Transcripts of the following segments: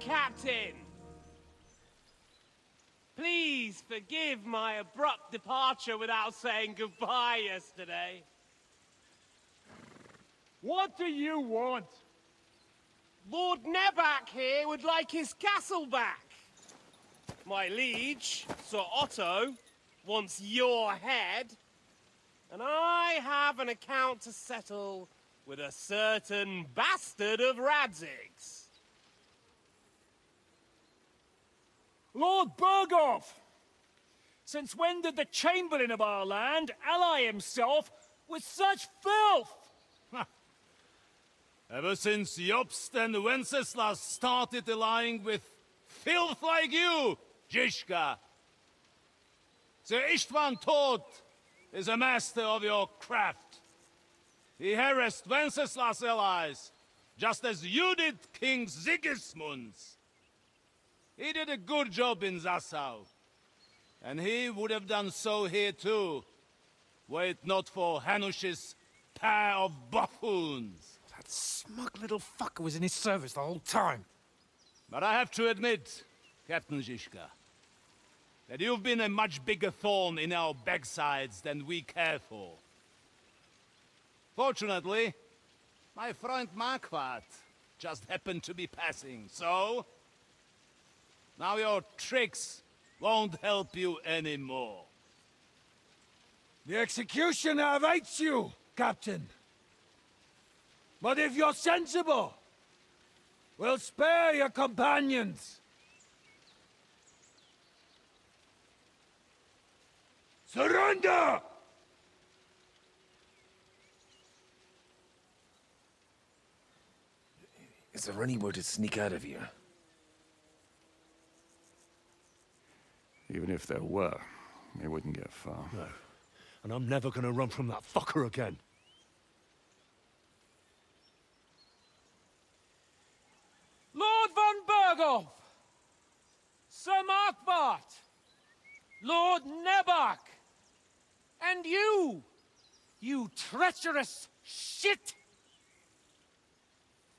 Captain! Please forgive my abrupt departure without saying goodbye yesterday. What do you want? Lord Neback here would like his castle back. My liege, Sir Otto, wants your head. And I have an account to settle with a certain bastard of Radzig's. Lord Berghoff! Since when did the Chamberlain of our land ally himself with such filth? Ever since Jobst and Wenceslas started allying with filth like you, Zizka. Sir Istvan Tod is a master of your craft. He harassed Wenceslas' allies, just as you did King Sigismund's. He did a good job in Zassau, and he would have done so here too, were it not for Hanush's pair of buffoons. That smug little fucker was in his service the whole time. But I have to admit, Captain Zizka, that you've been a much bigger thorn in our backsides than we care for. Fortunately, my friend Marquardt just happened to be passing, so... now your tricks won't help you anymore. The executioner awaits you, Captain. But if you're sensible, we'll spare your companions. Surrender! Is there anywhere to sneak out of here? Even if there were, they wouldn't get far. No. And I'm never gonna run from that fucker again. Lord von Berghoff! Sir Marquardt! Lord Neback! And you! You treacherous shit!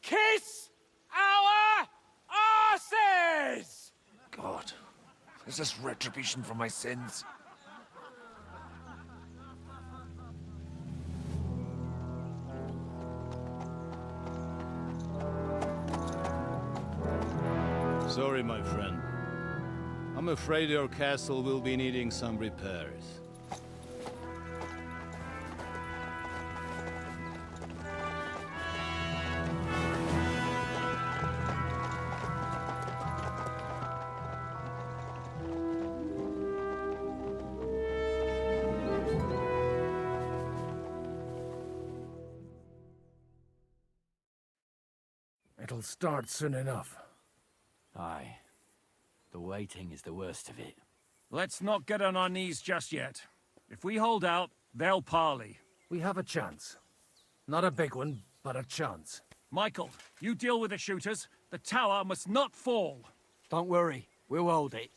Kiss our asses! God, is this retribution for my sins? Sorry, my friend. I'm afraid your castle will be needing some repairs. It'll start soon enough. Aye. The waiting is the worst of it. Let's not get on our knees just yet. If we hold out, they'll parley. We have a chance. Not a big one, but a chance. Michael, you deal with the shooters. The tower must not fall. Don't worry, we'll hold it.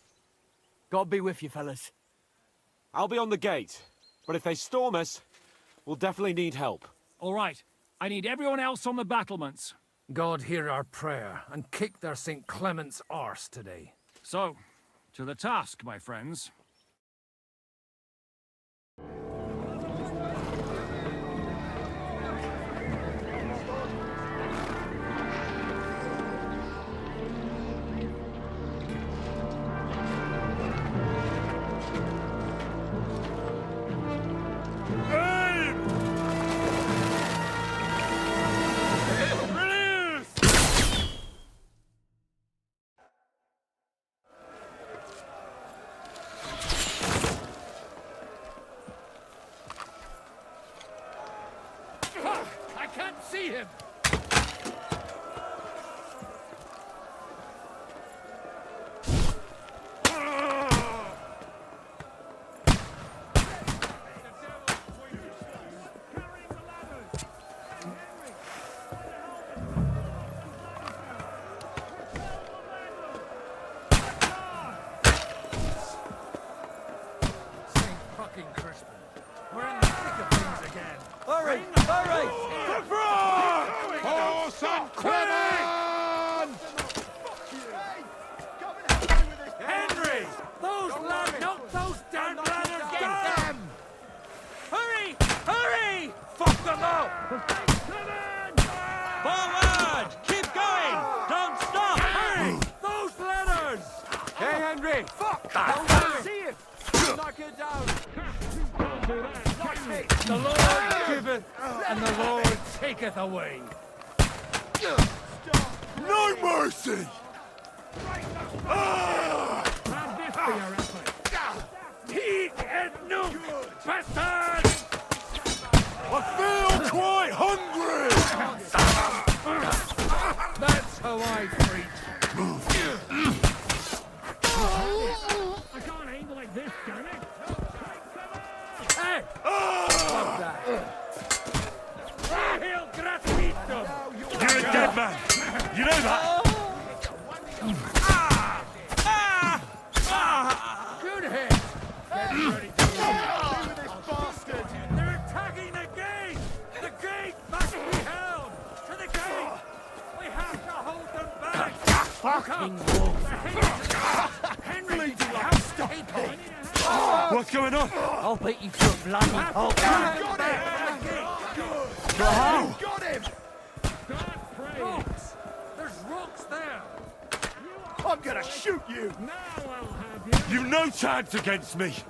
God be with you, fellas. I'll be on the gate, but if they storm us, we'll definitely need help. All right, I need everyone else on the battlements. God hear our prayer, and kick their St. Clement's arse today. So, to the task, my friends. I can't see him! St. fucking Crispin. We're in the thick of things again. Hurry! Hurry! The Lord giveth, and the Lord taketh away. No mercy! Have this for your effort. Eat et nunc, bastards! I feel quite hungry! That's how I preach. I can't aim like this, damn it! Hey! Fuck that. Nihil gratuitum! You're a dead man! You know that? Good hit! Get ready to run. With this bastard! They're attacking the gate! The gate must be held! To the gate! We have to hold them back! Fucking wolf. Henry, stop it! What's going on? I'll beat you to a bloody pulp. Got him! God pray! Rocks! There's rocks there! I'm gonna shoot you! Now I'll have you! You've no chance against me! He's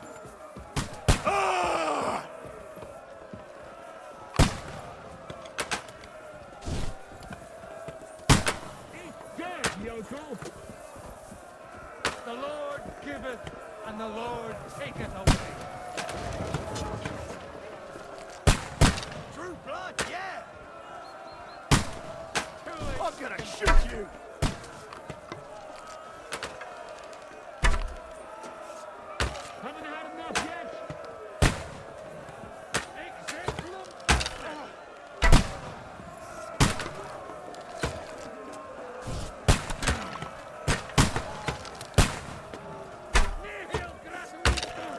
dead, yokel! The Lord giveth, and the Lord taketh away. True blood, yeah! I'm gonna shoot you! Haven't had enough yet? Nihil gratuitum!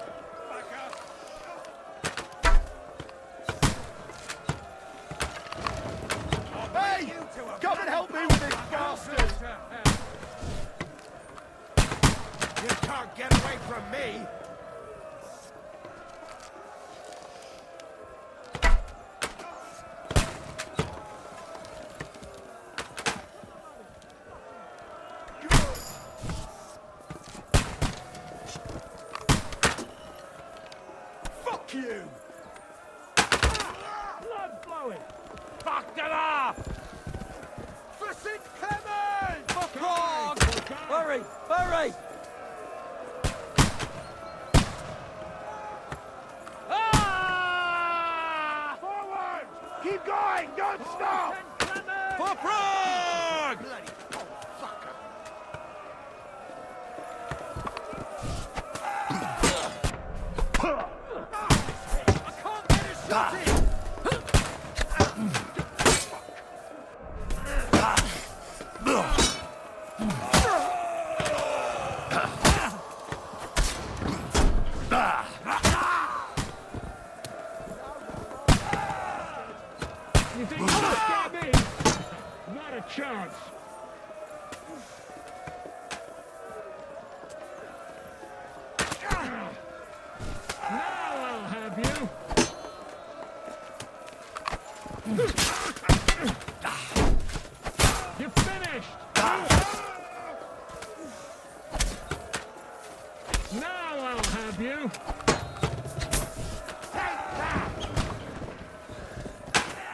Hey! Come and help me with this bastard! You can't get away from me! Fuck you! Blood flowing! Fuck them up! For St. Clement! Fuck on! Hurry! Hurry! Ah! Forward! Keep going! Don't stop! For Prague! Bloody fucker! I can't get a shot in! You think you can scare me? Not a chance! Now I'll have you! You're finished! Now I'll have you!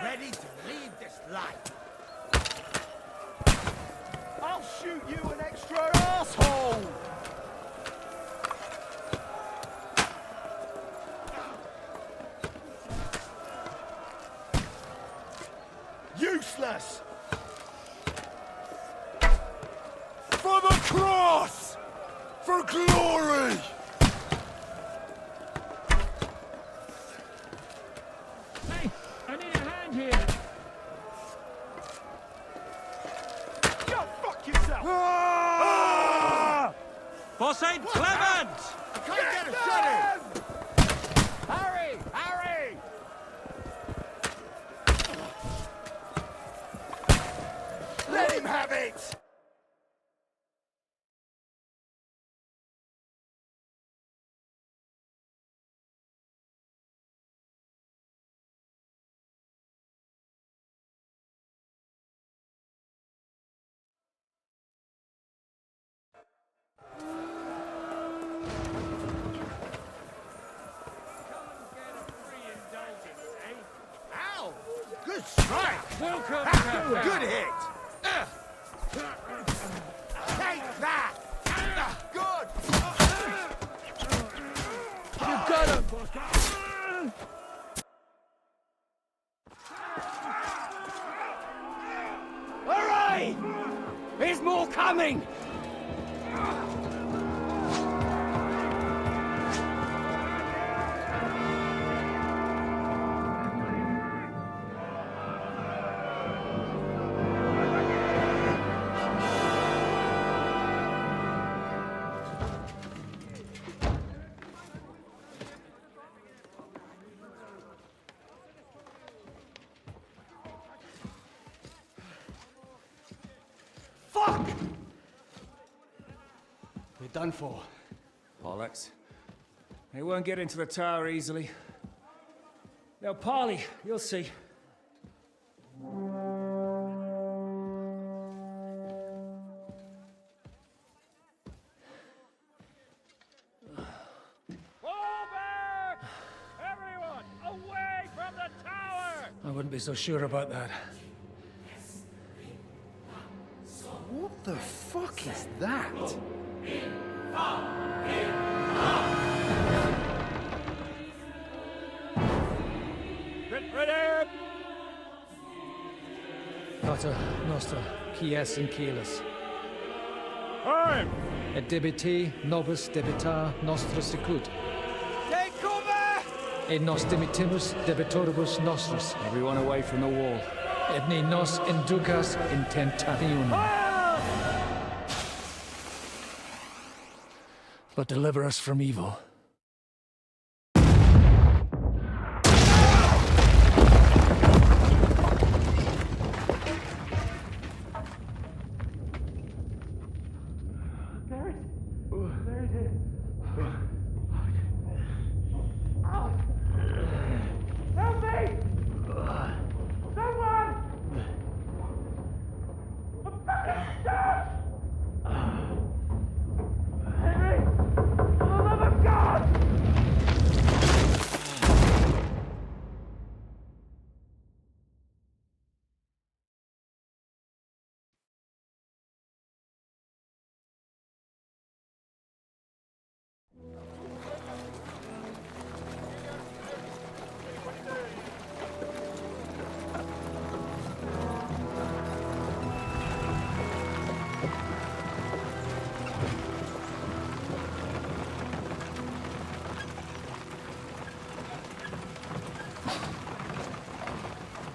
Ready to leave this life? I'll shoot you an extra asshole! Useless! For the cross! For glory! Hey, I need a hand here! Go fuck yourself! For St. Clement! I can't get a shot in! Harry! Harry! Let him have it! Welcome, Captain. Good hit! Take that! Good! You got him! Hooray! There's more coming! Fuck! We're done for. Bollocks. They won't get into the tower easily. They'll parley, you'll see. Fall back! Everyone, away from the tower! I wouldn't be so sure about that. What the fuck is that? Get ready! Pater Noster, quies in Kielis. Time! Et debiti nobis debita nostra sicut. Take cover! Et nos dimitimus debitoribus nostris. Everyone away from the wall. Et ne nos inducas in tentationem. But deliver us from evil.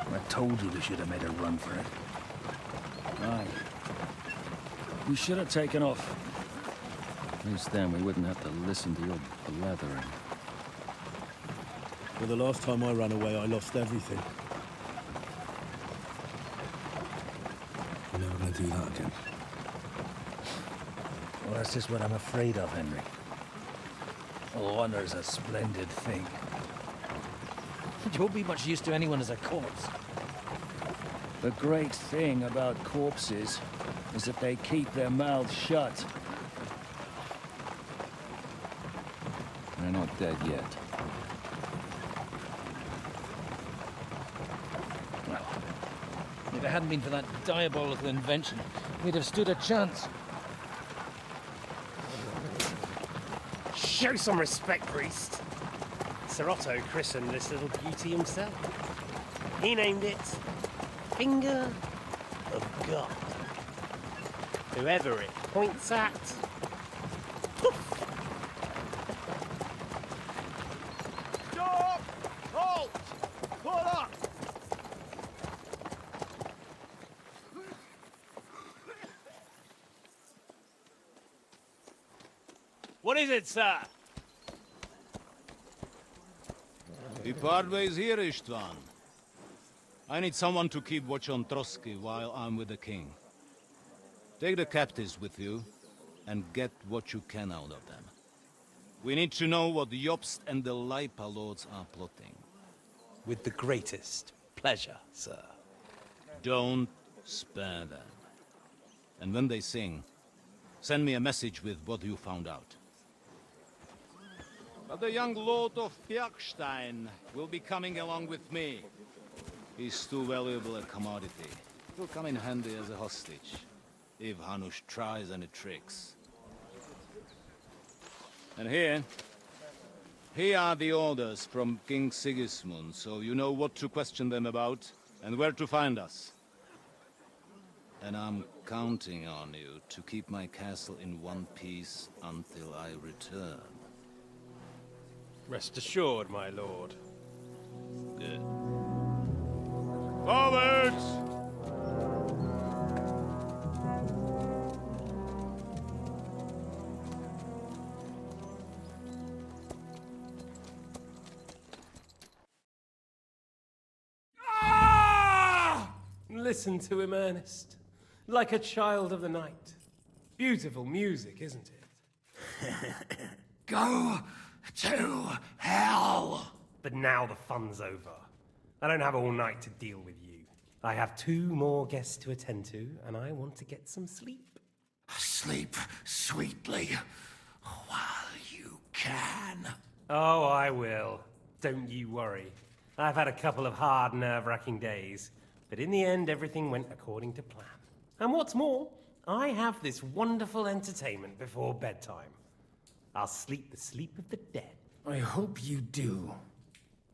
I told you we should have made a run for it. Aye. We should have taken off. At least then we wouldn't have to listen to your blathering. Well, the last time I ran away, I lost everything. I'm never gonna do that again. Well, that's just what I'm afraid of, Henry. Honor's a splendid thing. You won't be much use to anyone as a corpse. The great thing about corpses is that they keep their mouths shut. They're not dead yet. Well, if it hadn't been for that diabolical invention, we'd have stood a chance. Show some respect, priest. Sir Otto christened this little beauty himself. He named it Finger of God. Whoever it points at, poof. Stop! Halt! Pull up! What is it, sir? We part ways here, Istvan. I need someone to keep watch on Trotsky while I'm with the king. Take the captives with you, and get what you can out of them. We need to know what the Jobst and the Leipa lords are plotting. With the greatest pleasure, sir. Don't spare them. And when they sing, send me a message with what you found out. But the young lord of Bjergstein will be coming along with me. He's too valuable a commodity. He'll come in handy as a hostage, if Hanush tries any tricks. And here are the orders from King Sigismund, so you know what to question them about, and where to find us. And I'm counting on you to keep my castle in one piece until I return. Rest assured, my lord. Good. Forwards! Listen to him, Ernest. Like a child of the night. Beautiful music, isn't it? Go to hell! But now the fun's over. I don't have all night to deal with you. I have 2 more guests to attend to, and I want to get some sleep. Sleep sweetly while you can. Oh, I will. Don't you worry. I've had a couple of hard, nerve-wracking days, but in the end, everything went according to plan. And what's more, I have this wonderful entertainment before bedtime. I'll sleep the sleep of the dead. I hope you do.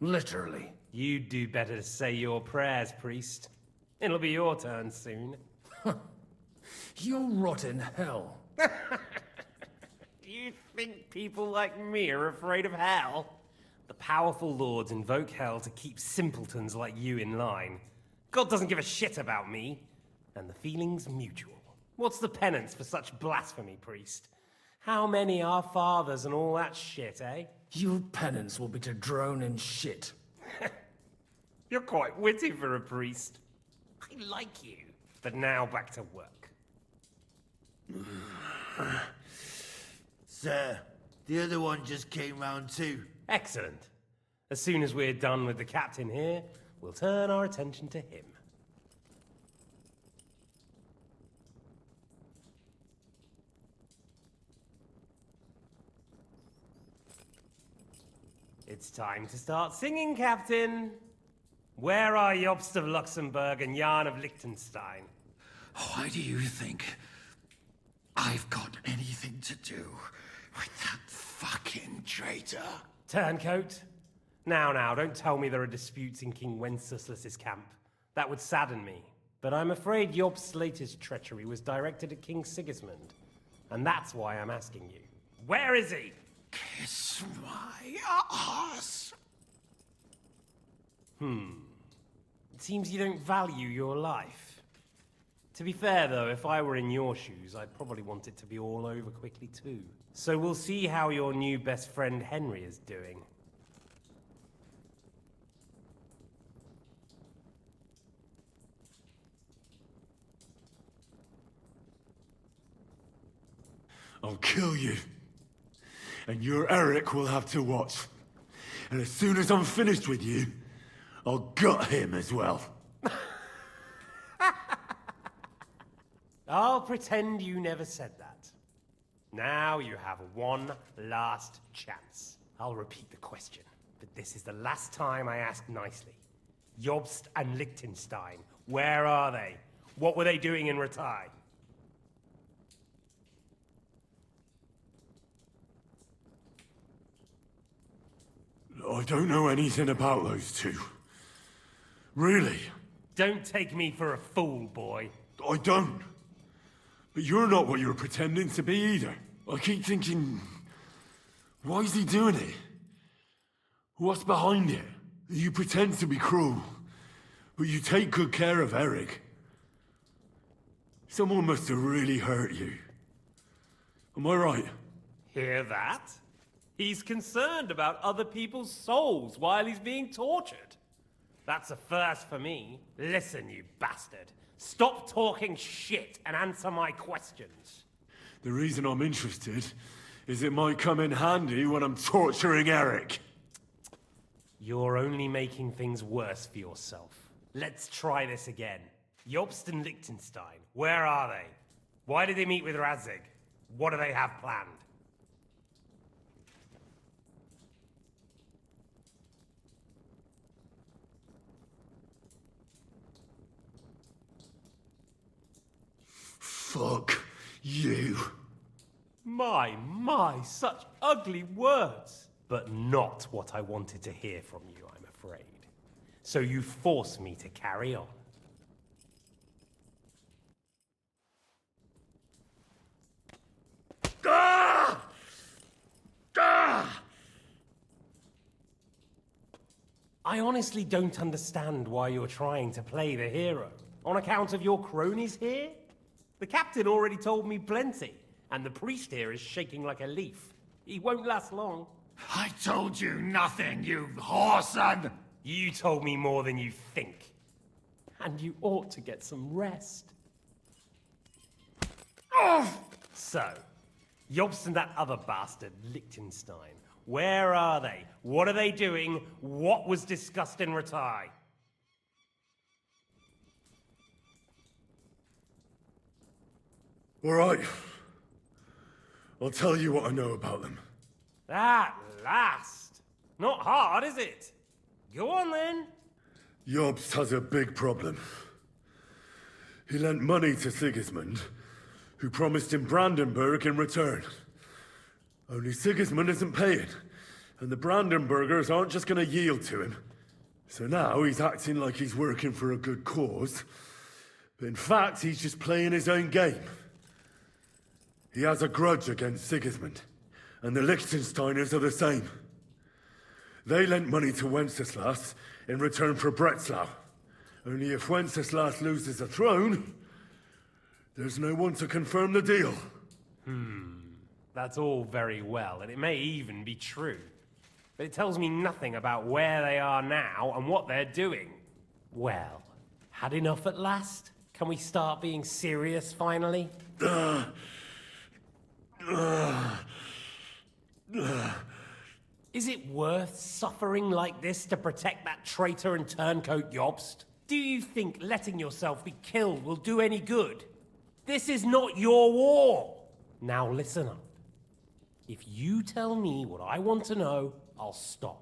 Literally. You'd do better to say your prayers, priest. It'll be your turn soon. You'll rot in hell. You think people like me are afraid of hell? The powerful lords invoke hell to keep simpletons like you in line. God doesn't give a shit about me, and the feeling's mutual. What's the penance for such blasphemy, priest? How many are fathers and all that shit, eh? Your penance will be to drown in shit. You're quite witty for a priest. I like you. But now back to work. Sir, the other one just came round too. Excellent. As soon as we're done with the captain here, we'll turn our attention to him. It's time to start singing, Captain. Where are Jobst of Luxembourg and Jan of Liechtenstein? Why do you think I've got anything to do with that fucking traitor? Turncoat. Now, don't tell me there are disputes in King Wenceslas's camp. That would sadden me. But I'm afraid Jobst's latest treachery was directed at King Sigismund. And that's why I'm asking you. Where is he? Kiss my ass. It seems you don't value your life. To be fair, though, if I were in your shoes, I'd probably want it to be all over quickly, too. So we'll see how your new best friend Henry is doing. I'll kill you. And your Eric will have to watch. And as soon as I'm finished with you, I'll gut him as well. I'll pretend you never said that. Now you have one last chance. I'll repeat the question, but this is the last time I ask nicely. Jobst and Liechtenstein, where are they? What were they doing in Ratai? I don't know anything about those two. Really? Don't take me for a fool, boy. I don't. But you're not what you're pretending to be either. I keep thinking, why is he doing it? What's behind it? You pretend to be cruel, but you take good care of Eric. Someone must have really hurt you. Am I right? Hear that? He's concerned about other people's souls while he's being tortured. That's a first for me. Listen, you bastard. Stop talking shit and answer my questions. The reason I'm interested is it might come in handy when I'm torturing Eric. You're only making things worse for yourself. Let's try this again. Jobst and Liechtenstein, where are they? Why did they meet with Radzig? What do they have planned? Fuck you. My, such ugly words. But not what I wanted to hear from you, I'm afraid. So you force me to carry on. Ah! Ah! I honestly don't understand why you're trying to play the hero. On account of your cronies here? The captain already told me plenty, and the priest here is shaking like a leaf. He won't last long. I told you nothing, you whoreson! You told me more than you think. And you ought to get some rest. Oh! So, Jobst and that other bastard, Liechtenstein. Where are they? What are they doing? What was discussed in Ratai? All right. I'll tell you what I know about them. At last! Not hard, is it? Go on then. Jobst has a big problem. He lent money to Sigismund, who promised him Brandenburg in return. Only Sigismund isn't paying, and the Brandenburgers aren't just gonna yield to him. So now he's acting like he's working for a good cause, but in fact he's just playing his own game. He has a grudge against Sigismund, and the Liechtensteiners are the same. They lent money to Wenceslas in return for Breslau. Only if Wenceslas loses the throne, there's no one to confirm the deal. That's all very well, and it may even be true. But it tells me nothing about where they are now and what they're doing. Well, had enough at last? Can we start being serious finally? Is it worth suffering like this to protect that traitor and turncoat Jobst? Do you think letting yourself be killed will do any good? This is not your war! Now listen up. If you tell me what I want to know, I'll stop.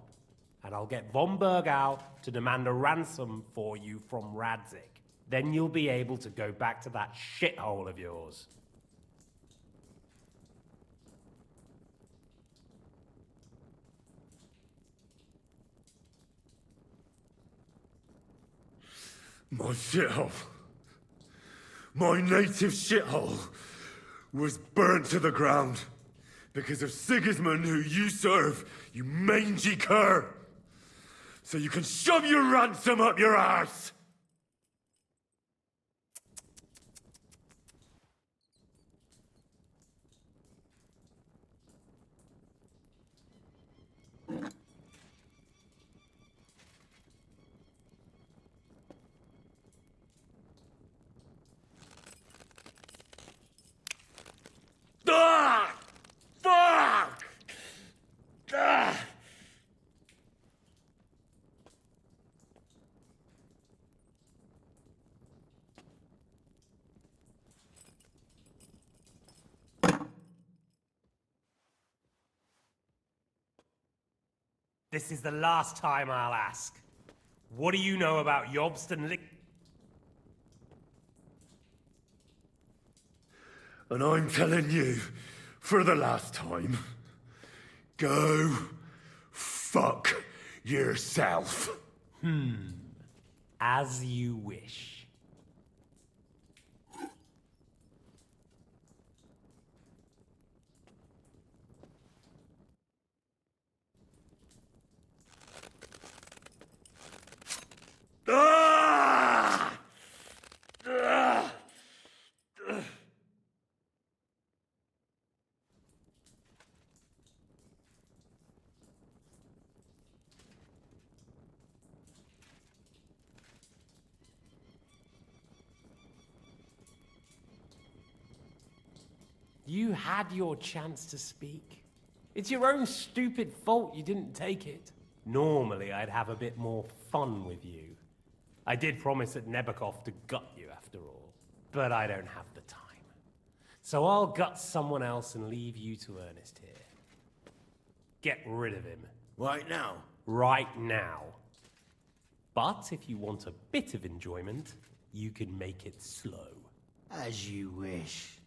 And I'll get von Bergau to demand a ransom for you from Radzik. Then you'll be able to go back to that shithole of yours. My shithole. My native shithole was burnt to the ground because of Sigismund, who you serve, you mangy cur. So you can shove your ransom up your arse. Ah! Fuck! Ah! This is the last time I'll ask. What do you know about Jobst and And I'm telling you, for the last time, go fuck yourself. As you wish. Ah! Ah! You had your chance to speak. It's your own stupid fault you didn't take it. Normally, I'd have a bit more fun with you. I did promise at Nebakov to gut you after all, but I don't have the time. So I'll gut someone else and leave you to Ernest here. Get rid of him. Right now. Right now. But if you want a bit of enjoyment, you can make it slow. As you wish.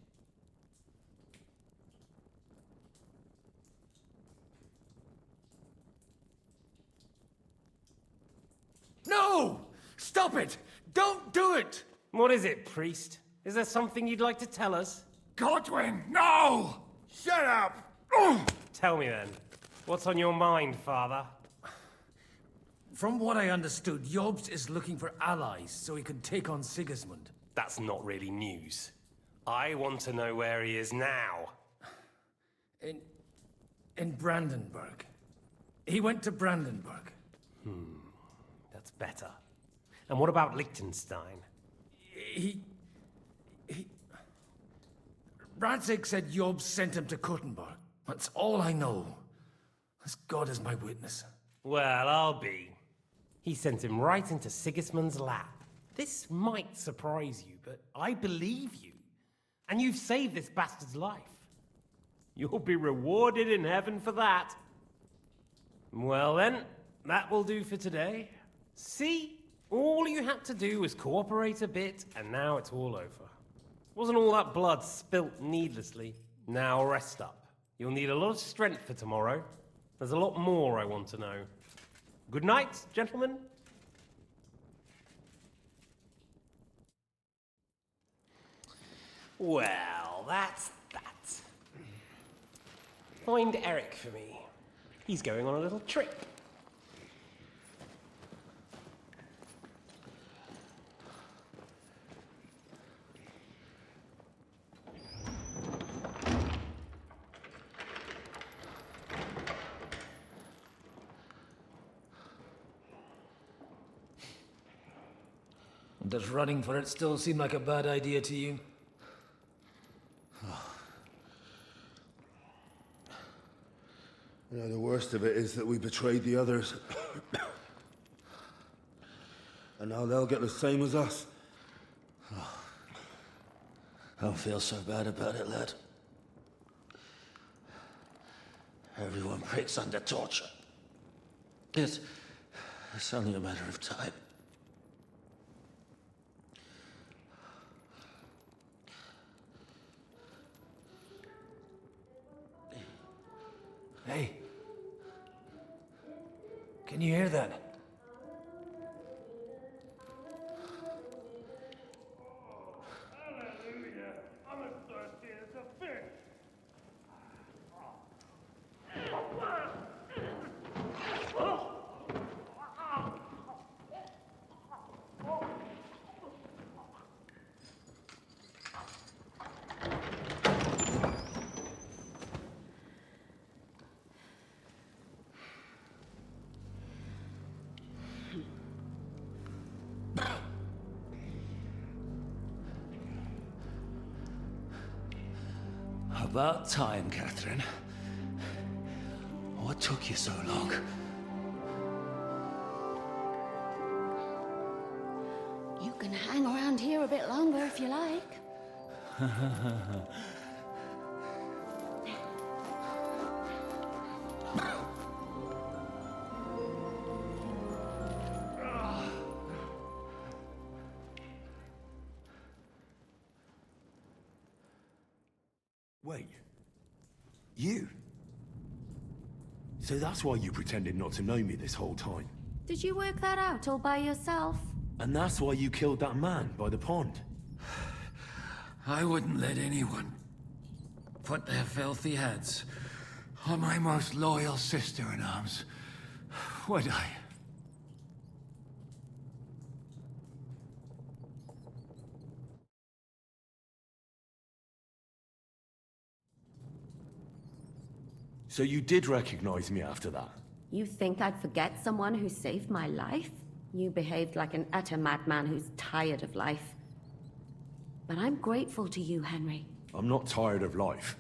No! Stop it! Don't do it! What is it, priest? Is there something you'd like to tell us? Godwin, no! Shut up! Tell me then. What's on your mind, father? From what I understood, Jobst is looking for allies so he can take on Sigismund. That's not really news. I want to know where he is now. In Brandenburg. He went to Brandenburg. That's better. And what about Liechtenstein? Radzig said Jobst sent him to Kuttenberg. That's all I know. As God is my witness. Well, I'll be. He sent him right into Sigismund's lap. This might surprise you, but I believe you. And you've saved this bastard's life. You'll be rewarded in heaven for that. Well then, that will do for today. See? All you had to do was cooperate a bit, and now it's all over. Wasn't all that blood spilt needlessly? Now rest up. You'll need a lot of strength for tomorrow. There's a lot more I want to know. Good night, gentlemen. Well, that's that. Find Eric for me. He's going on a little trip. Does running for it still seem like a bad idea to you? You know, the worst of it is that we betrayed the others. And now they'll get the same as us. I don't feel so bad about it, lad. Everyone breaks under torture. It's only a matter of time. Hey. Can you hear that? Hallelujah! I'm as thirsty as a fish. About time, Catherine. What took you so long? You can hang around here a bit longer if you like. Wait. You? So that's why you pretended not to know me this whole time? Did you work that out all by yourself? And that's why you killed that man by the pond? I wouldn't let anyone put their filthy heads on my most loyal sister-in-arms, would I? So you did recognize me after that? You think I'd forget someone who saved my life? You behaved like an utter madman who's tired of life. But I'm grateful to you, Henry. I'm not tired of life.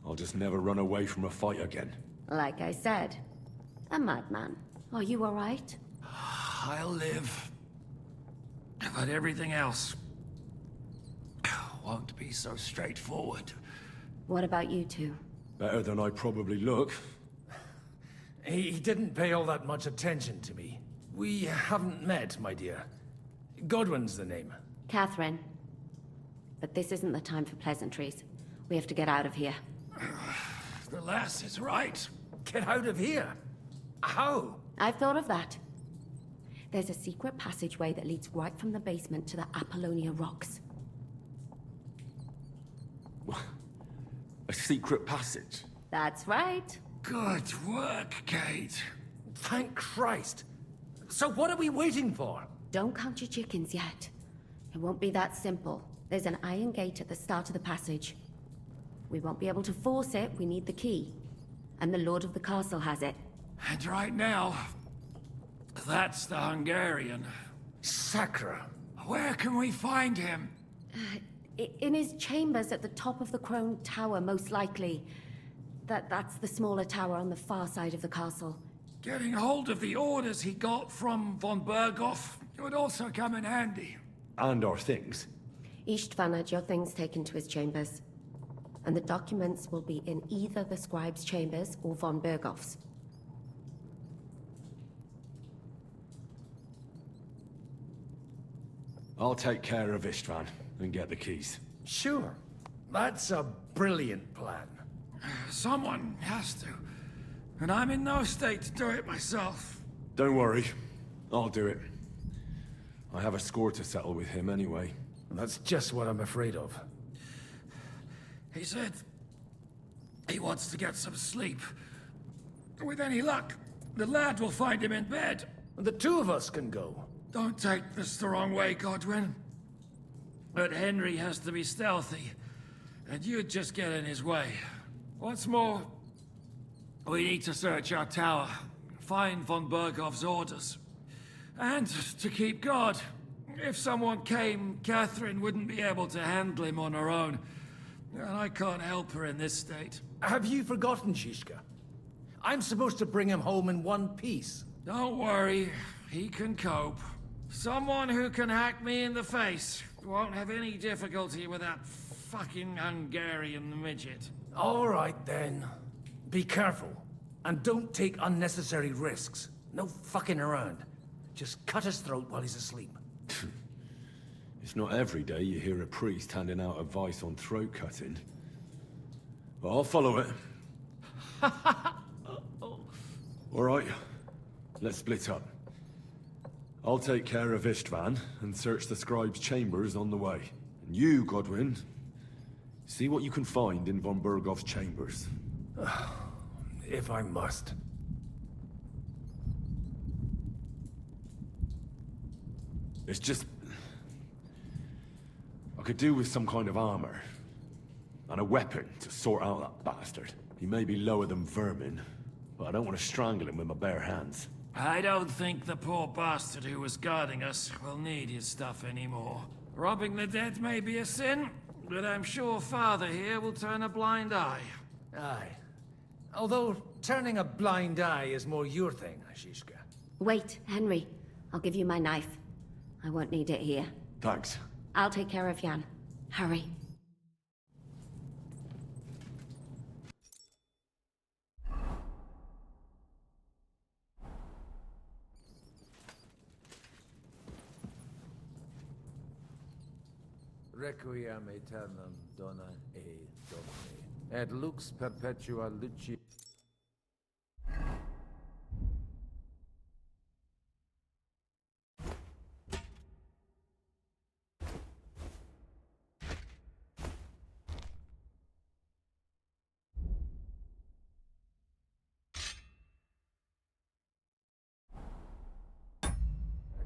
I'll just never run away from a fight again. Like I said, a madman. Are you all right? I'll live. But everything else won't be so straightforward. What about you two? Better than I probably look. He didn't pay all that much attention to me. We haven't met, my dear. Godwin's the name. Catherine. But this isn't the time for pleasantries. We have to get out of here. The lass is right. Get out of here. How? I've thought of that. There's a secret passageway that leads right from the basement to the Apollonia Rocks. A secret passage? That's right. Good work, Kate. Thank Christ. So what are we waiting for? Don't count your chickens yet. It won't be that simple. There's an iron gate at the start of the passage. We won't be able to force it, we need the key. And the Lord of the Castle has it. And right now, that's the Hungarian. Sakra. Where can we find him? In his chambers at the top of the Crone Tower, most likely. That's the smaller tower on the far side of the castle. Getting hold of the orders he got from von Berghoff would also come in handy. And our things. Istvan had your things taken to his chambers. And the documents will be in either the scribe's chambers or von Berghoff's. I'll take care of Istvan and get the keys. Sure. That's a brilliant plan. Someone has to. And I'm in no state to do it myself. Don't worry. I'll do it. I have a score to settle with him anyway. That's just what I'm afraid of. He said he wants to get some sleep. With any luck, the lad will find him in bed. The two of us can go. Don't take this the wrong way, Godwin. But Henry has to be stealthy, and you'd just get in his way. What's more, we need to search our tower, find von Berghoff's orders. And to keep guard. If someone came, Catherine wouldn't be able to handle him on her own. And I can't help her in this state. Have you forgotten, Shishka? I'm supposed to bring him home in one piece. Don't worry, he can cope. Someone who can hack me in the face won't have any difficulty with that fucking Hungarian midget. All right, then. Be careful. And don't take unnecessary risks. No fucking around. Just cut his throat while he's asleep. It's not every day you hear a priest handing out advice on throat cutting. But I'll follow it. All right, let's split up. I'll take care of Istvan and search the scribe's chambers on the way. And you, Godwin, see what you can find in von Berghoff's chambers. If I must. It's just... I could do with some kind of armor. And a weapon to sort out that bastard. He may be lower than vermin, but I don't want to strangle him with my bare hands. I don't think the poor bastard who was guarding us will need his stuff anymore. Robbing the dead may be a sin, but I'm sure Father here will turn a blind eye. Aye. Although turning a blind eye is more your thing, Shishka. Wait, Henry. I'll give you my knife. I won't need it here. Thanks. I'll take care of Jan. Hurry. Requiem aeternam dona e domine, et lux perpetua luci.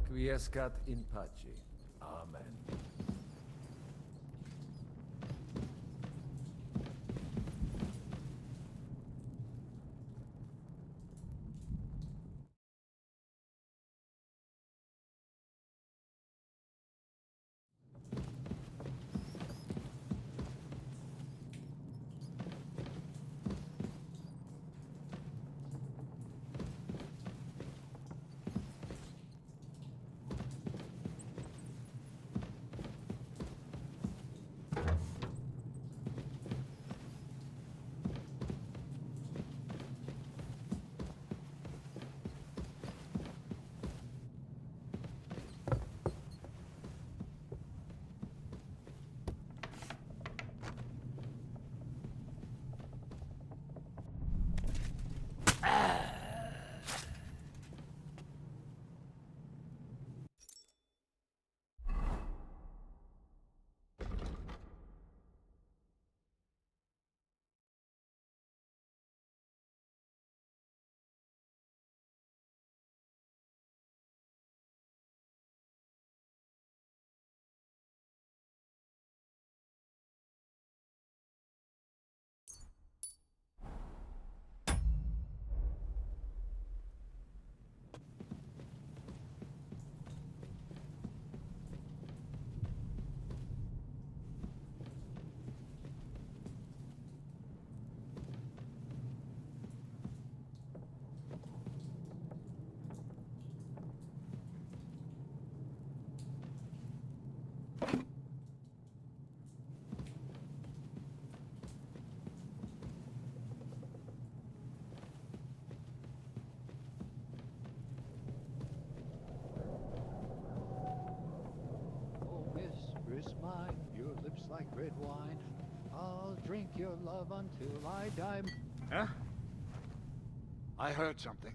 Quiescat in pace. Amen. Oh, mistress mine, your lips like red wine. I'll drink your love until I die. Huh? I heard something.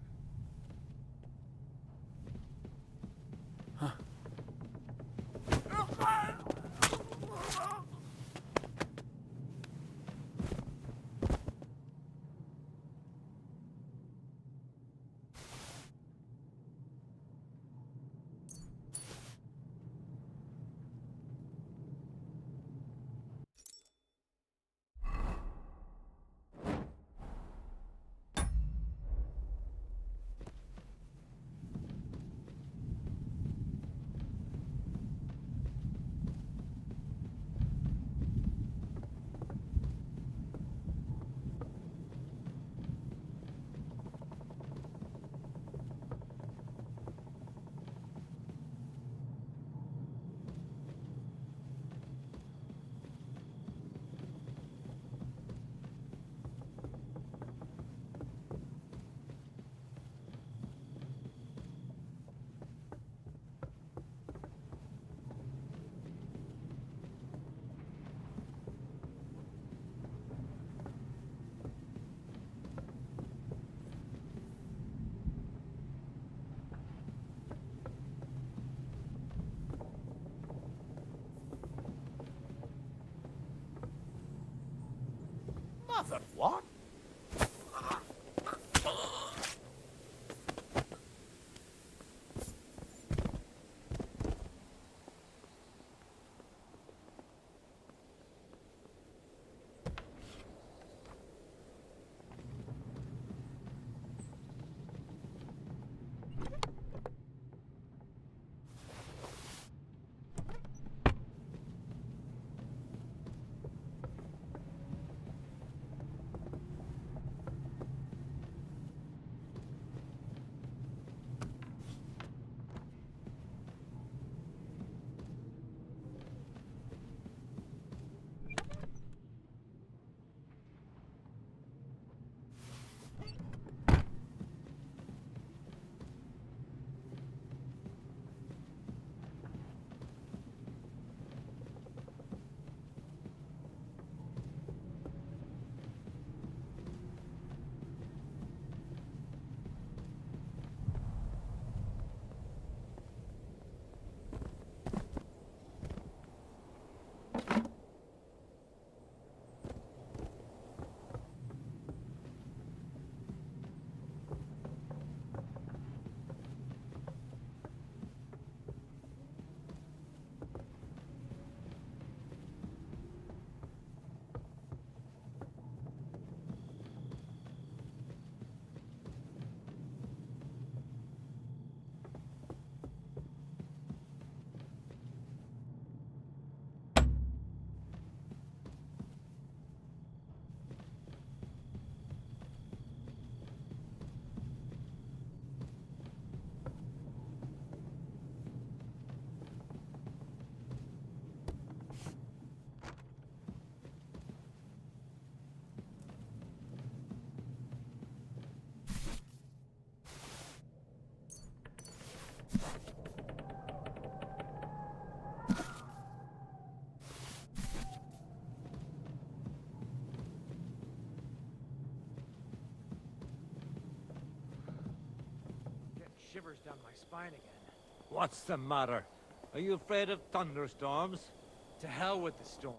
Mother, what? Shivers down my spine again. What's the matter? Are you afraid of thunderstorms? To hell with the storm.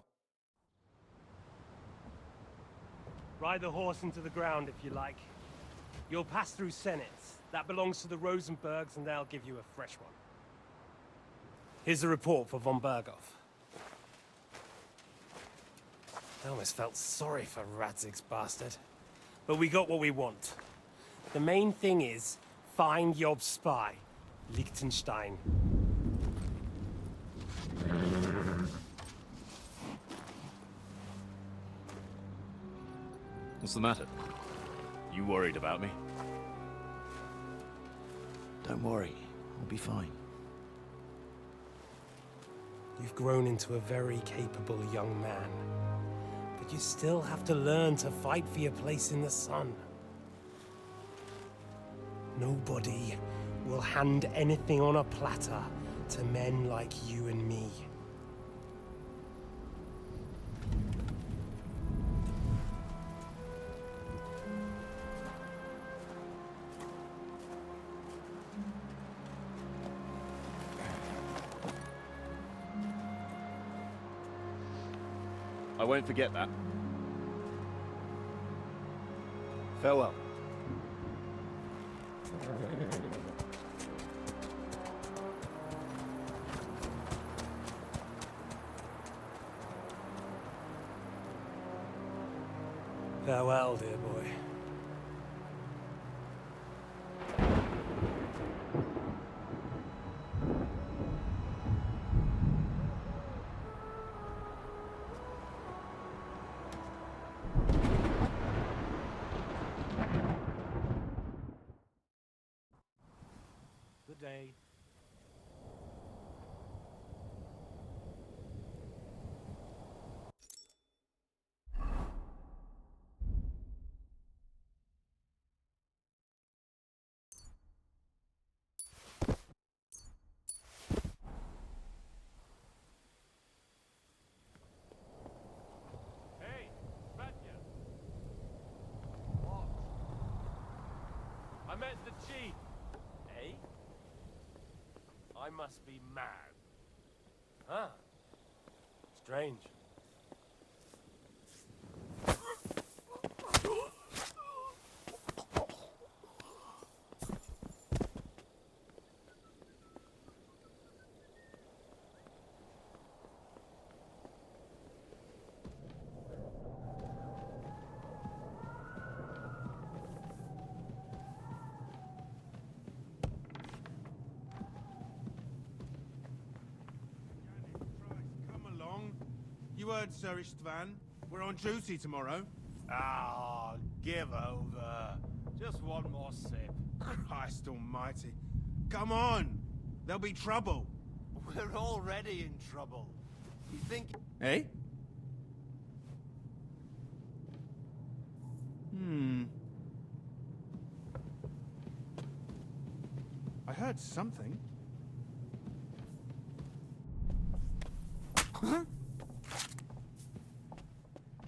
Ride the horse into the ground if you like. You'll pass through Senate. That belongs to the Rosenbergs, and they'll give you a fresh one. Here's the report for von Berghoff. I almost felt sorry for Radzig's bastard. But we got what we want. The main thing is, find Job's spy, Liechtenstein. What's the matter? You worried about me? Don't worry, I'll be fine. You've grown into a very capable young man. But you still have to learn to fight for your place in the sun. Nobody will hand anything on a platter to men like you and me. I won't forget that. Farewell. Farewell, dear boy. Good day. Hey, Badger. What? I met the chief. Eh? I must be mad. Huh? Strange. Come along. You heard Sir Istvan. We're on duty tomorrow. Ah, give over. Just one more sip. Christ almighty. Come on. There'll be trouble. We're already in trouble. You think... Eh? I heard something. Huh?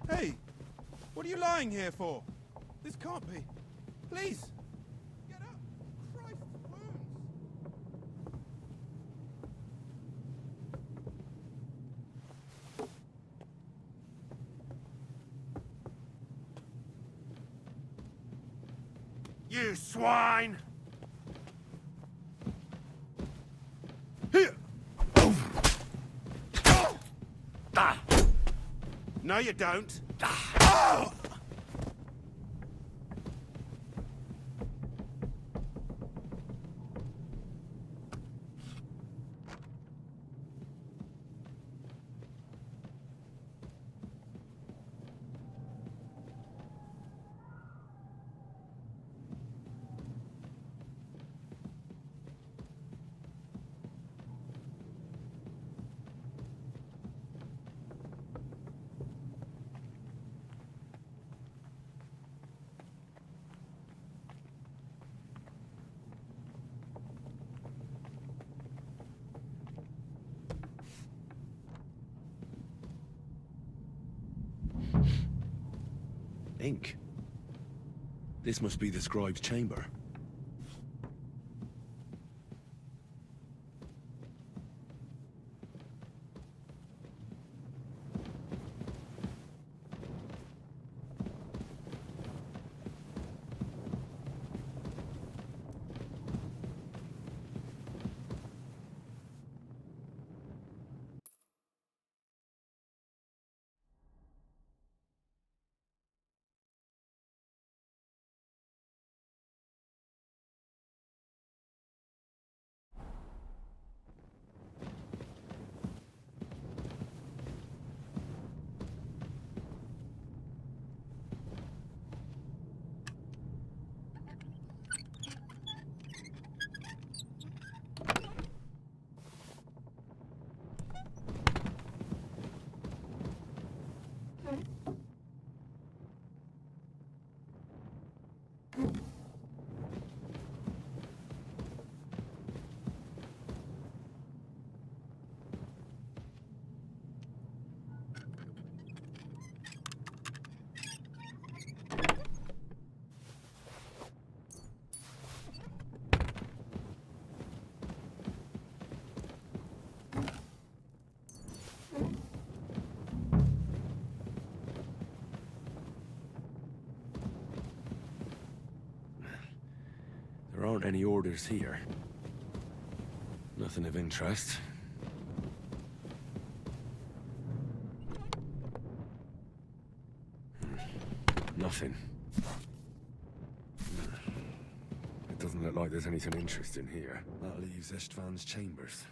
Hey! What are you lying here for? This can't be. Please! Get up! Christ's wounds! You swine! Here! No, you don't. Ink. This must be the scribe's chamber. There aren't any orders here. Nothing of interest. Nothing. It doesn't look like there's anything interesting here. That leaves Istvan's chambers.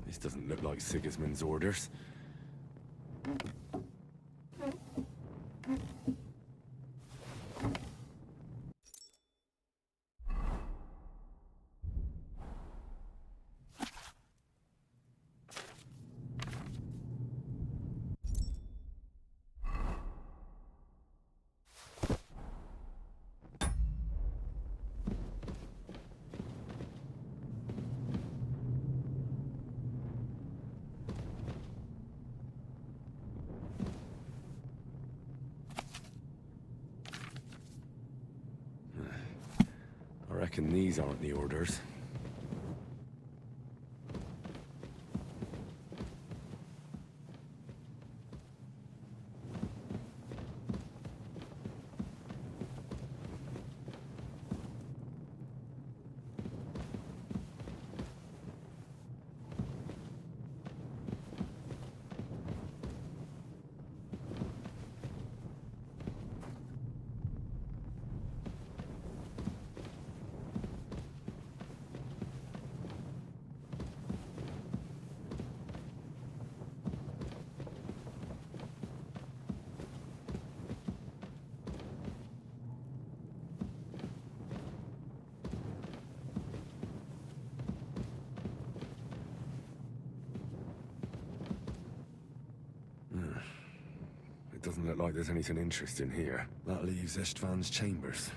This doesn't look like Sigismund's orders. I reckon these aren't the orders. It doesn't look like there's anything interesting here. That leaves Istvan's chambers.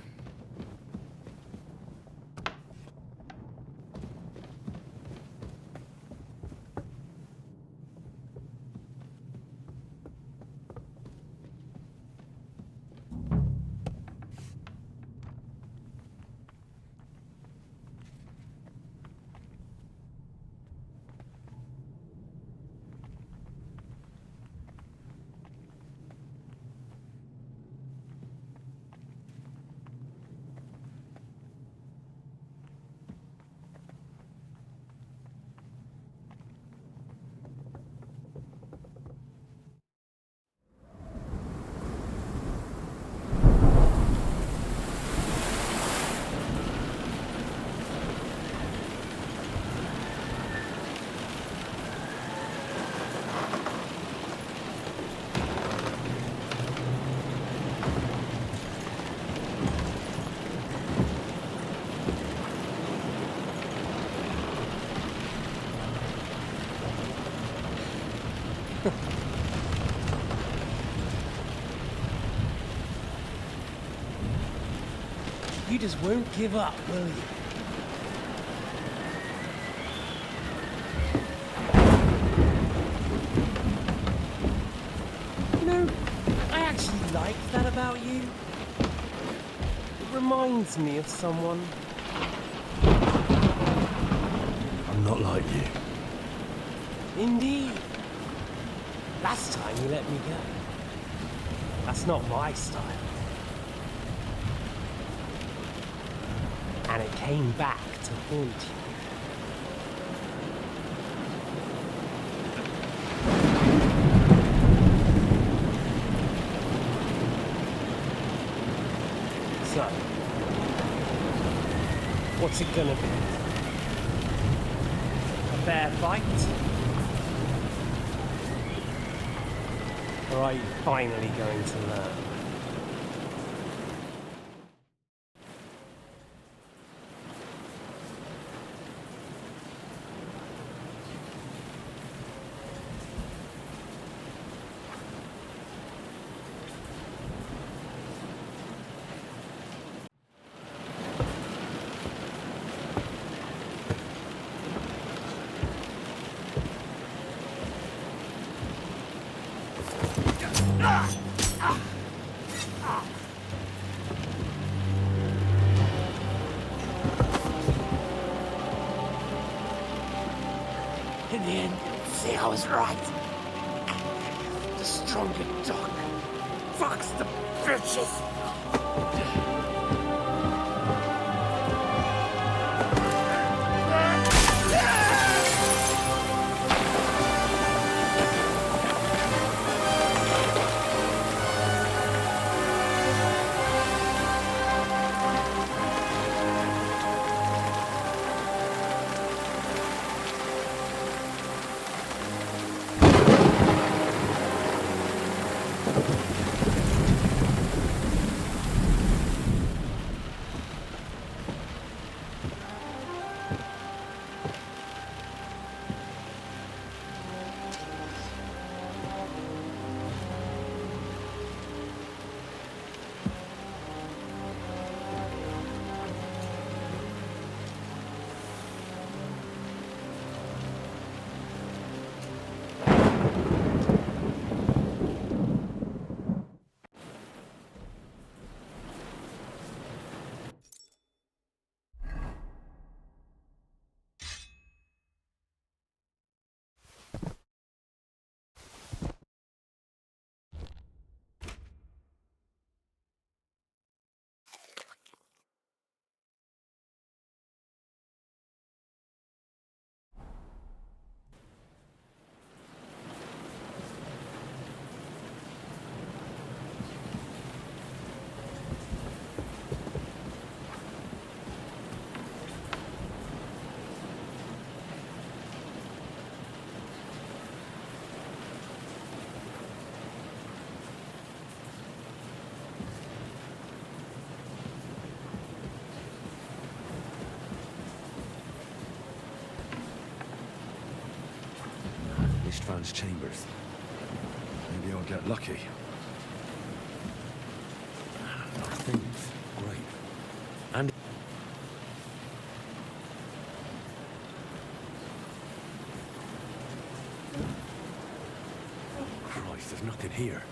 You just won't give up, will you? You know, I actually like that about you. It reminds me of someone. I'm not like you. Indeed. Last time you let me go. That's not my style. And it came back to haunt you. So, What's it gonna be? A fair fight? Or are you finally going to learn? In the end, see, I was right. The stronger dog fucks the bitches. Istvan's chambers. Maybe I'll get lucky. Things. Great. And... Christ, there's nothing here.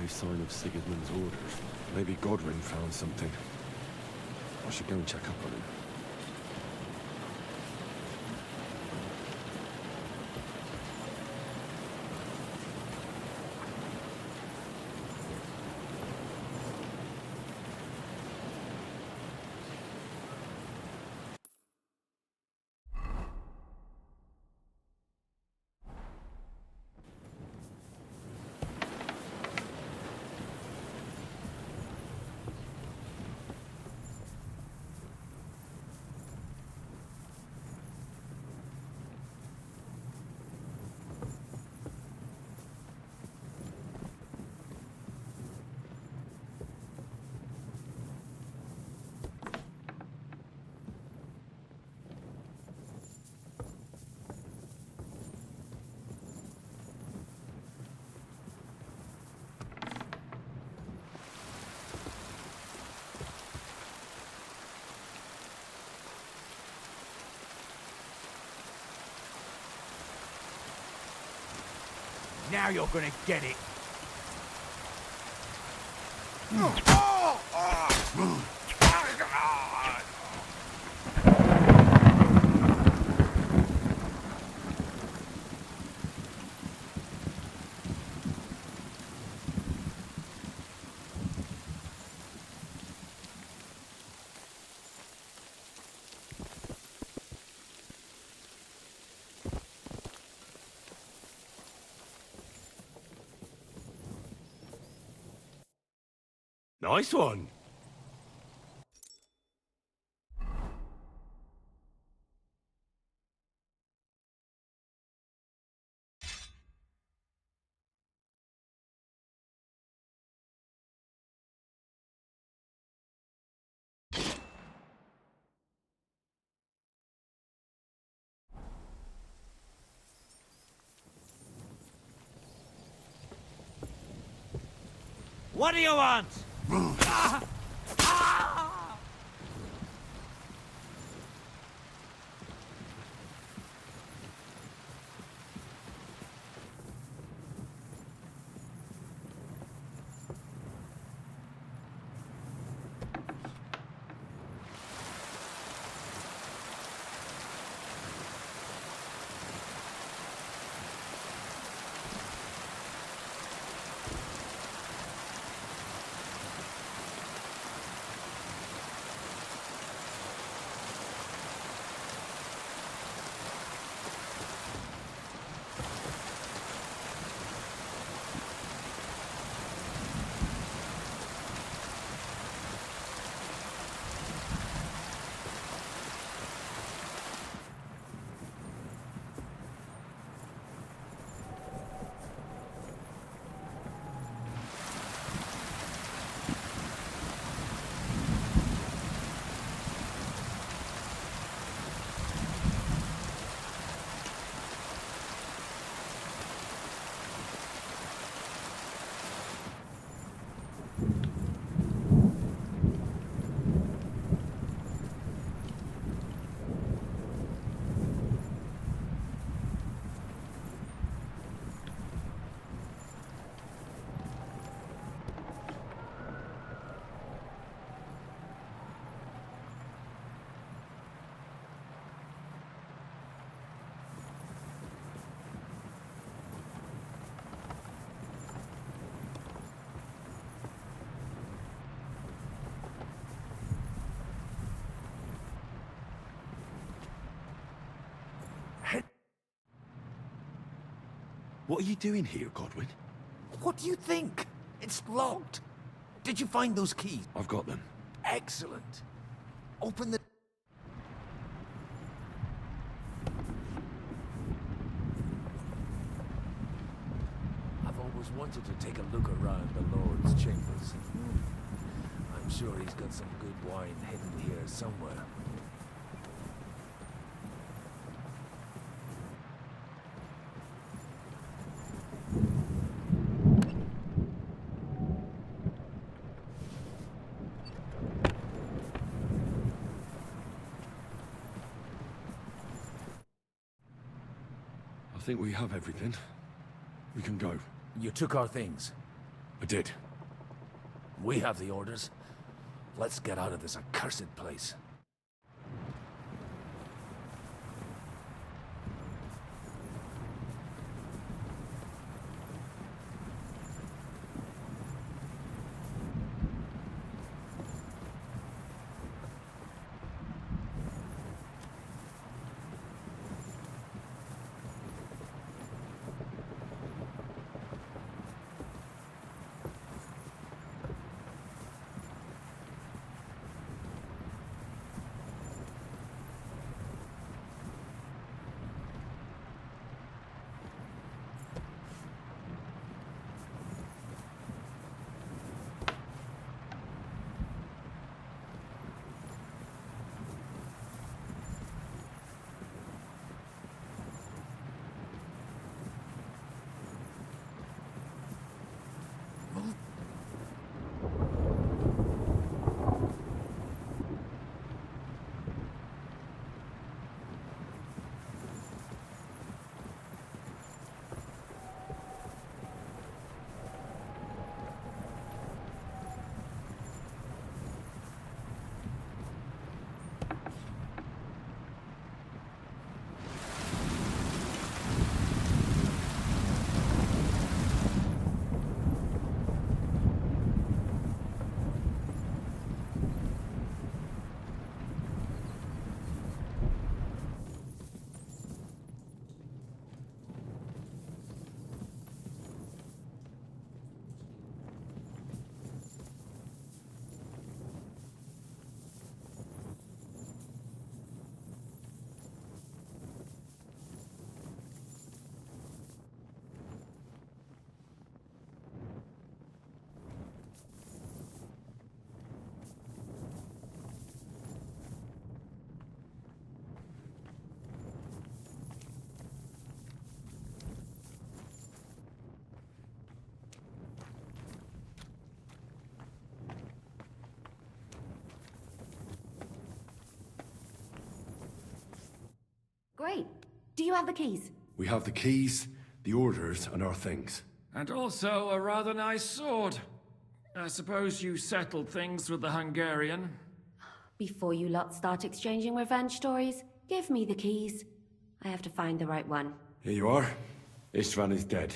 any sign of Sigismund's orders. Maybe Godwin found something. I should go and check up on him. Now you're gonna get it. Nice one. What do you want? What are you doing here, Godwin? What do you think? It's locked. Did you find those keys? I've got them. Excellent. Open the... I've always wanted to take a look around the Lord's chambers. I'm sure he's got some good wine hidden here somewhere. I think we have everything. We can go. You took our things. I did. We have the orders. Let's get out of this accursed place. Great. Do you have the keys? We have the keys, the orders, and our things. And also a rather nice sword. I suppose you settled things with the Hungarian. Before you lot start exchanging revenge stories, give me the keys. I have to find the right one. Here you are. Istvan is dead.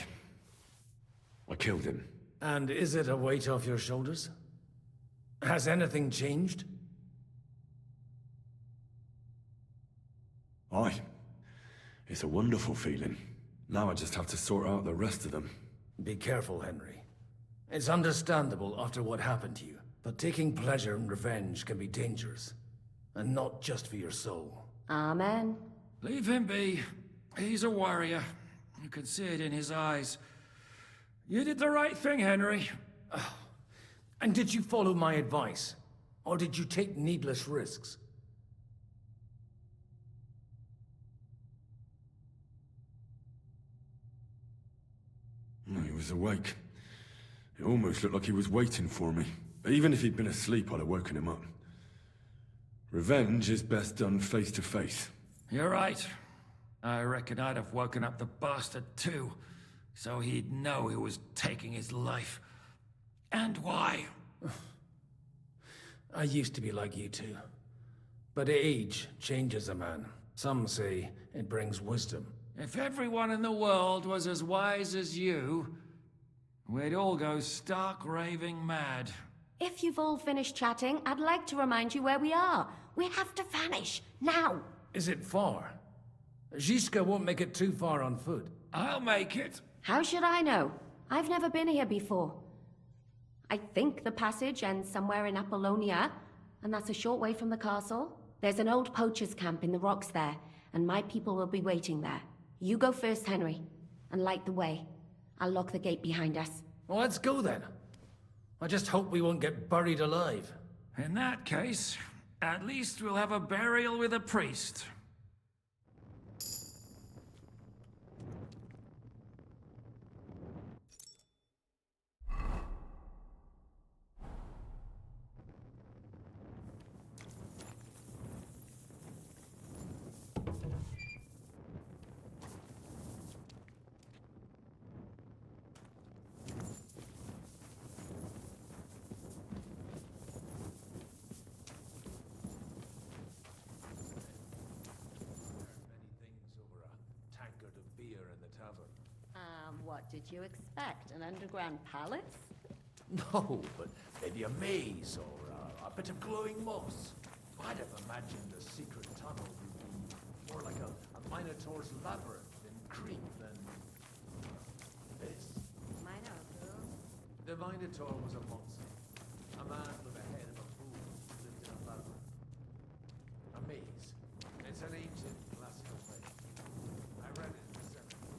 I killed him. And is it a weight off your shoulders? Has anything changed? Aye. It's a wonderful feeling. Now I just have to sort out the rest of them. Be careful, Henry. It's understandable after what happened to you, but taking pleasure in revenge can be dangerous. And not just for your soul. Amen. Leave him be. He's a warrior. You can see it in his eyes. You did the right thing, Henry. And did you follow my advice? Or did you take needless risks? He was awake. It almost looked like he was waiting for me. Even if he'd been asleep, I'd have woken him up. Revenge is best done face to face. You're right. I reckon I'd have woken up the bastard too, so he'd know who was taking his life. And why. I used to be like you two. But age changes a man. Some say it brings wisdom. If everyone in the world was as wise as you, we'd all go stark raving mad. If you've all finished chatting, I'd like to remind you where we are. We have to vanish, now! Is it far? Zizka won't make it too far on foot. I'll make it. How should I know? I've never been here before. I think the passage ends somewhere in Apollonia, and that's a short way from the castle. There's an old poacher's camp in the rocks there, and my people will be waiting there. You go first, Henry, and light the way. I'll lock the gate behind us. Well, let's go then. I just hope we won't get buried alive. In that case, at least we'll have a burial with a priest. tavern. What did you expect? An underground palace? No, but maybe a maze or a bit of glowing moss. I'd have imagined a secret tunnel would be more like a Minotaur's labyrinth in Crete than this. Minotaur? The Minotaur was a monster. A man with a head of a bull who lived in a labyrinth. A maze. It's an ancient classical legend. I read it in the seminary.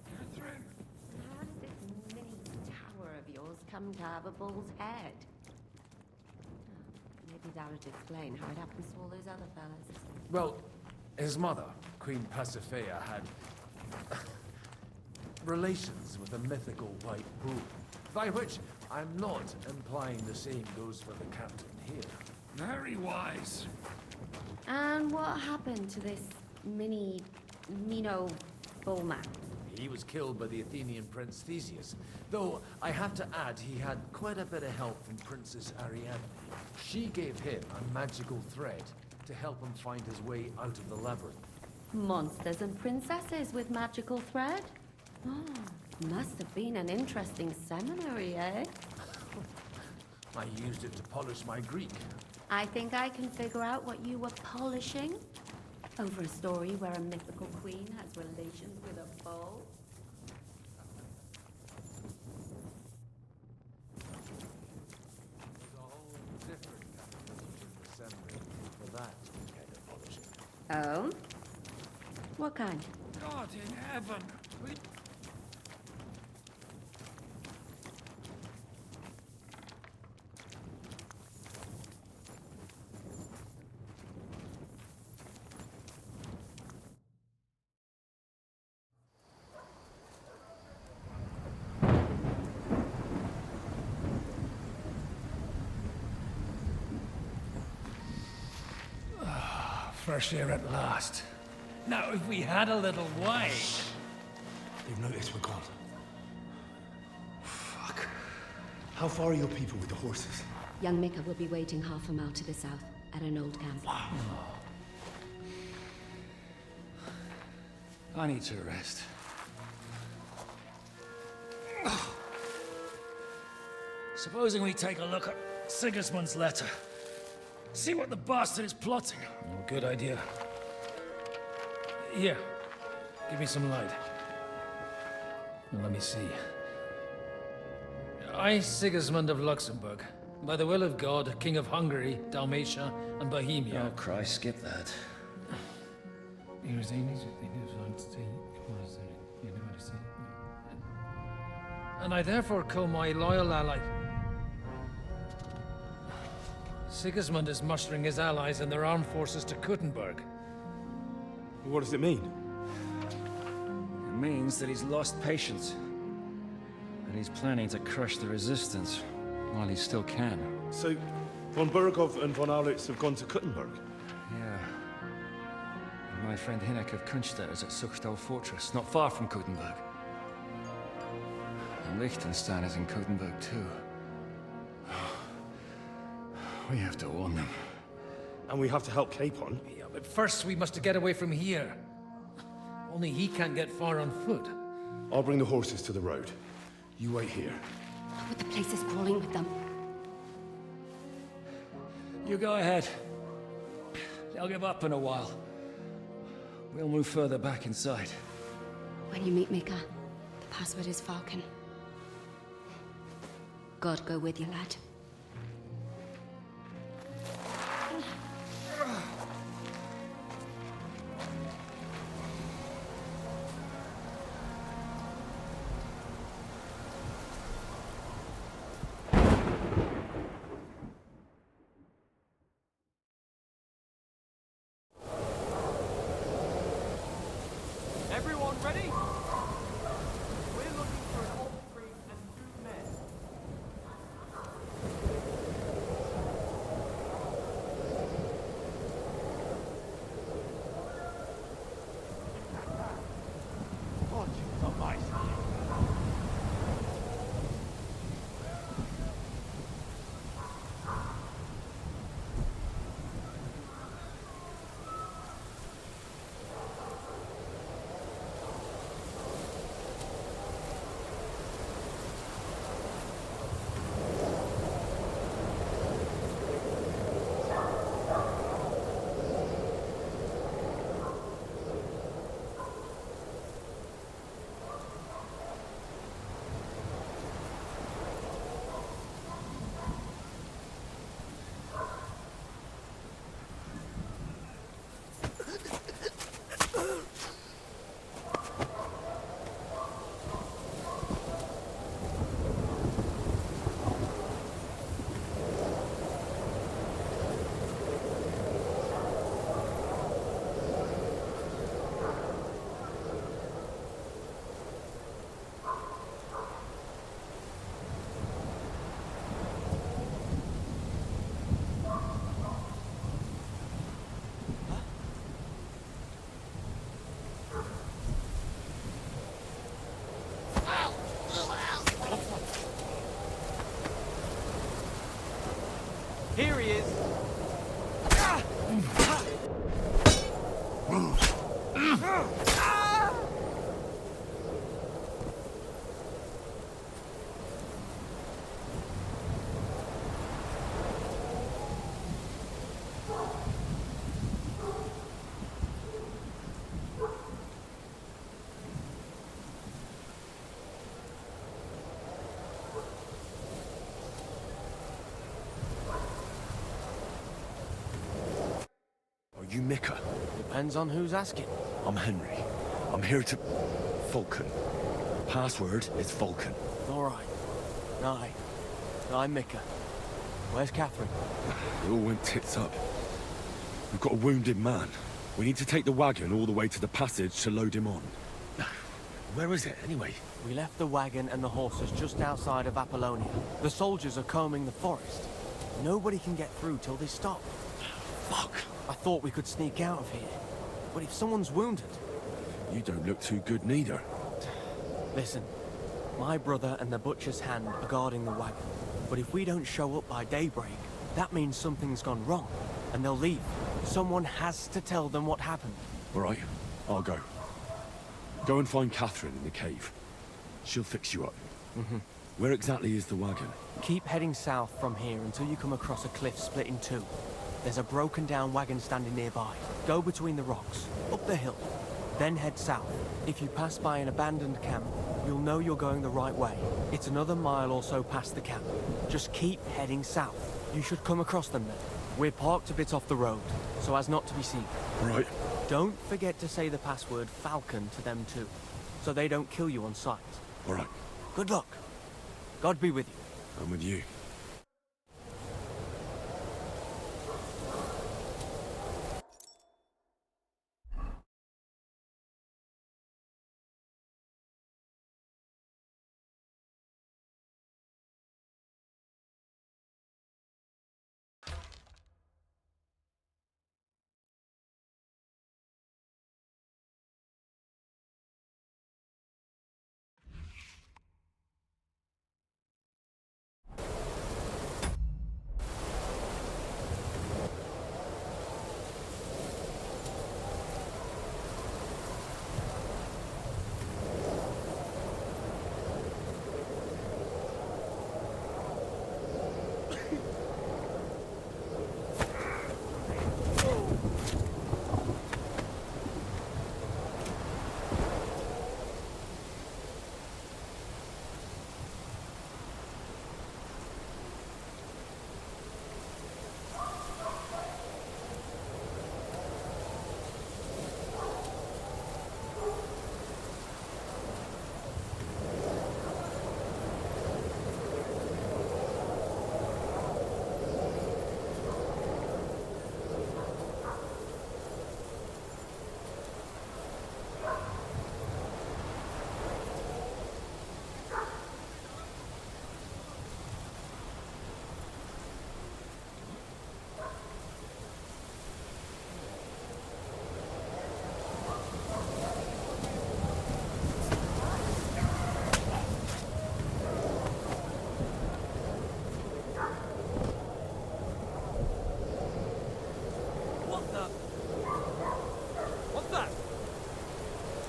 Catherine! How did this mini tower of yours come to have a bull's head? Maybe that would explain how it happens to all those other fellas. Well, his mother, Queen Pasiphae, had relations with a mythical white bull. By which, I'm not implying the same goes for the captain here. Very wise. And what happened to this Mino bullman? He was killed by the Athenian prince Theseus, though I have to add he had quite a bit of help from Princess Ariadne. She gave him a magical thread to help him find his way out of the labyrinth. Monsters and princesses with magical thread? Oh, must have been an interesting seminary, eh? I used it to polish my Greek. I think I can figure out what you were polishing. Over a story where a mythical queen has relations with a bull. There's a whole different kind of the seminary for that kind of polishing. Oh? What kind? God in heaven. Fresh air at last. Now, if we had a little wine... They've noticed we're gone. Fuck. How far are your people with the horses? Young Mika will be waiting half a mile to the south, at an old camp. I need to rest. Supposing we take a look at Sigismund's letter. See what the bastard is plotting. Oh, good idea. Here, give me some light. Now, let me see. I, Sigismund of Luxembourg, by the will of God, King of Hungary, Dalmatia, and Bohemia. Oh, Christ, skip that. And I therefore call my loyal ally... Sigismund is mustering his allies and their armed forces to Kuttenberg. What does it mean? It means that he's lost patience. And he's planning to crush the resistance while he still can. So, von Burgov and von Aulitz have gone to Kuttenberg? Yeah. And my friend Hinek of Kunstedt is at Suchtal Fortress, not far from Kuttenberg. And Liechtenstein is in Kuttenberg too. We have to warn them. And we have to help Capon? Yeah, but first we must get away from here. Only he can't get far on foot. I'll bring the horses to the road. You wait here. But the place is crawling with them. You go ahead. They'll give up in a while. We'll move further back inside. When you meet Mika, the password is Falcon. God go with you, lad. Everyone ready? We're looking for an old priest and 2 men. Are you Micah? Depends on who's asking. I'm Henry. I'm here to... Falcon. Password is Falcon. All right. Right. I'm Micah. Where's Catherine? It all went tits up. We've got a wounded man. We need to take the wagon all the way to the passage to load him on. Where is it, anyway? We left the wagon and the horses just outside of Apollonia. The soldiers are combing the forest. Nobody can get through till they stop. Fuck. I thought we could sneak out of here. But if someone's wounded... You don't look too good neither. Listen, my brother and the butcher's hand are guarding the wagon. But if we don't show up by daybreak, that means something's gone wrong. And they'll leave. Someone has to tell them what happened. All right, I'll go. Go and find Catherine in the cave. She'll fix you up. Where exactly is the wagon? Keep heading south from here until you come across a cliff split in two. There's a broken down wagon standing nearby. Go between the rocks, up the hill, then head south. If you pass by an abandoned camp, you'll know you're going the right way. It's another mile or so past the camp. Just keep heading south. You should come across them then. We're parked a bit off the road, so as not to be seen. Right. Don't forget to say the password Falcon to them too, so they don't kill you on sight. All right. Good luck. God be with you. I'm with you.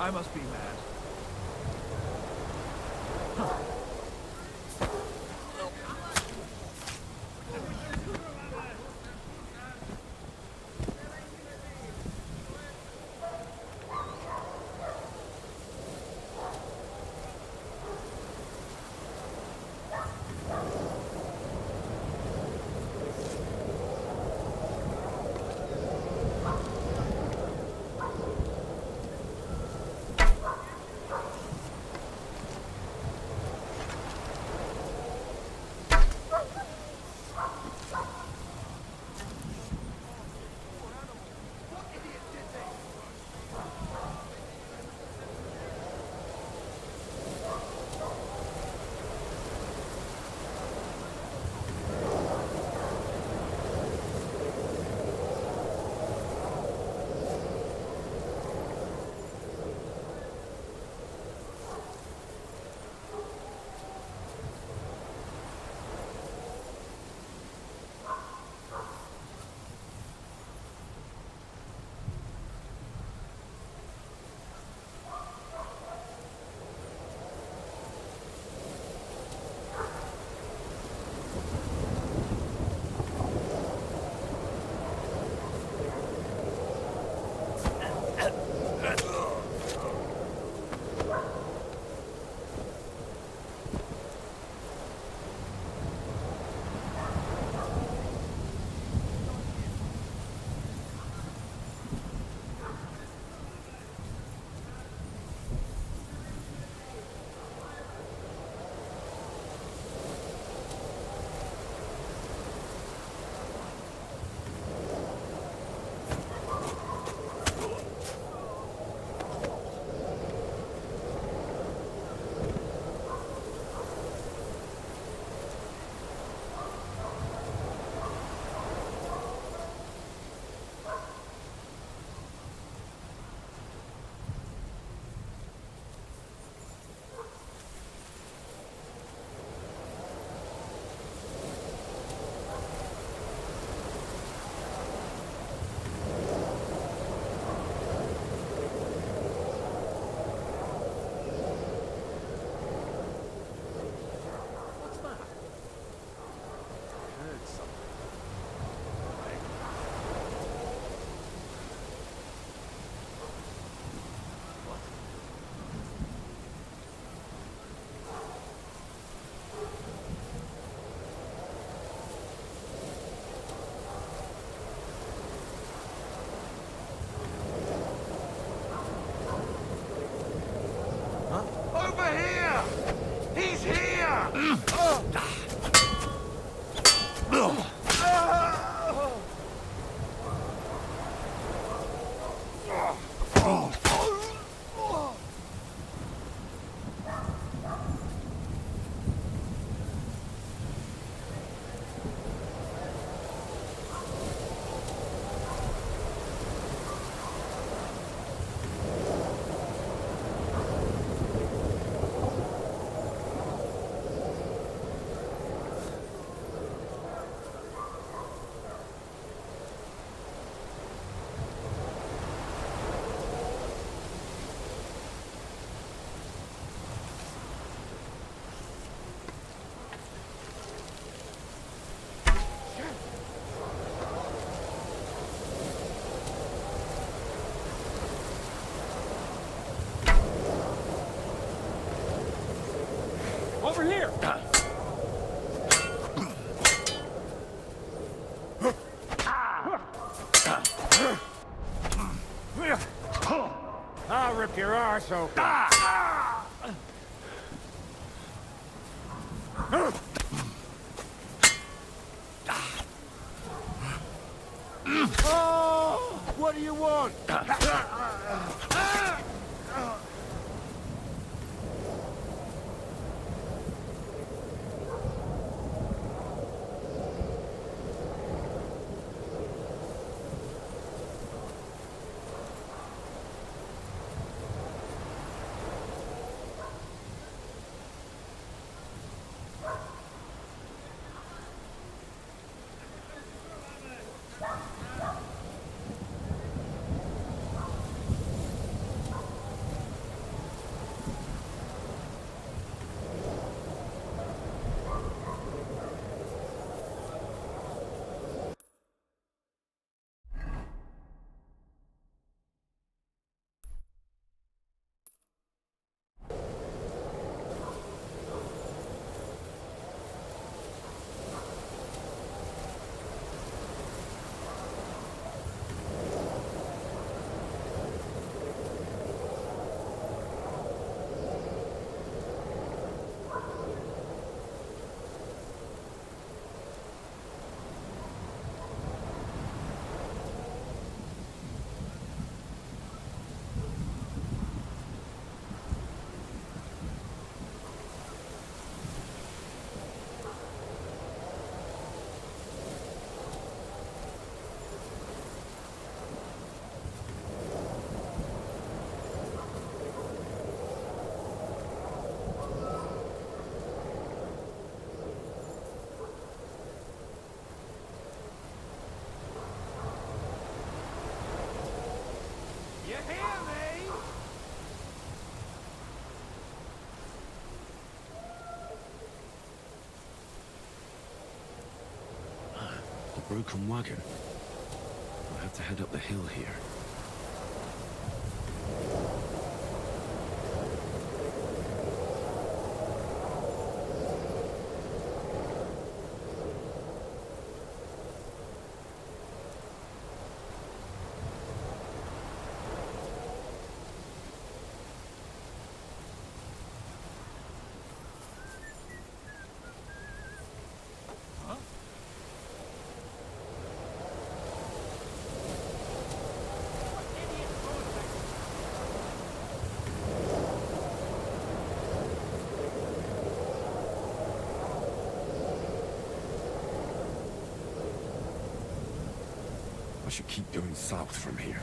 I must be mad. Over here! I'll rip your arse open. Oh, what do you want? You hear me? The broken wagon. We'll have to head up the hill here. I should keep going south from here.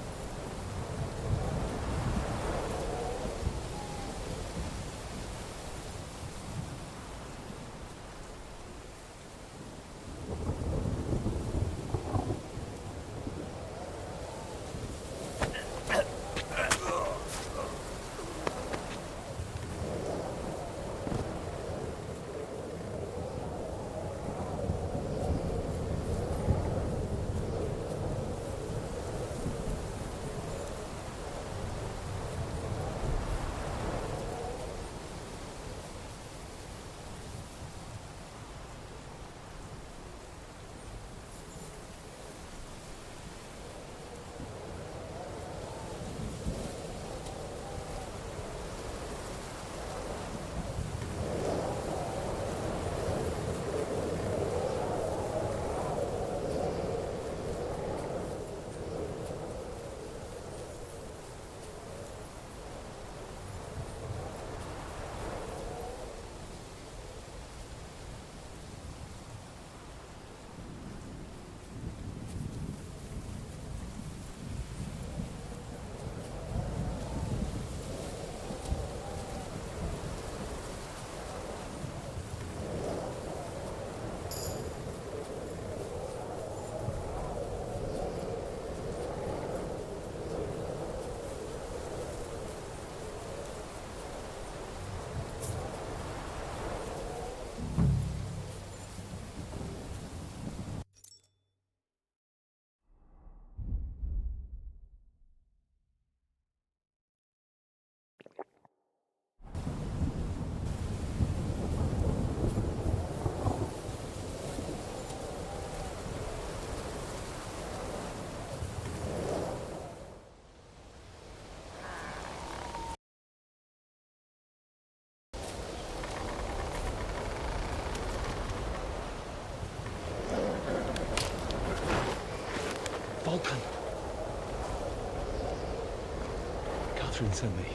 Katrin sent me.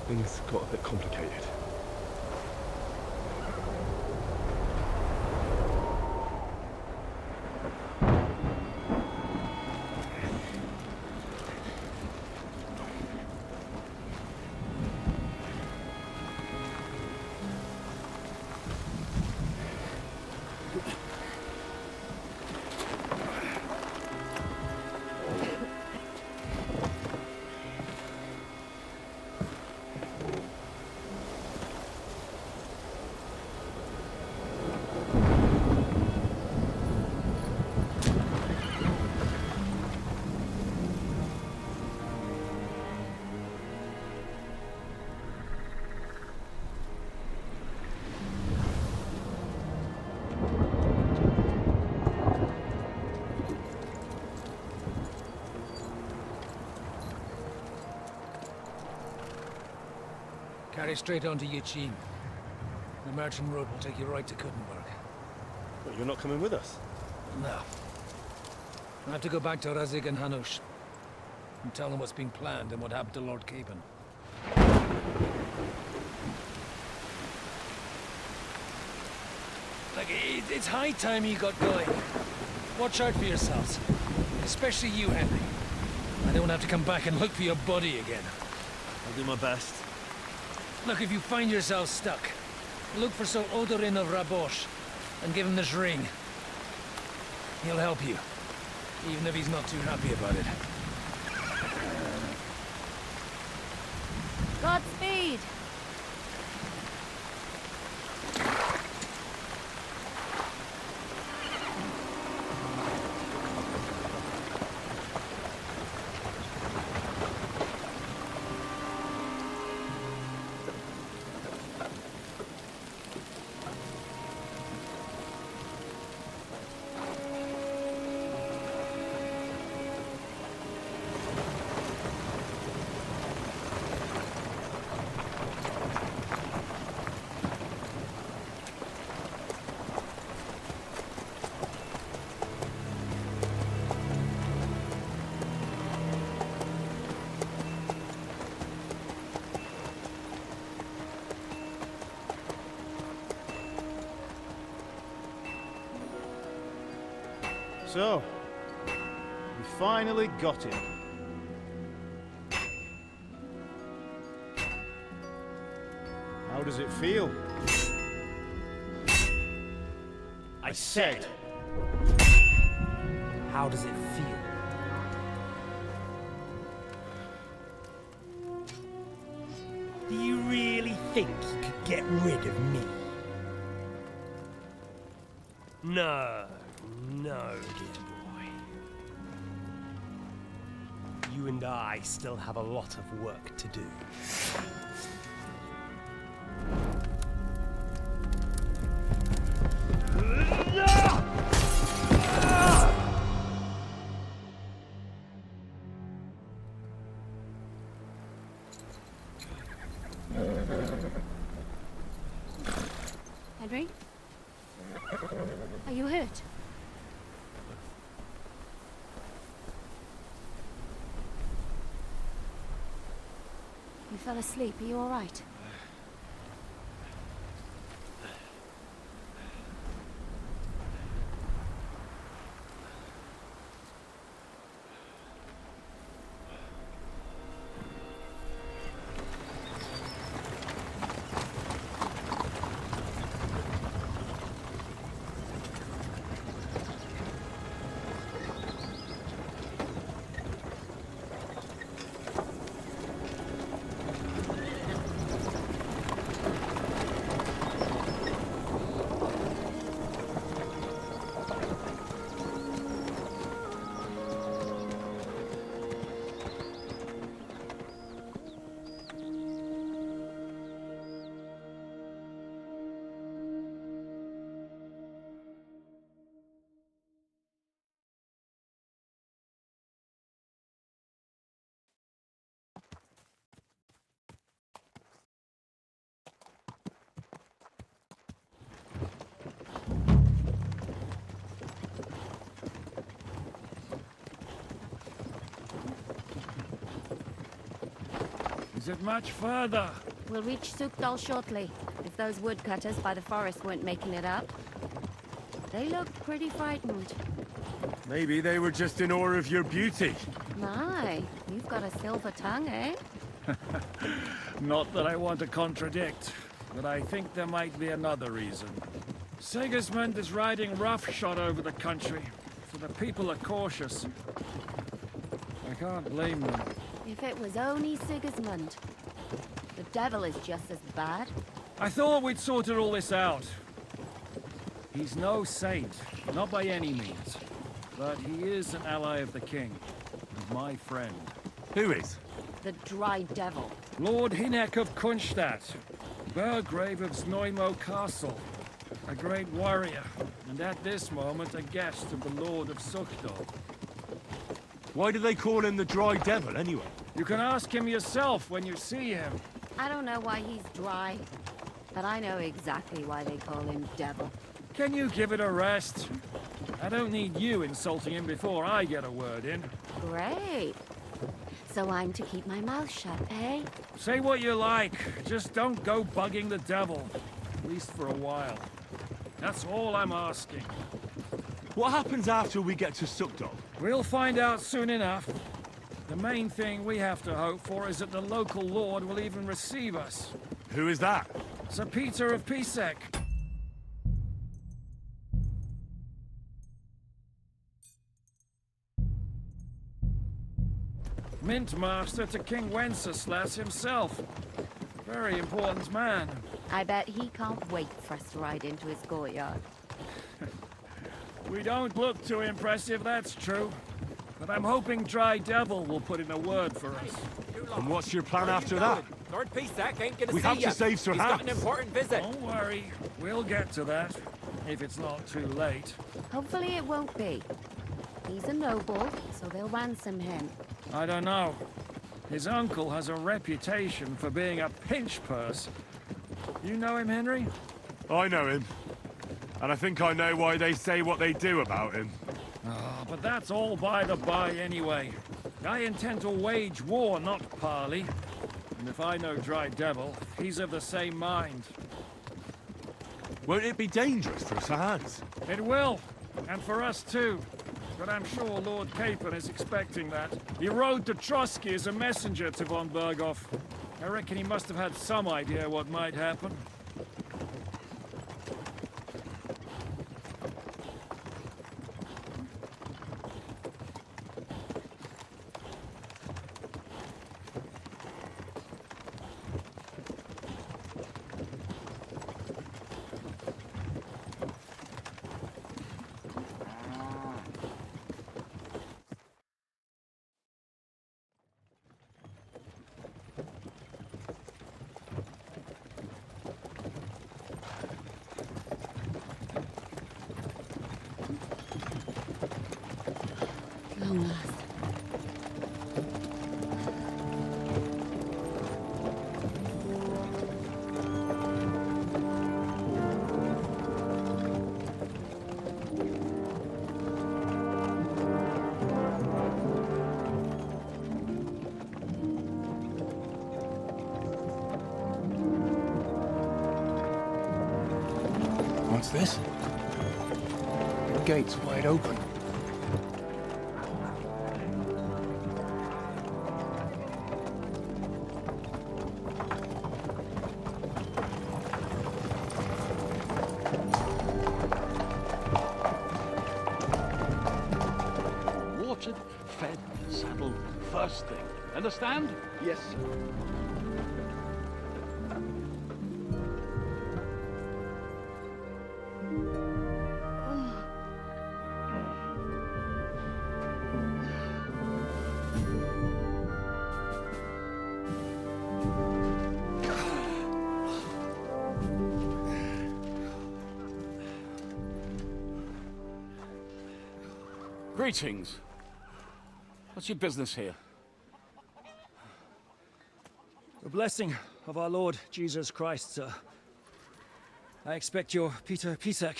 Things got a bit complicated. Carry straight on to Yichin. The merchant road will take you right to Kuttenberg. But you're not coming with us? No. I have to go back to Razik and Hanush and tell them what's been planned and what happened to Lord Capen. Like, it's high time you got going. Watch out for yourselves. Especially you, Henry. I don't have to come back and look for your body again. I'll do my best. Look, if you find yourself stuck, look for Sir Odorin of Rabosh and give him this ring. He'll help you, even if he's not too happy about it. Godspeed! So, we finally got him. How does it feel? I said. How does it feel? Do you really think you could get rid of me? No, no, dear boy. You and I still have a lot of work to do. Henry? Are you hurt? You fell asleep. Are you all right? Is it much further? We'll reach Sukdal shortly, if those woodcutters by the forest weren't making it up. They look pretty frightened. Maybe they were just in awe of your beauty. My, you've got a silver tongue, eh? Not that I want to contradict, but I think there might be another reason. Sigismund is riding roughshod over the country, so the people are cautious. I can't blame them. If it was only Sigismund. The devil is just as bad. I thought we'd sorted all this out. He's no saint, not by any means. But he is an ally of the king, and my friend. Who is? The Dry Devil. Lord Hinek of Kunstadt, Burgrave of Znojmo Castle. A great warrior, and at this moment a guest of the Lord of Sukdal. Why do they call him the Dry Devil, anyway? You can ask him yourself when you see him. I don't know why he's dry, but I know exactly why they call him Devil. Can you give it a rest? I don't need you insulting him before I get a word in. Great. So I'm to keep my mouth shut, eh? Say what you like, just don't go bugging the devil. At least for a while. That's all I'm asking. What happens after we get to Sukdal? We'll find out soon enough. The main thing we have to hope for is that the local lord will even receive us. Who is that? Sir Peter of Pisek. Mint Master to King Wenceslas himself. Very important man. I bet he can't wait for us to ride into his courtyard. We don't look too impressive, that's true. But I'm hoping Dry Devil will put in a word for us. And what's your plan after that? Lord Pisek ain't gonna We see have to ya. save Sir He's got Hans. an important visit. Don't worry, we'll get to that. If it's not too late. Hopefully it won't be. He's a noble, so they'll ransom him. I don't know. His uncle has a reputation for being a pinch purse. You know him, Henry? I know him. And I think I know why they say what they do about him. Oh, but that's all by the by anyway. I intend to wage war, not parley. And if I know Dry Devil, he's of the same mind. Won't it be dangerous for Sir Hans? It will, and for us too. But I'm sure Lord Capon is expecting that. He rode to Trotsky as a messenger to von Berghoff. I reckon he must have had some idea what might happen. Long last. What's this? The gate's wide open. Watered, fed, saddled, first thing. Understand? Yes, sir. Greetings. What's your business here? The blessing of our Lord Jesus Christ, sir. I expect you're Peter Pisek.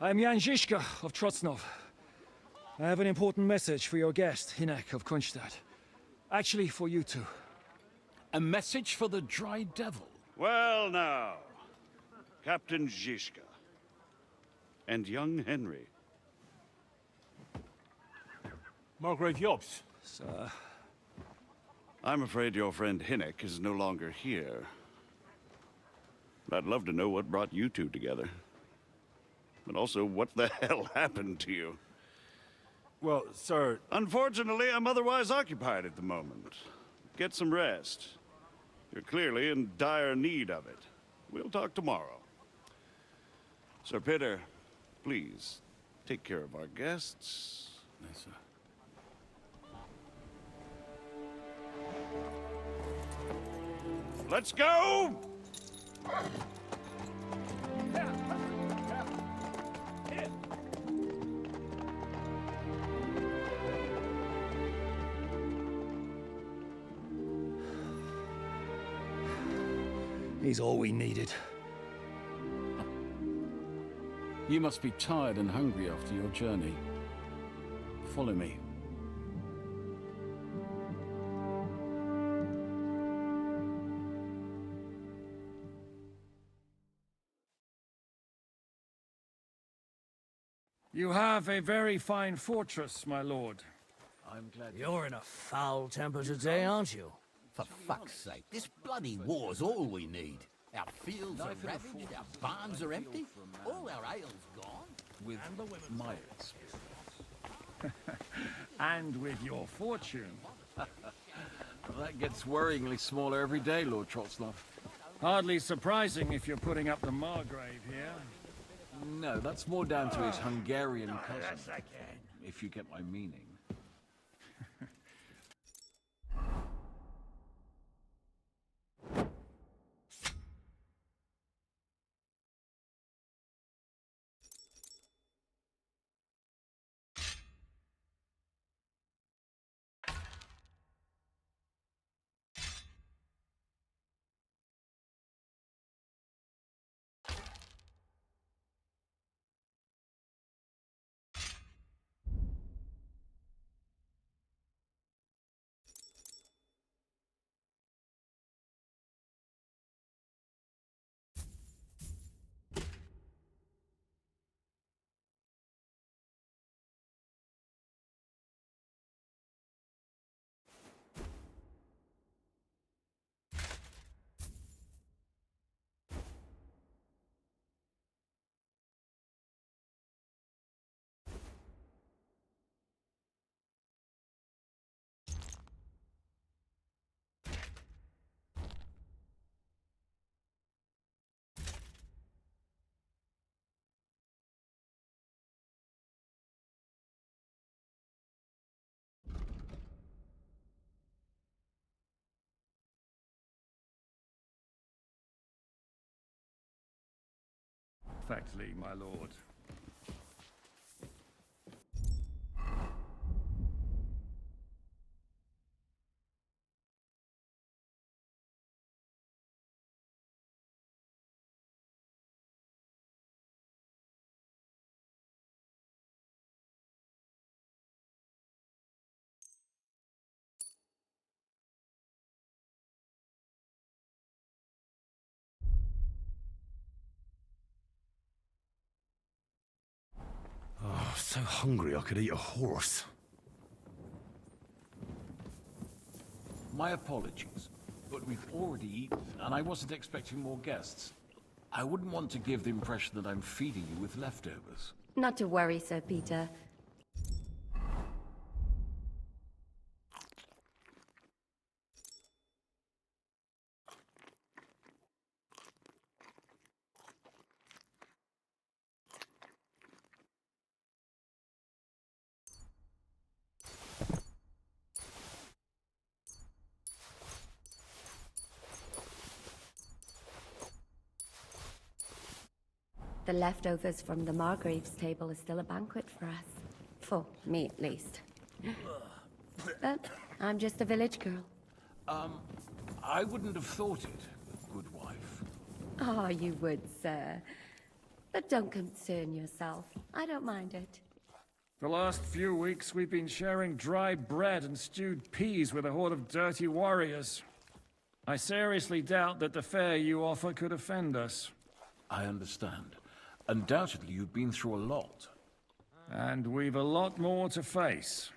I am Jan Žižka of Trocnov. I have an important message for your guest, Hinek of Kunstadt. Actually, for you two. A message for the Dry Devil? Well, now, Captain Zizka and young Henry. Margrave Jobst. Sir. I'm afraid your friend Hinnick is no longer here. I'd love to know what brought you two together. But also, what the hell happened to you? Well, sir... Unfortunately, I'm otherwise occupied at the moment. Get some rest. You're clearly in dire need of it. We'll talk tomorrow. Sir Pitter, please, take care of our guests. Yes, sir. Let's go! He's all we needed. You must be tired and hungry after your journey. Follow me. You have a very fine fortress, my lord. I'm glad you're in a foul temper today, aren't you? For fuck's sake, this bloody war's all we need. Our fields are ravaged, our barns are empty, all our ale's gone. With my experience. And with your fortune. That gets worryingly smaller every day, Lord Trotsnov. Hardly surprising if you're putting up the Margrave here. No, that's more down to his Hungarian cousin, if you get my meaning. Perfectly, my lord. Oh, so hungry I could eat a horse. My apologies, but we've already eaten, and I wasn't expecting more guests. I wouldn't want to give the impression that I'm feeding you with leftovers. Not to worry, Sir Peter. The leftovers from the Margrave's table are still a banquet for us. For me, at least. But I'm just a village girl. I wouldn't have thought it, good wife. Oh, you would, sir. But don't concern yourself. I don't mind it. The last few weeks we've been sharing dry bread and stewed peas with a horde of dirty warriors. I seriously doubt that the fare you offer could offend us. I understand. Undoubtedly, you've been through a lot. And we've a lot more to face.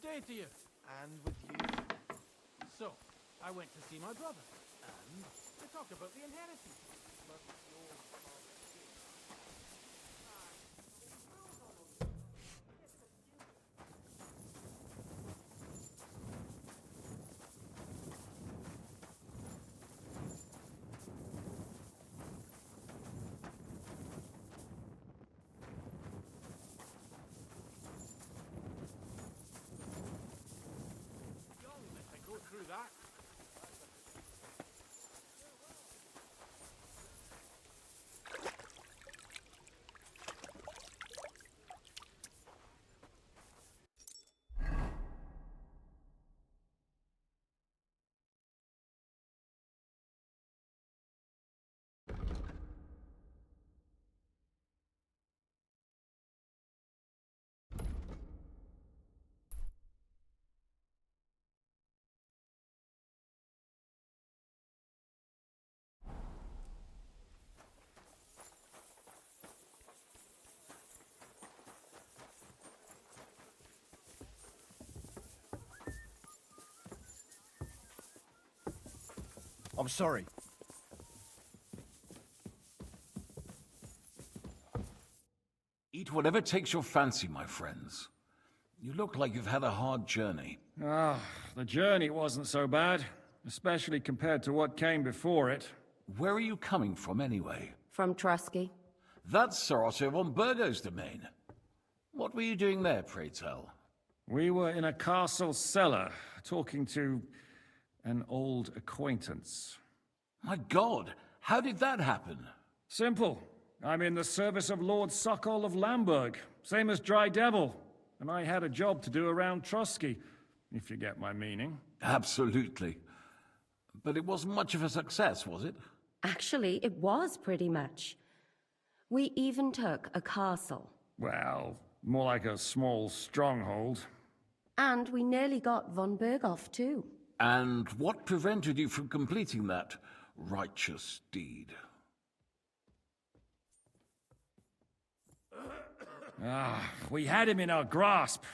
Good day to you. And with you. So, I went to see my brother, and they talked about the inheritance. But your go through that. I'm sorry. Eat whatever takes your fancy, my friends. You look like you've had a hard journey. Ah, the journey wasn't so bad, especially compared to what came before it. Where are you coming from, anyway? From Trusky. That's Sir Otto von Burgo's domain. What were you doing there, pray tell? We were in a castle cellar, talking to an old acquaintance. My God, how did that happen? Simple. I'm in the service of Lord Sokol of Lamberg, same as Dry Devil, and I had a job to do around Trusky, if you get my meaning. Absolutely. But it wasn't much of a success, was it? Actually, it was pretty much. We even took a castle. Well, more like a small stronghold. And we nearly got von Berghoff, too. And what prevented you from completing that righteous deed? We had him in our grasp.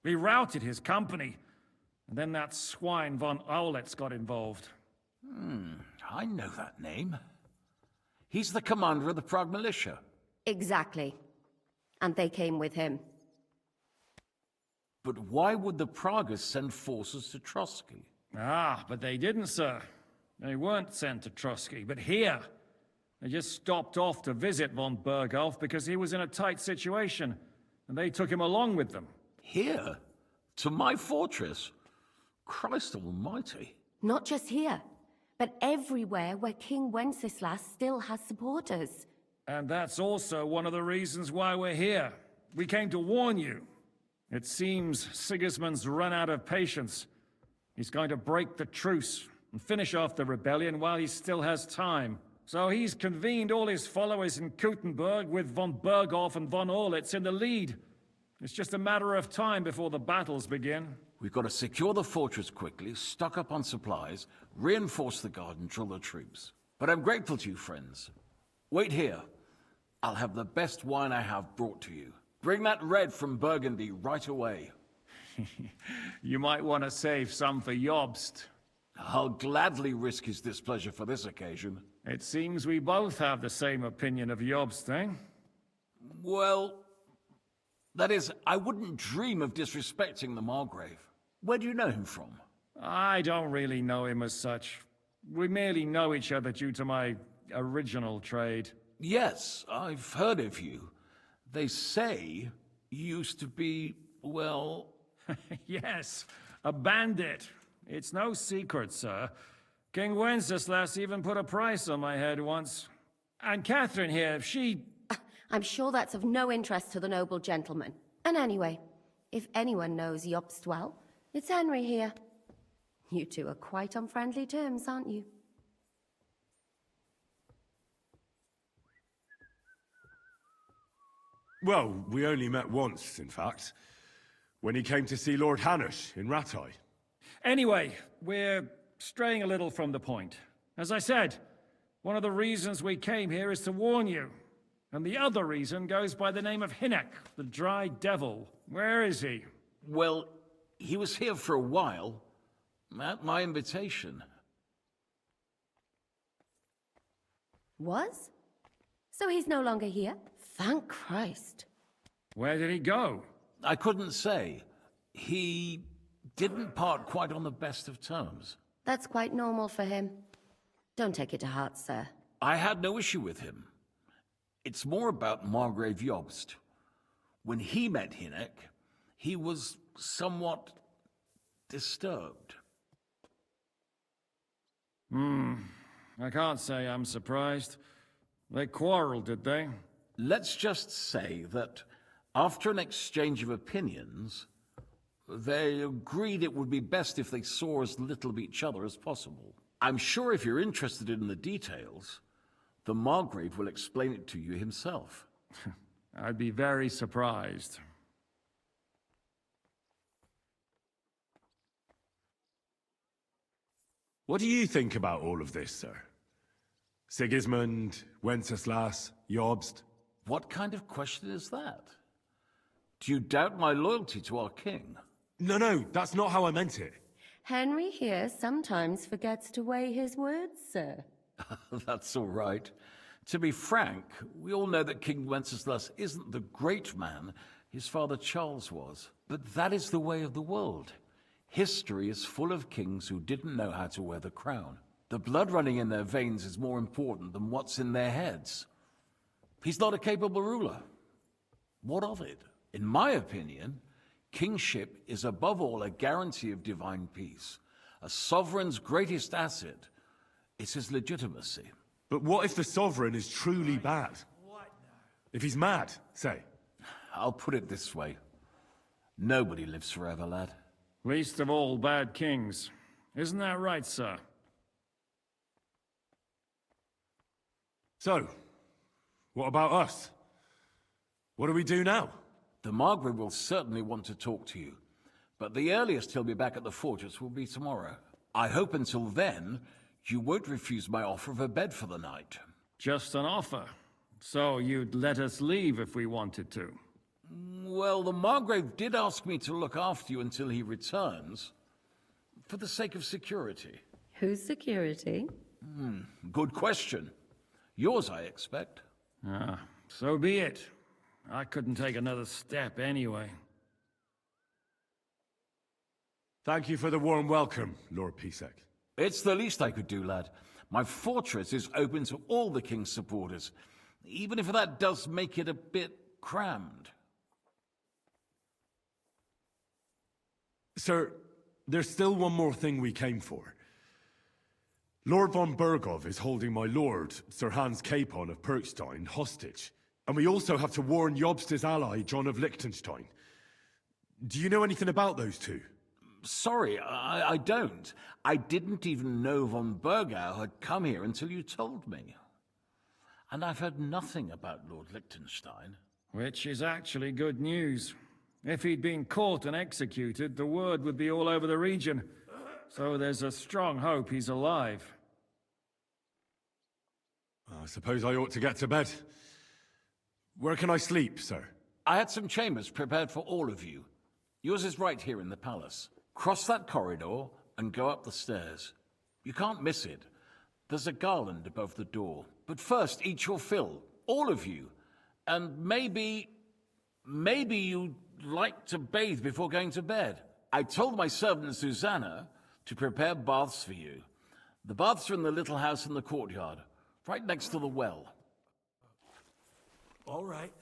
We routed his company. And then that swine von Aulitz got involved. I know that name. He's the commander of the Prague militia. Exactly. And they came with him. But why would the Praguers send forces to Trusky? But they didn't, sir. They weren't sent to Trusky, but here. They just stopped off to visit von Berghoff because he was in a tight situation, and they took him along with them. Here? To my fortress? Christ almighty. Not just here, but everywhere where King Wenceslas still has supporters. And that's also one of the reasons why we're here. We came to warn you. It seems Sigismund's run out of patience. He's going to break the truce and finish off the rebellion while he still has time. So he's convened all his followers in Kuttenberg with von Berghoff and von Aulitz in the lead. It's just a matter of time before the battles begin. We've got to secure the fortress quickly, stock up on supplies, reinforce the guard and drill the troops. But I'm grateful to you, friends. Wait here. I'll have the best wine I have brought to you. Bring that red from Burgundy right away. You might want to save some for Jobst. I'll gladly risk his displeasure for this occasion. It seems we both have the same opinion of Jobst, eh? Well, that is, I wouldn't dream of disrespecting the Margrave. Where do you know him from? I don't really know him as such. We merely know each other due to my original trade. Yes, I've heard of you. They say you used to be, well... Yes, a bandit. It's no secret, sir. King Wenceslas even put a price on my head once. And Catherine here, she... I'm sure that's of no interest to the noble gentleman. And anyway, if anyone knows Jobst well, it's Henry here. You two are quite on friendly terms, aren't you? Well, we only met once, in fact. When he came to see Lord Hanush in Rattay. Anyway, we're straying a little from the point. As I said, one of the reasons we came here is to warn you. And the other reason goes by the name of Hinek, the Dry Devil. Where is he? Well, He was here for a while, at my invitation. Was? So he's no longer here? Thank Christ. Where did he go? I couldn't say. He didn't part quite on the best of terms. That's quite normal for him. Don't take it to heart, sir. I had no issue with him. It's more about Margrave Jobst. When he met Hinek, he was somewhat disturbed. I can't say I'm surprised. They quarreled, did they? Let's just say that after an exchange of opinions, they agreed it would be best if they saw as little of each other as possible. I'm sure if you're interested in the details, the Margrave will explain it to you himself. I'd be very surprised. What do you think about all of this, sir? Sigismund, Wenceslas, Jobst? What kind of question is that? Do you doubt my loyalty to our king? No, that's not how I meant it. Henry here sometimes forgets to weigh his words, sir. That's all right. To be frank, we all know that King Wenceslas isn't the great man his father Charles was. But that is the way of the world. History is full of kings who didn't know how to wear the crown. The blood running in their veins is more important than what's in their heads. He's not a capable ruler. What of it? In my opinion, kingship is above all a guarantee of divine peace. A sovereign's greatest asset is his legitimacy. But what if the sovereign is truly bad? If he's mad, say? I'll put it this way. Nobody lives forever, lad. Least of all bad kings. Isn't that right, sir? So, what about us? What do we do now? The Margrave will certainly want to talk to you, but the earliest he'll be back at the fortress will be tomorrow. I hope until then, you won't refuse my offer of a bed for the night. Just an offer. So you'd let us leave if we wanted to? Well, the Margrave did ask me to look after you until he returns, for the sake of security. Whose security? Good question. Yours, I expect. So be it. I couldn't take another step anyway. Thank you for the warm welcome, Lord Pisek. It's the least I could do, lad. My fortress is open to all the king's supporters, even if that does make it a bit crammed. Sir, there's still one more thing we came for. Lord von Bergov is holding my lord, Sir Hans Capon of Perkstein, hostage. And we also have to warn Jobst's ally, John of Liechtenstein. Do you know anything about those two? Sorry, I don't. I didn't even know von Bergau had come here until you told me. And I've heard nothing about Lord Liechtenstein. Which is actually good news. If he'd been caught and executed, the word would be all over the region. So there's a strong hope he's alive. I suppose I ought to get to bed. Where can I sleep, sir? I had some chambers prepared for all of you. Yours is right here in the palace. Cross that corridor and go up the stairs. You can't miss it. There's a garland above the door. But first, eat your fill, all of you. And maybe you'd like to bathe before going to bed. I told my servant Susanna to prepare baths for you. The baths are in the little house in the courtyard, right next to the well. All right.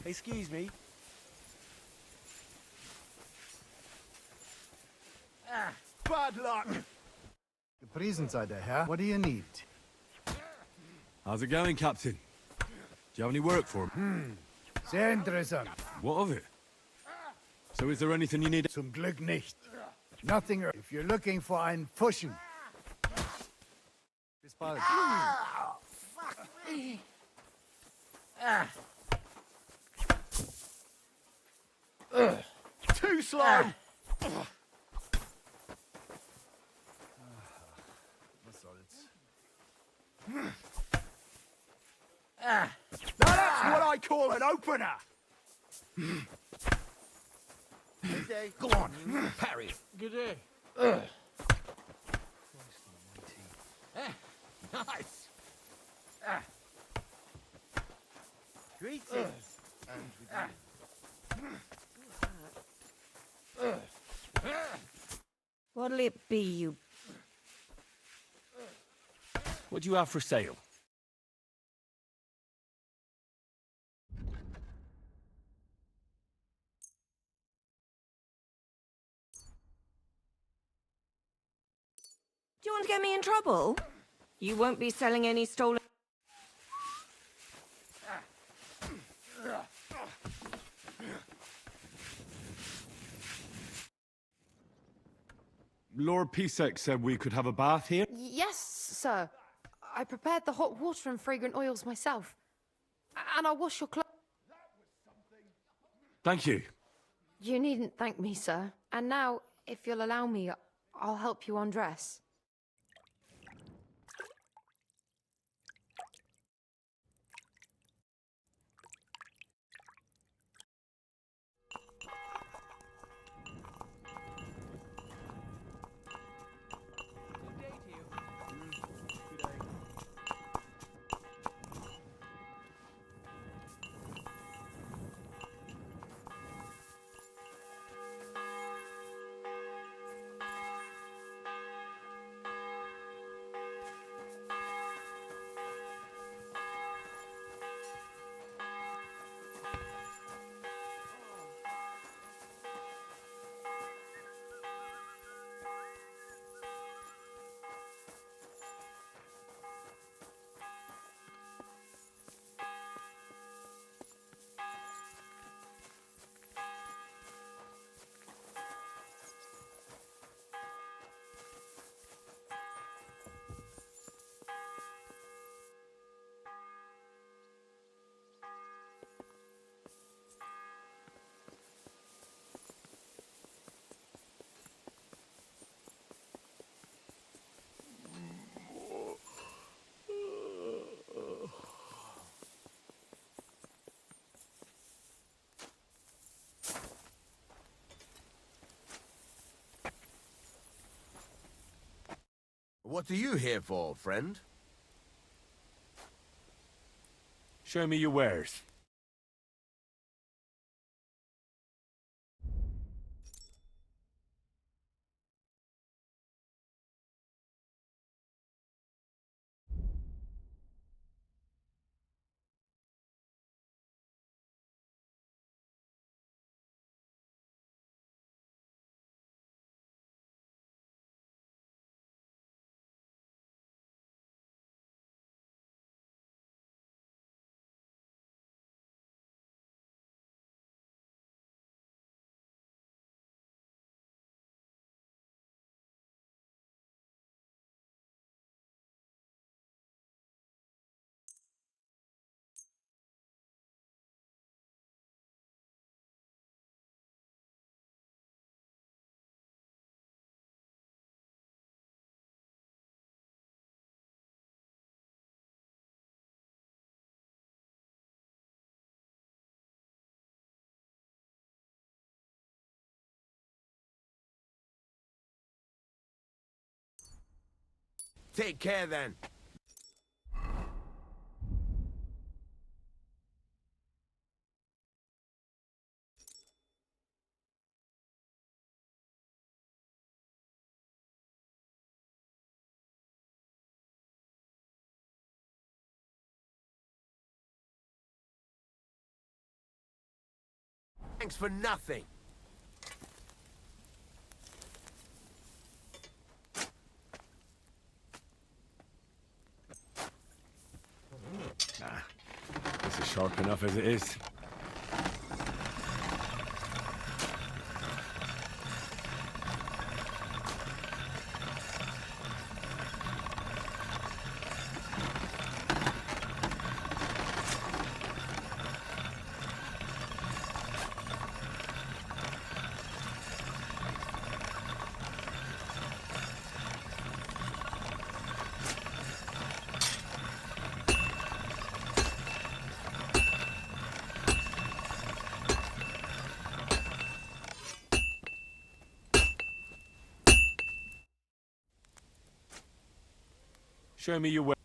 Excuse me. Bad luck! Gepriesen sei der Herr. What do you need? How's it going, Captain? Do you have any work for me? Sehr interessant. What of it? So is there anything you need? Zum Glück nicht. Nothing. If you're looking for einen Pfuschen. Fuck me! Too slow! Now that's what I call an opener! Good day. Go on, parry. Good day. Nice. Greetings. What'll it be, you... What do you have for sale? Do you want to get me in trouble? You won't be selling any stolen... Lord Pisek said we could have a bath here? Yes, sir. I prepared the hot water and fragrant oils myself. And I'll wash your clothes. Thank you. You needn't thank me, sir. And now, if you'll allow me, I'll help you undress. What are you here for, friend? Show me your wares. Take care then. Thanks for nothing. This is sharp enough as it is. Show me your way.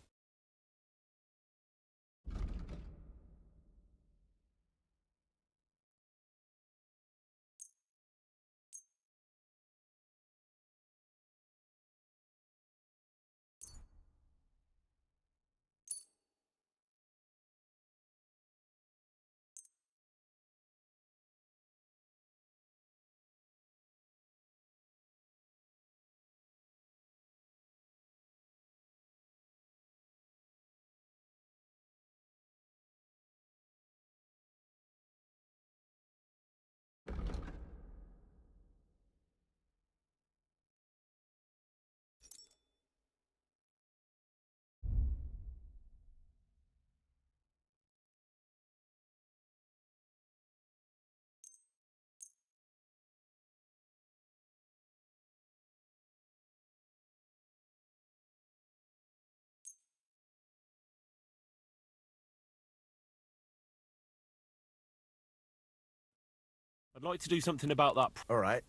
I'd like to do something about that. All right.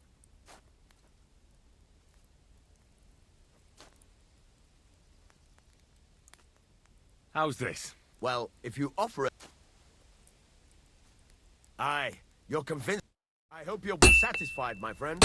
How's this? Well, if you offer it... Aye, you're convinced. I hope you'll be satisfied, my friend.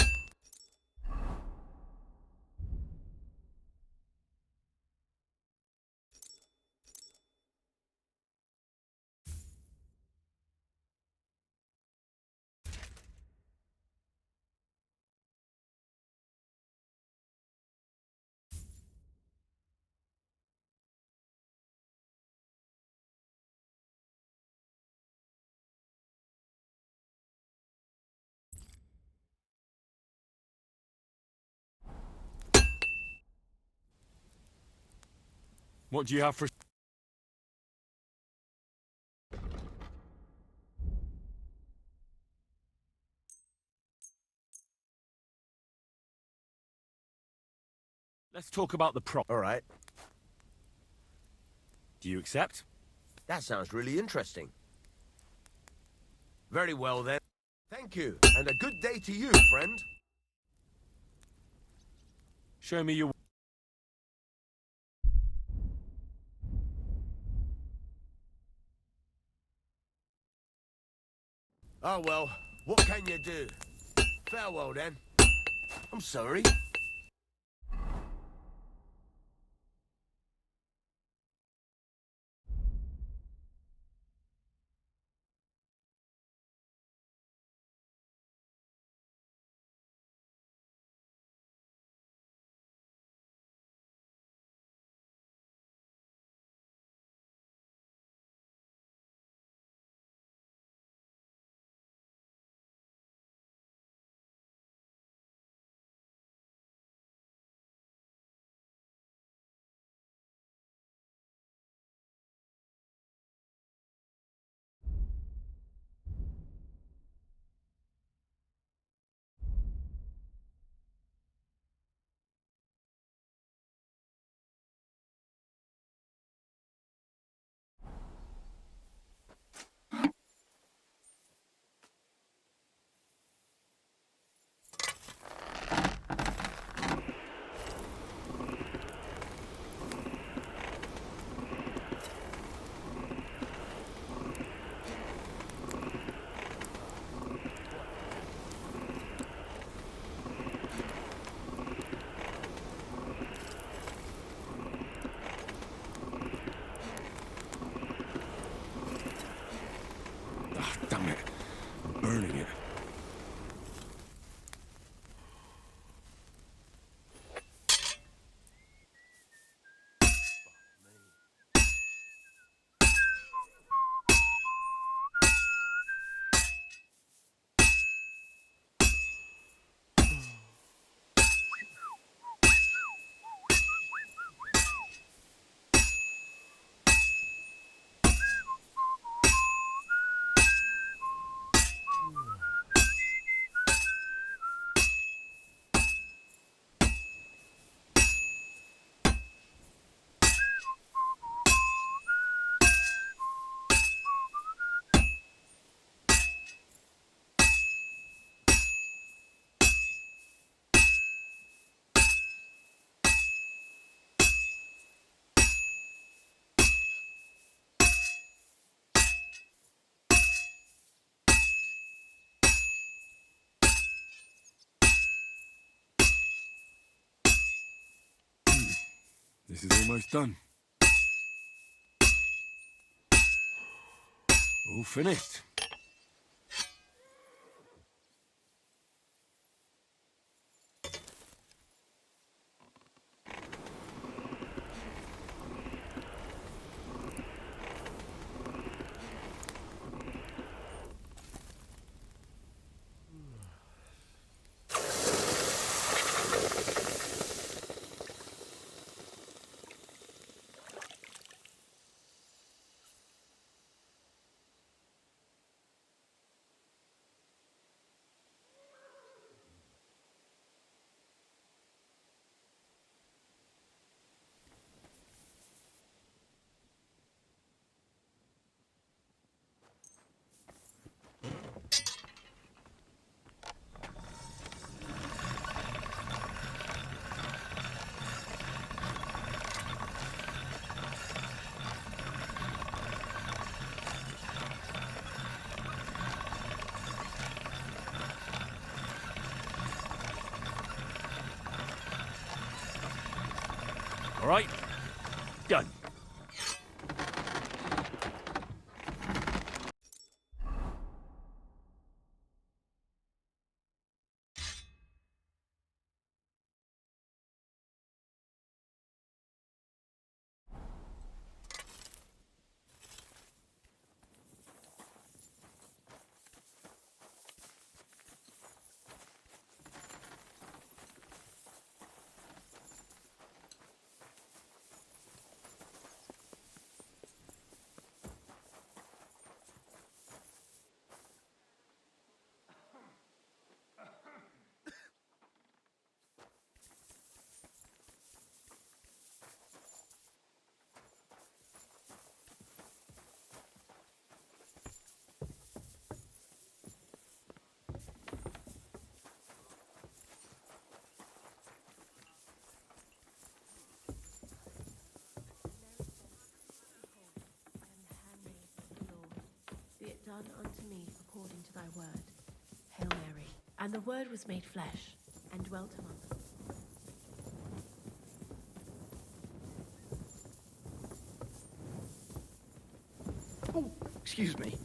What do you have for... Let's talk about the prop. All right. Do you accept? That sounds really interesting. Very well, then. Thank you, and a good day to you, friend. Show me your... Oh, well, what can you do? Farewell, then. I'm sorry. This is almost done. All finished. All right, done. Be it done unto me according to thy word. Hail Mary. And the word was made flesh, and dwelt among us. Oh, excuse me.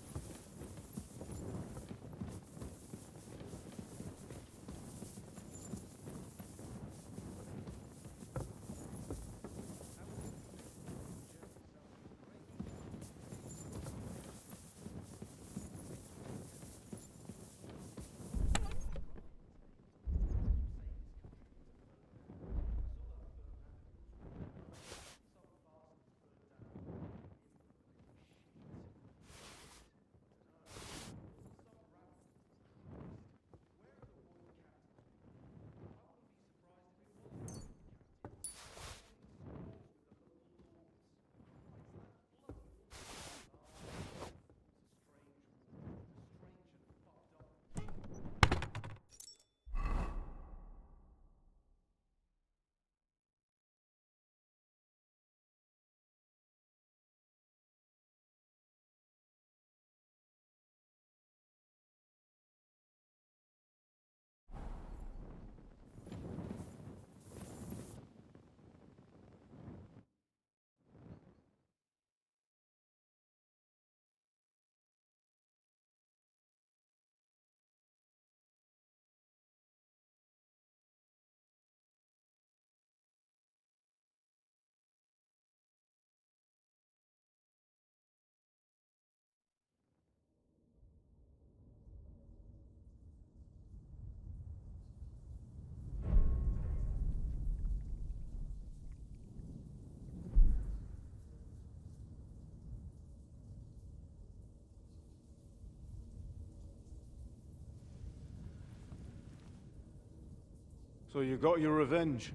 So you got your revenge?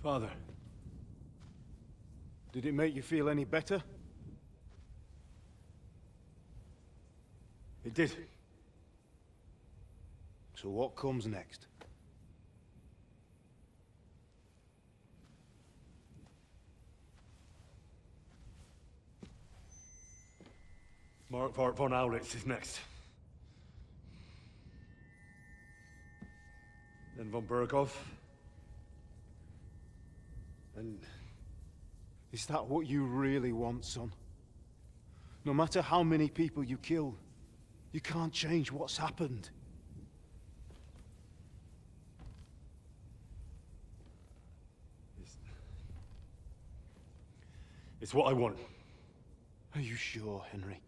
Father, did it make you feel any better? It did. So what comes next? Mark von Aulitz is next. Then von Berghoff? And Is that what you really want, son? No matter how many people you kill, you can't change what's happened. It's what I want. Are you sure, Henry?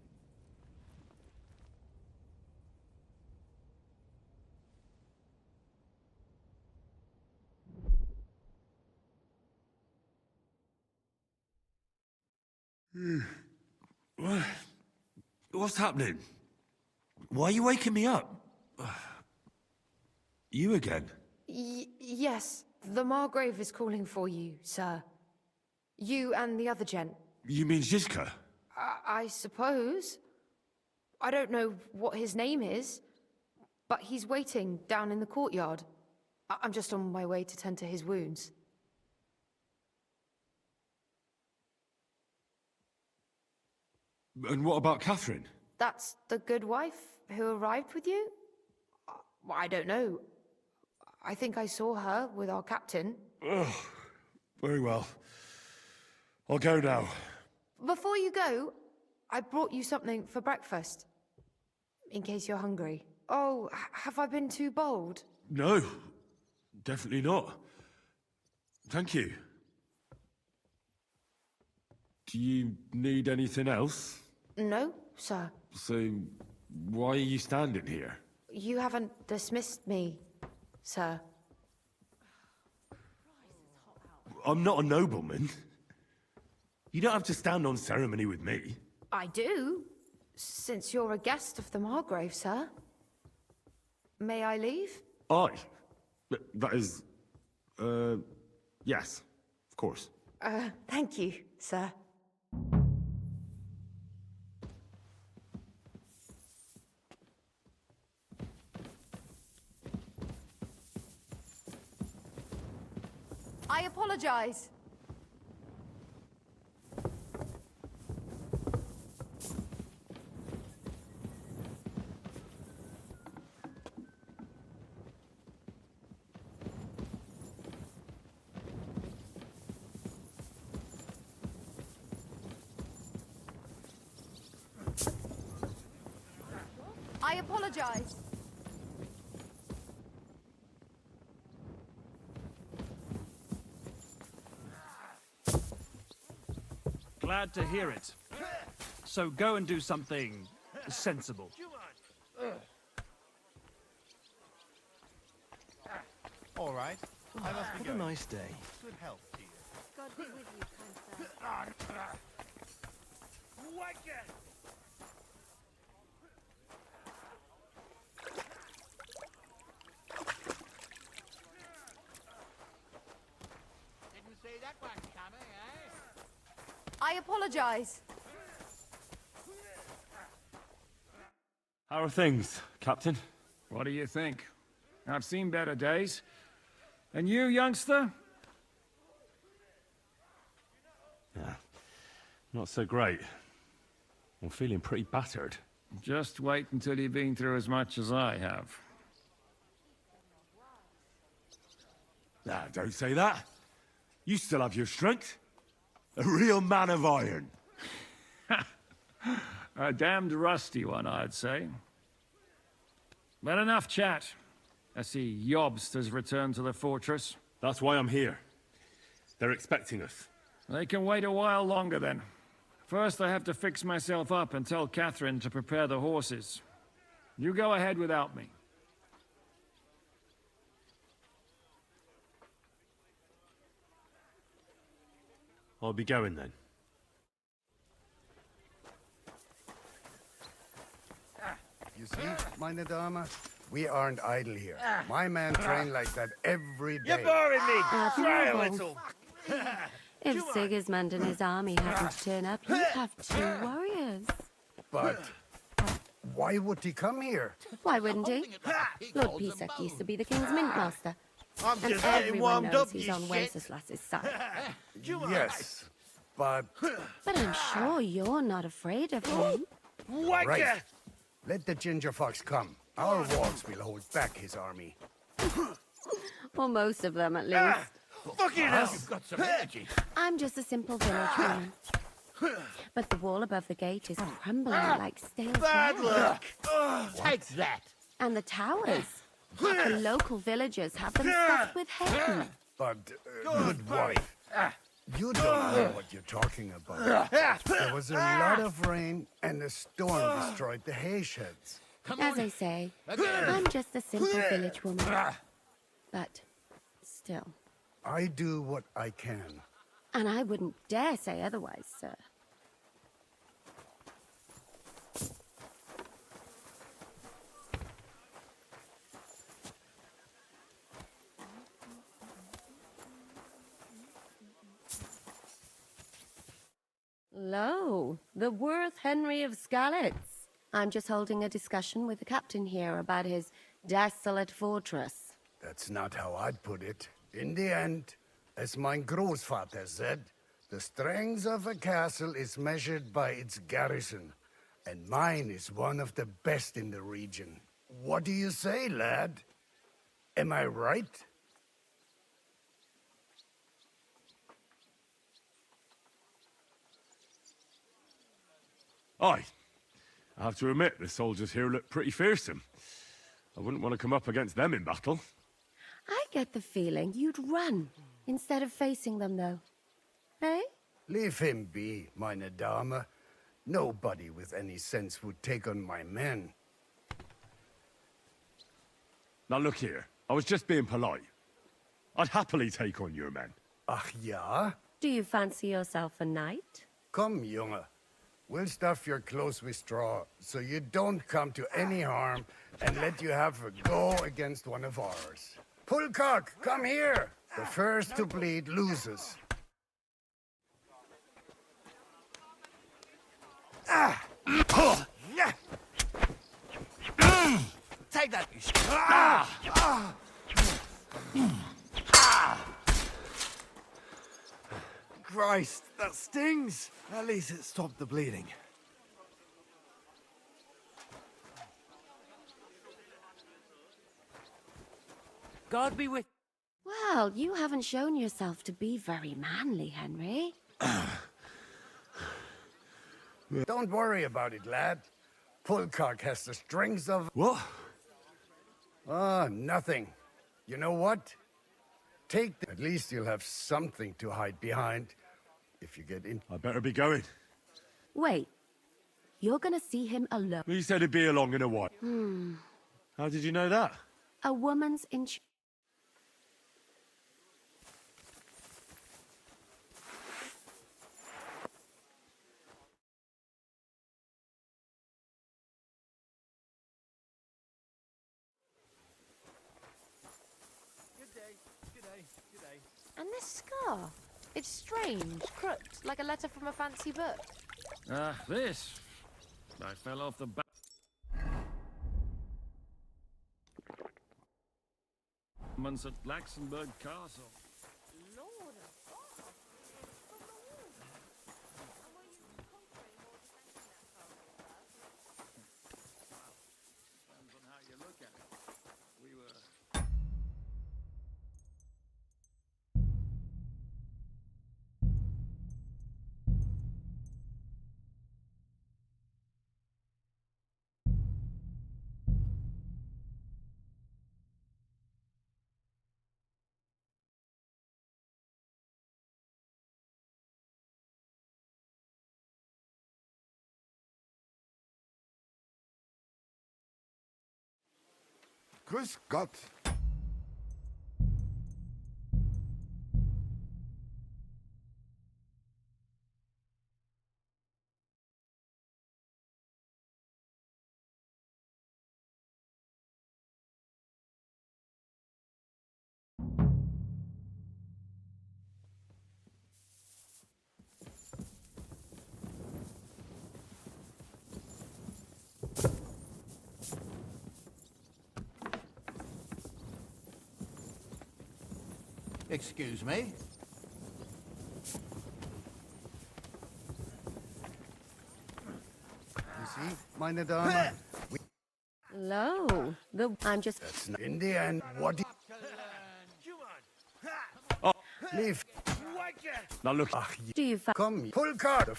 What's happening? Why are you waking me up? You again? Yes, the Margrave is calling for you, sir. You and the other gent. You mean Zizka? I suppose. I don't know what his name is, but he's waiting down in the courtyard. I'm just on my way to tend to his wounds. And what about Catherine? That's the good wife who arrived with you? I don't know. I think I saw her with our captain. Oh, very well. I'll go now. Before you go, I brought you something for breakfast. In case you're hungry. Oh, have I been too bold? No, definitely not. Thank you. Do you need anything else? No, sir. So, why are you standing here? You haven't dismissed me, sir. I'm not a nobleman. You don't have to stand on ceremony with me. I do, since you're a guest of the Margrave, sir. May I leave? That is... yes, of course. Thank you, sir. I apologize. I apologize. Glad to hear it. So go and do something sensible. All right. I must be What a going. nice day. Good health to you. God be with you, kind sir. Wicked! Didn't say that one coming, eh? I apologize. How are things, Captain? What do you think? I've seen better days. And you, youngster? Yeah, not so great. I'm feeling pretty battered. Just wait until you've been through as much as I have. Nah, don't say that. You still have your strength. A real man of iron. A damned rusty one, I'd say. But enough chat. I see Jobst has returned to the fortress. That's why I'm here. They're expecting us. They can wait a while longer, then. First, I have to fix myself up and tell Catherine to prepare the horses. You go ahead without me. I'll be going then. You see, meine Dame, we aren't idle here. My men train like that every day. You're boring me. Try a Admirable. little. If Sigismund and his army happen to turn up, you'd have 2 warriors. But why would he come here? Why wouldn't he? Lord Pisak used to be the king's mint master. I'm And just getting everyone warmed knows up, he's you on shit. Wenceslas's side. Yes, but... But I'm sure you're not afraid of him. Right. Let the ginger fox come. Our walls will hold back his army. Or most of them, at least. Fucking hell! You've got some energy. I'm just a simple village woman. But the wall above the gate is crumbling like stale Bad bread. luck! Take that! And the towers. The local villagers have them stuffed with hay. But, good wife, you don't know what you're talking about. There was a lot of rain, and the storm destroyed the hay sheds. As I say, I'm just a simple village woman. But still. I do what I can. And I wouldn't dare say otherwise, sir. Lo, the Worth Henry of Skalitz. I'm just holding a discussion with the captain here about his desolate fortress. That's not how I'd put it. In the end, as my großvater said, the strength of a castle is measured by its garrison, and mine is one of the best in the region. What do you say, lad? Am I right? Aye. I have to admit, the soldiers here look pretty fearsome. I wouldn't want to come up against them in battle. I get the feeling you'd run instead of facing them, though. Eh? Leave him be, meine Dame. Nobody with any sense would take on my men. Now look here, I was just being polite. I'd happily take on your men. Ach ja? Do you fancy yourself a knight? Come, Junge. We'll stuff your clothes with straw, so you don't come to any harm, and let you have a go against one of ours. Pulcock, come here! The first to bleed loses. Take that, you Christ, that stings! At least it stopped the bleeding. God be with... Well, you haven't shown yourself to be very manly, Henry. Don't worry about it, lad. Pulcock has the strength of... What? Ah, nothing. You know what? Take the... At least you'll have something to hide behind if you get in. I better be going. Wait. You're gonna see him alone. He said he'd be along in a while. Hmm. How did you know that? A woman's intuition. And this scar? It's strange, crooked, like a letter from a fancy book. This. I fell off the back. At Laxenburg Castle. Lord of God. It's from the wall. And were you conquering or defending that castle, sir? Depends on how you look at it. We were... Grüß Gott. Excuse me? You see, meine Dame? Lo, I'm just... That's not... In the end, what do You Leave. Now look. Do you come? Pull card.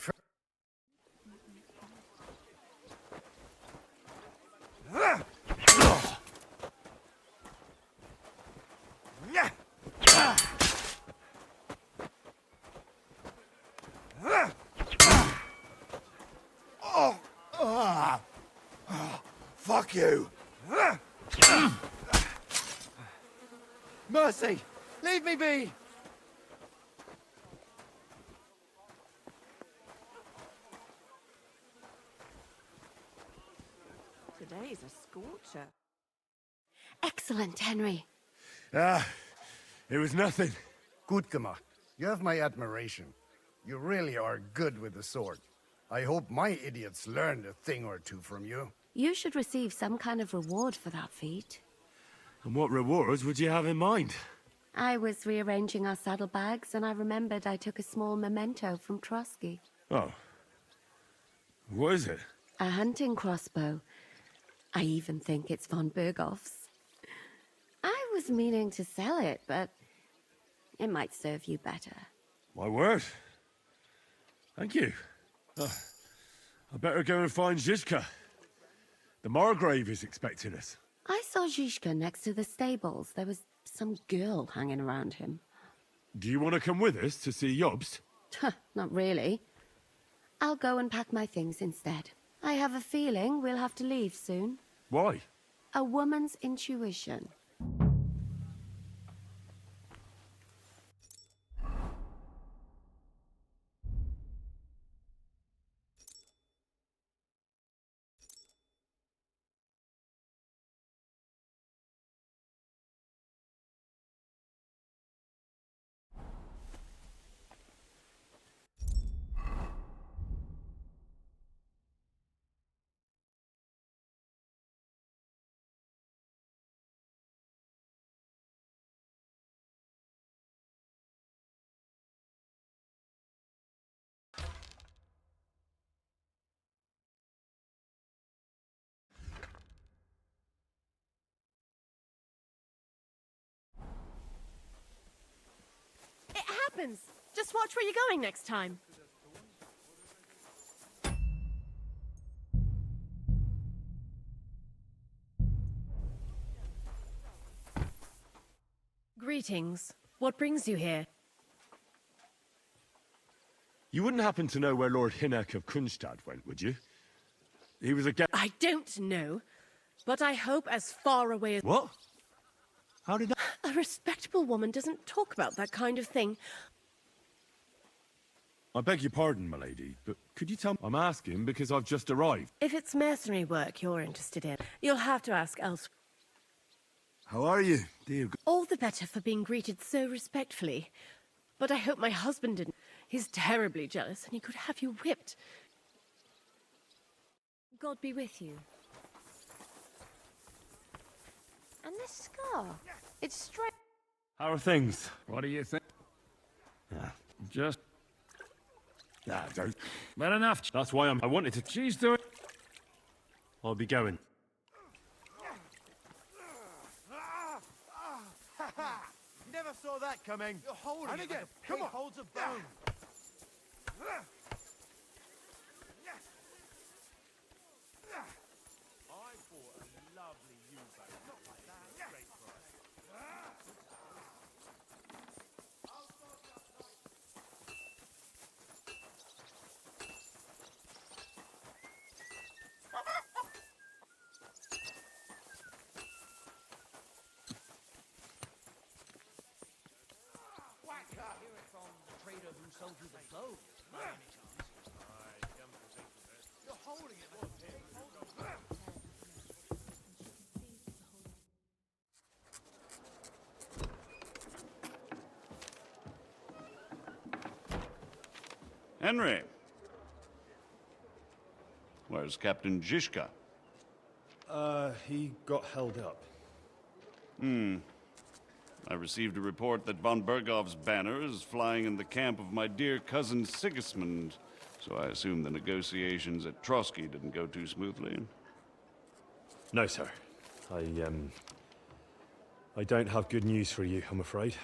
Fuck you! Mercy! Leave me be! Today's a scorcher. Excellent, Henry. It was nothing. Gut gemacht. You have my admiration. You really are good with the sword. I hope my idiots learned a thing or two from you. You should receive some kind of reward for that feat. And what rewards would you have in mind? I was rearranging our saddlebags, and I remembered I took a small memento from Trotsky. Oh. What is it? A hunting crossbow. I even think it's von Berghoff's. I was meaning to sell it, but it might serve you better. My word. Thank you. I better go and find Zizka. The Margrave is expecting us. I saw Zizka next to the stables. There was some girl hanging around him. Do you want to come with us to see Jobst? Not really. I'll go and pack my things instead. I have a feeling we'll have to leave soon. Why? A woman's intuition. It happens. Just watch where you're going next time. Greetings. What brings you here? You wouldn't happen to know where Lord Hinnock of Kunstad went, would you? He was a I don't know, but I hope as far away as... What? How did that... A respectable woman doesn't talk about that kind of thing. I beg your pardon, milady, but could you tell me... I'm asking because I've just arrived. If it's mercenary work you're interested in, you'll have to ask elsewhere. How are you, dear... All the better for being greeted so respectfully. But I hope my husband didn't. He's terribly jealous, and he could have you whipped. God be with you. And this scar, it's straight. How are things? What do you think? Just... don't... Well enough. That's why I wanted to... She's doing... I'll be going. Never saw that coming. You're holding it again. Like a pig holds a bone. I bought a lovely U-boat. Not like that. Great price. Trader who sold you the bow, by any chance? You're holding it like a pig. Hold on. Henry. Where's Captain Zizka? He got held up. I received a report that von Bergov's banner is flying in the camp of my dear cousin Sigismund, so I assume the negotiations at Trotsky didn't go too smoothly. No, sir. I don't have good news for you, I'm afraid.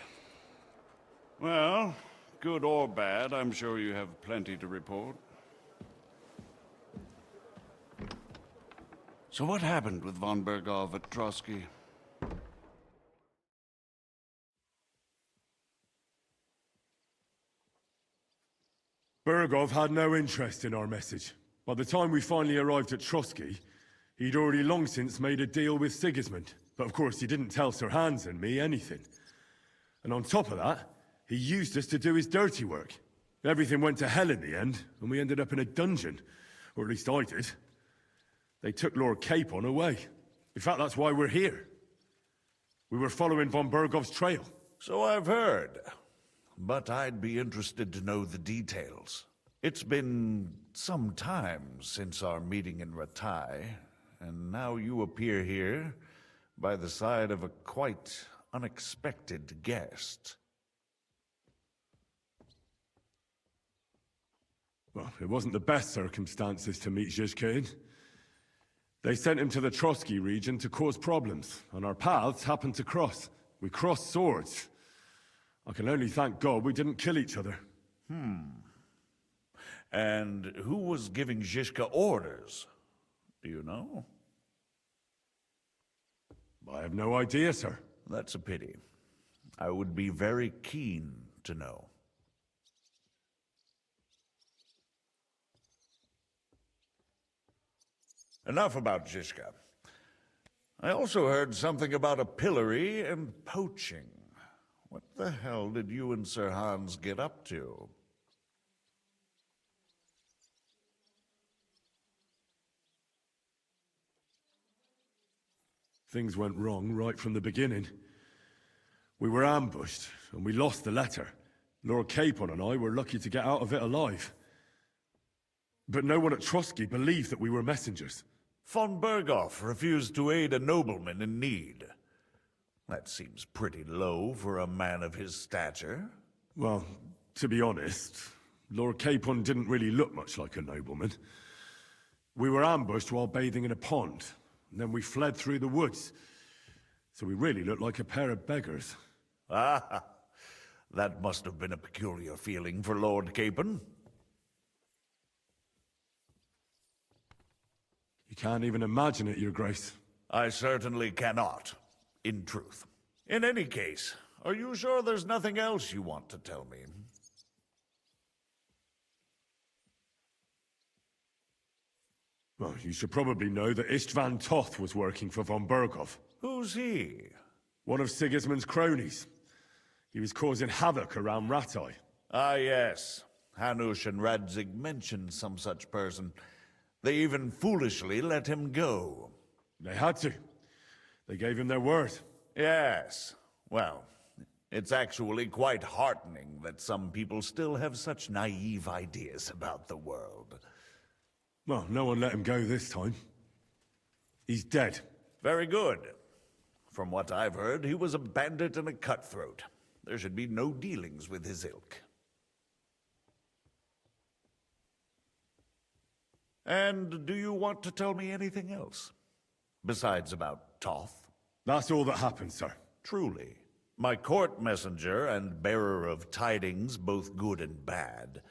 Well, good or bad, I'm sure you have plenty to report. So what happened with von Bergov at Trotsky? Bergov had no interest in our message. By the time we finally arrived at Trotsky, he'd already long since made a deal with Sigismund. But of course, he didn't tell Sir Hans and me anything. And on top of that, he used us to do his dirty work. Everything went to hell in the end, and we ended up in a dungeon. Or at least I did. They took Lord Capon away. In fact, that's why we're here. We were following von Bergov's trail. So I've heard. But I'd be interested to know the details. It's been some time since our meeting in Ratai, and now you appear here by the side of a quite unexpected guest. Well, it wasn't the best circumstances to meet Zhizka in. They sent him to the Trotsky region to cause problems, and our paths happened to cross. We crossed swords. I can only thank God we didn't kill each other. And who was giving Zhizka orders? Do you know? I have no idea, sir. That's a pity. I would be very keen to know. Enough about Zhizka. I also heard something about a pillory and poaching. What the hell did you and Sir Hans get up to? Things went wrong right from the beginning. We were ambushed, and we lost the letter. Lord Capon and I were lucky to get out of it alive. But no one at Trotsky believed that we were messengers. Von Bergov refused to aid a nobleman in need. That seems pretty low for a man of his stature. Well, to be honest, Lord Capon didn't really look much like a nobleman. We were ambushed while bathing in a pond, and then we fled through the woods. So we really looked like a pair of beggars. Ah, that must have been a peculiar feeling for Lord Capon. You can't even imagine it, Your Grace. I certainly cannot, in truth. In any case, are you sure there's nothing else you want to tell me? Well, you should probably know that Istvan Toth was working for von Bergov. Who's he? One of Sigismund's cronies. He was causing havoc around Ratai. Ah, yes. Hanush and Radzig mentioned some such person. They even foolishly let him go. They had to. They gave him their word. Yes. Well, it's actually quite heartening that some people still have such naive ideas about the world. Well, no one let him go this time. He's dead. Very good. From what I've heard, he was a bandit and a cutthroat. There should be no dealings with his ilk. And do you want to tell me anything else? Besides about Toth? That's all that happened, sir. Truly. My court messenger and bearer of tidings, both good and bad,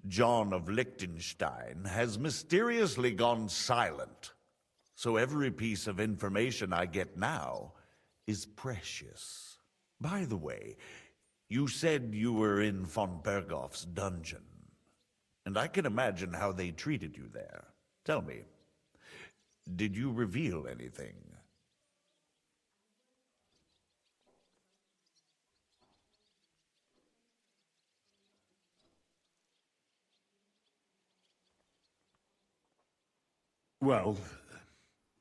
John of Liechtenstein, has mysteriously gone silent. So every piece of information I get now is precious. By the way, you said you were in von Bergov's dungeon. And I can imagine how they treated you there. Tell me, did you reveal anything? Well,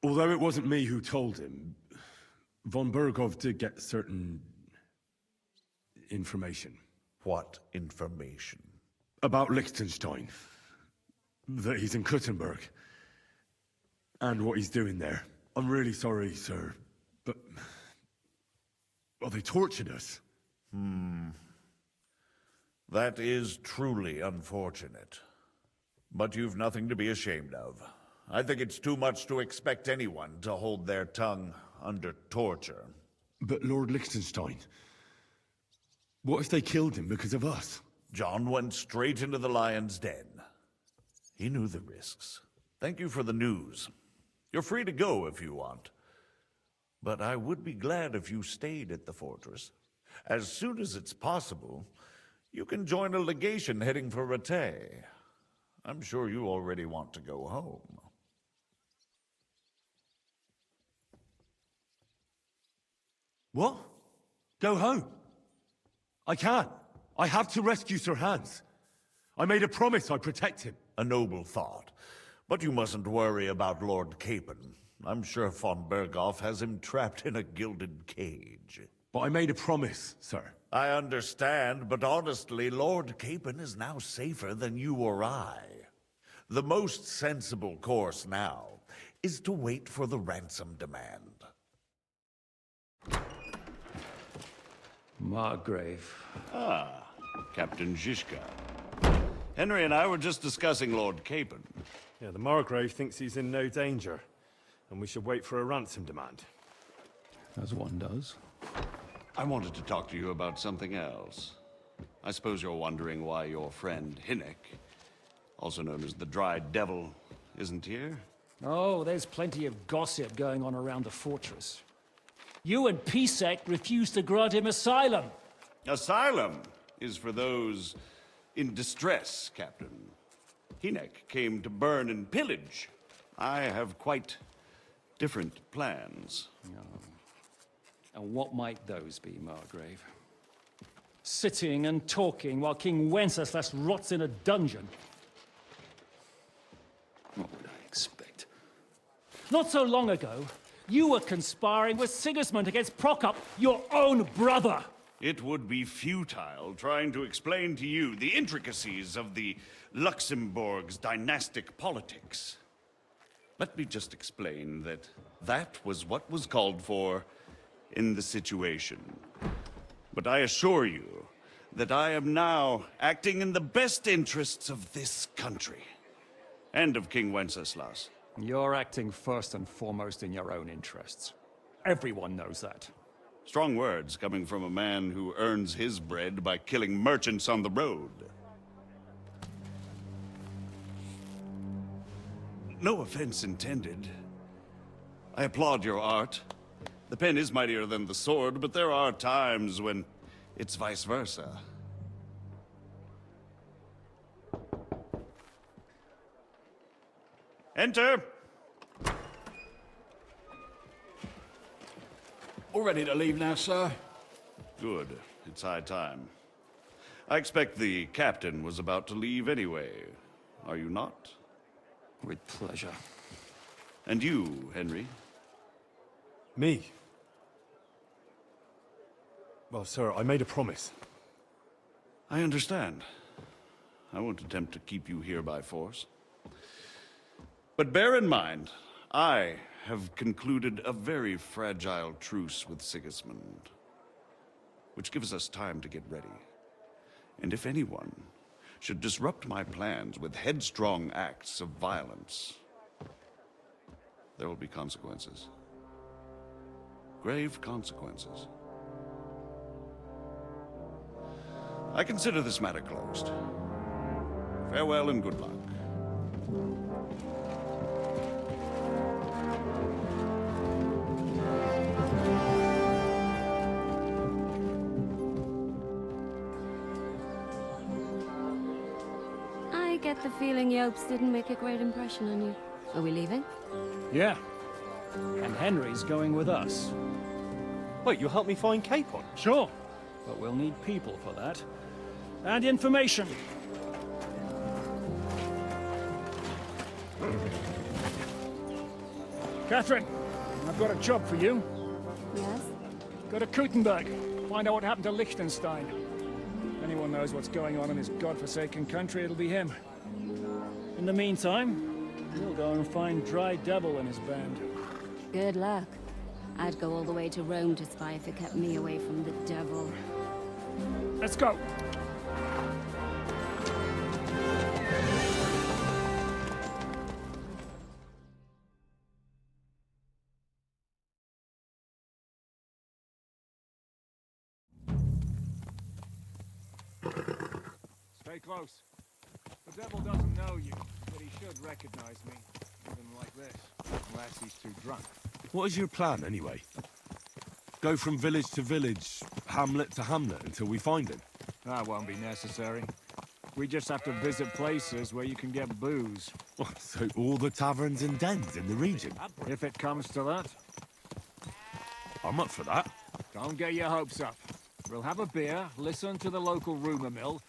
although it wasn't me who told him, von Bergov did get certain information. What information? About Liechtenstein. That he's in Kuttenberg. And what he's doing there. I'm really sorry, sir, but... well, they tortured us. That is truly unfortunate. But you've nothing to be ashamed of. I think it's too much to expect anyone to hold their tongue under torture. But Lord Liechtenstein... What if they killed him because of us? John went straight into the lion's den. He knew the risks. Thank you for the news. You're free to go if you want. But I would be glad if you stayed at the fortress. As soon as it's possible, you can join a legation heading for Rattay. I'm sure you already want to go home. What? Go home? I can't. I have to rescue Sir Hans. I made a promise I'd protect him. A noble thought. But you mustn't worry about Lord Capon. I'm sure von Berghoff has him trapped in a gilded cage. But I made a promise, sir. I understand, but honestly, Lord Capon is now safer than you or I. The most sensible course now is to wait for the ransom demand. Margrave. Ah, Captain Zizka. Henry and I were just discussing Lord Capon. Yeah, the Margrave thinks he's in no danger, and we should wait for a ransom demand. As one does. I wanted to talk to you about something else. I suppose you're wondering why your friend Hinnek, also known as the Dry Devil, isn't here? Oh, there's plenty of gossip going on around the fortress. You and Pisek refused to grant him asylum. Asylum is for those in distress, Captain. Hinnek came to burn and pillage. I have quite different plans. And what might those be, Margrave? Sitting and talking while King Wenceslas rots in a dungeon. What would I expect? Not so long ago, you were conspiring with Sigismund against Prokop, your own brother. It would be futile trying to explain to you the intricacies of the Luxembourg's dynastic politics. Let me just explain that that was what was called for in the situation. But I assure you that I am now acting in the best interests of this country and of King Wenceslas. You're acting first and foremost in your own interests. Everyone knows that. Strong words coming from a man who earns his bread by killing merchants on the road. No offense intended. I applaud your art. The pen is mightier than the sword, but there are times when it's vice versa. Enter! All ready to leave now, sir? Good. It's high time. I expect the captain was about to leave anyway. Are you not? With pleasure. And you, Henry? Me? Well, sir, I made a promise. I understand. I won't attempt to keep you here by force. But bear in mind, I have concluded a very fragile truce with Sigismund, which gives us time to get ready. And if anyone should disrupt my plans with headstrong acts of violence, there will be consequences. Grave consequences. I consider this matter closed. Farewell and good luck. I get the feeling Yopes didn't make a great impression on you. Are we leaving? Yeah. And Henry's going with us. Wait, you'll help me find Capon? Sure. But we'll need people for that. And information. Catherine, I've got a job for you. Yes? Go to Kuttenberg. Find out what happened to Liechtenstein. If anyone knows what's going on in this godforsaken country, it'll be him. In the meantime, we'll go and find Dry Devil and his band. Good luck. I'd go all the way to Rome to spy if it kept me away from the devil. Let's go. Stay close. The devil doesn't know you, but he should recognize me, even like this, unless he's too drunk. What is your plan, anyway? Go from village to village, hamlet to hamlet, until we find him? That won't be necessary. We just have to visit places where you can get booze. Oh, so all the taverns and dens in the region? If it comes to that. I'm up for that. Don't get your hopes up. We'll have a beer, listen to the local rumor mill,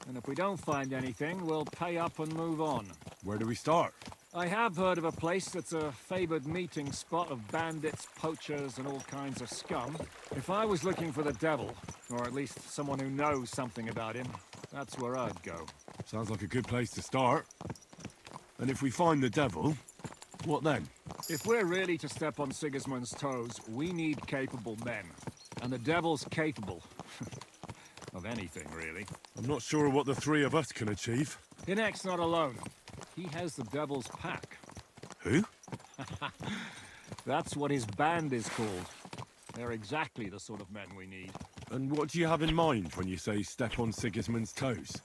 and if we don't find anything, we'll pay up and move on. Where do we start? I have heard of a place that's a favored meeting spot of bandits, poachers, and all kinds of scum. If I was looking for the devil, or at least someone who knows something about him, that's where I'd go. Sounds like a good place to start. And if we find the devil, what then? If we're really to step on Sigismund's toes, we need capable men. And the devil's capable. Of anything, really. I'm not sure what the three of us can achieve. Hinek's not alone. He has the devil's pack. Who? That's what his band is called. They're exactly the sort of men we need. And what do you have in mind when you say step on Sigismund's toes?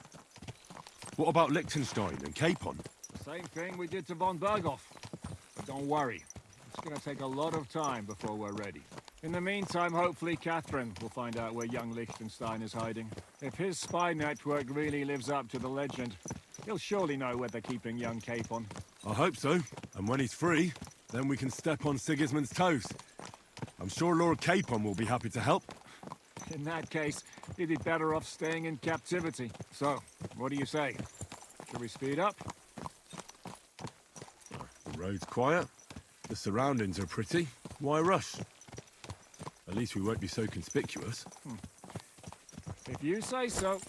What about Liechtenstein and Capon? The same thing we did to von Berghoff. But don't worry. It's going to take a lot of time before we're ready. In the meantime, hopefully Catherine will find out where young Liechtenstein is hiding. If his spy network really lives up to the legend, he'll surely know where they're keeping young Capon. I hope so. And when he's free, then we can step on Sigismund's toes. I'm sure Lord Capon will be happy to help. In that case, he'd be better off staying in captivity. So, what do you say? Should we speed up? The road's quiet. The surroundings are pretty. Why rush? At least we won't be so conspicuous. If you say so.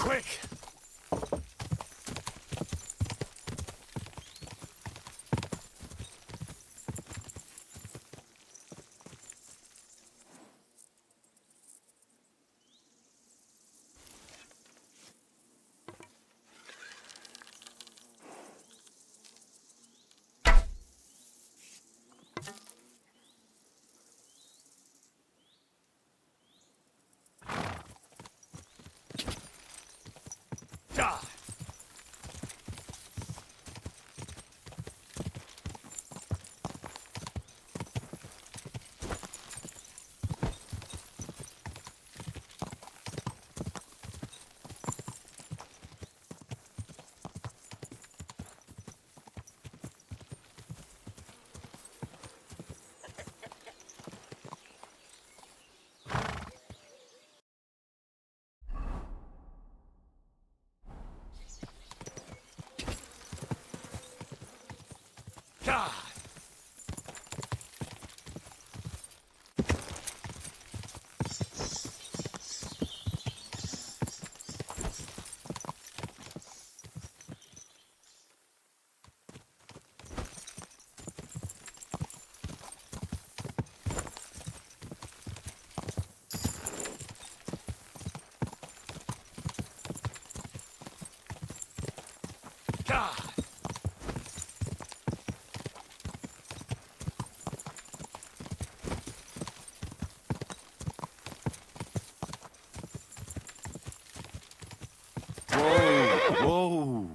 Quick! God! God! God! Whoa!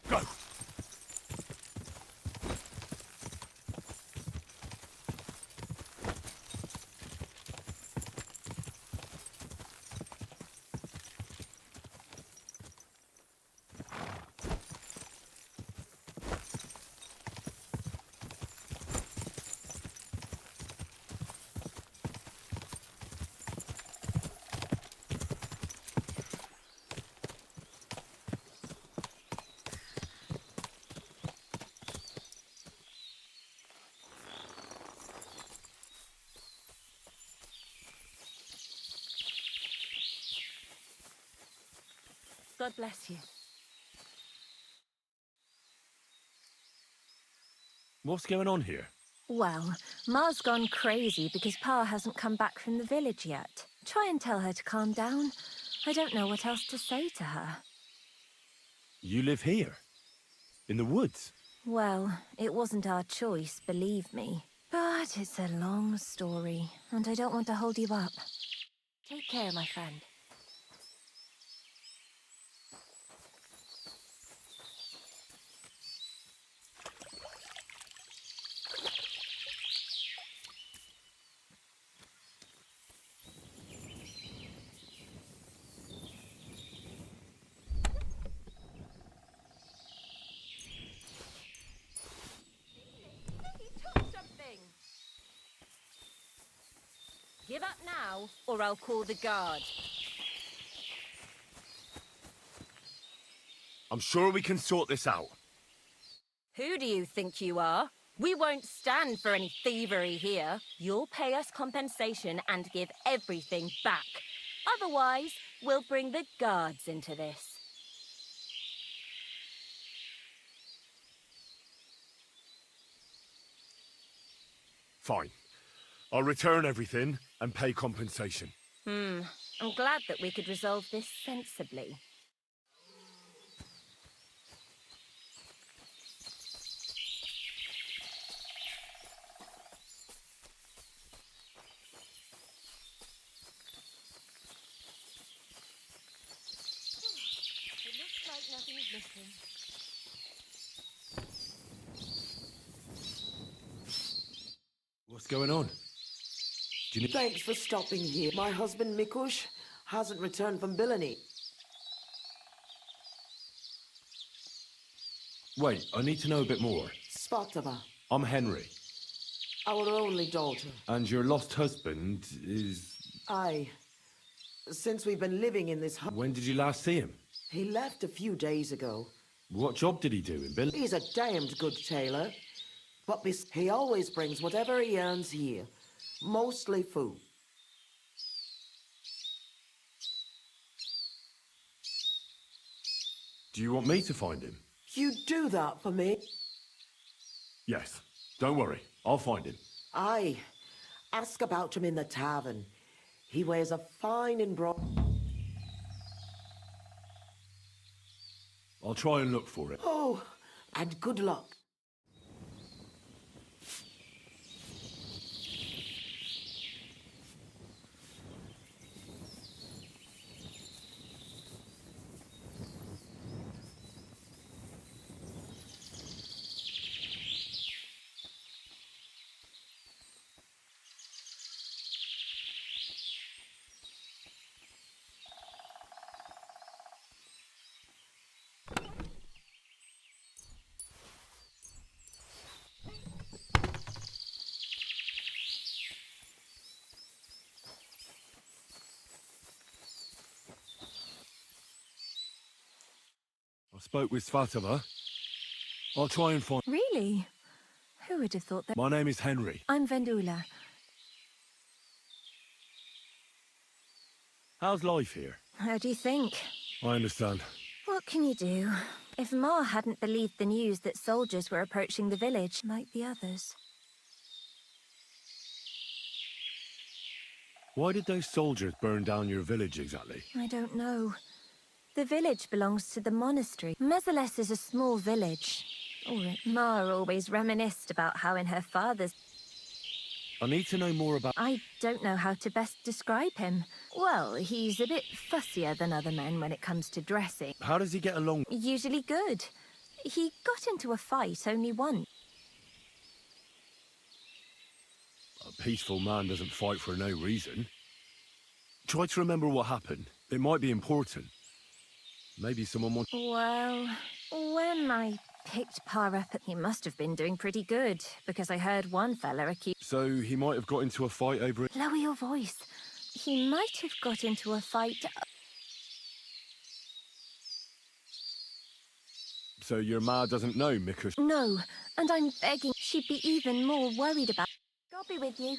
Go! God bless you. What's going on here? Well, Ma's gone crazy because Pa hasn't come back from the village yet. Try and tell her to calm down. I don't know what else to say to her. You live here? In the woods? Well, it wasn't our choice, believe me. But it's a long story, and I don't want to hold you up. Take care, my friend. Give up now, or I'll call the guard. I'm sure we can sort this out. Who do you think you are? We won't stand for any thievery here. You'll pay us compensation and give everything back. Otherwise, we'll bring the guards into this. Fine. I'll return everything and pay compensation. I'm glad that we could resolve this sensibly. It looks like nothing's missing. What's going on? Do you need... Thanks for stopping here. My husband, Mikush, hasn't returned from Billany. Wait, I need to know a bit more. Spartava, I'm Henry. our only daughter. And your lost husband is... Aye. Since we've been living in this hut... When did you last see him? He left a few days ago. What job did he do in Billany? He's a damned good tailor. But he always brings whatever he earns here. Mostly food. Do you want me to find him? You do that for me? Yes. Don't worry. I'll find him. Aye. Ask about him in the tavern. He wears a fine I'll try and look for it. Oh, and good luck. I spoke with Svatova. I'll try and find... Really? Who would have thought that? My name is Henry. I'm Vendula. How's life here? How do you think? I understand. What can you do? If Ma hadn't believed the news that soldiers were approaching the village, like the others. Why did those soldiers burn down your village exactly? I don't know. The village belongs to the monastery. Mezeles is a small village. Ma always reminisced about how in her father's... I need to know more about... I don't know how to best describe him. Well, he's a bit fussier than other men when it comes to dressing. How does he get along? Usually good. He got into a fight only once. A peaceful man doesn't fight for no reason. Try to remember what happened. It might be important. Maybe someone wants... Well, when I picked Pa up, he must have been doing pretty good, because I heard one fella accuse... So he might have got into a fight over it? Lower your voice. He might have got into a fight... So your ma doesn't know Mikush? No, and I'm begging she'd be even more worried about... God be with you.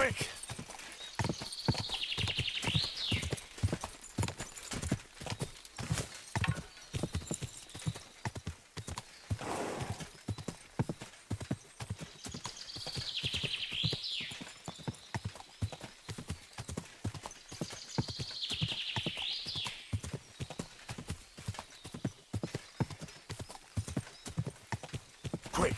Quick! Quick!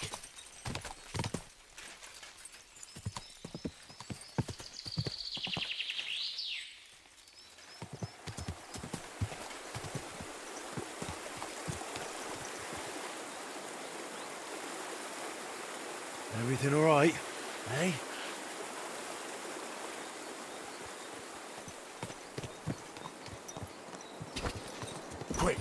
Everything all right, eh? Quick!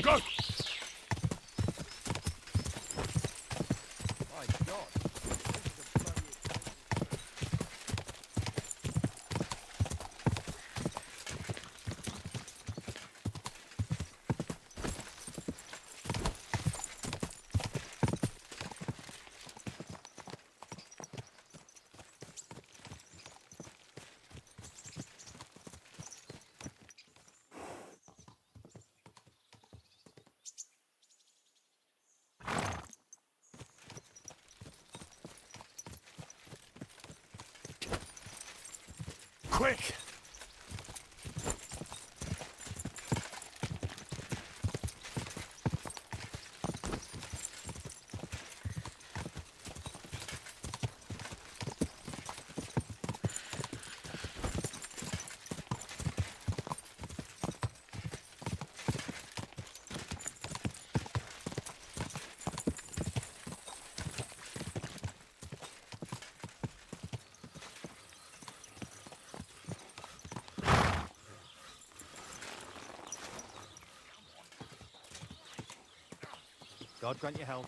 Go! My God. Quick! God grant you health.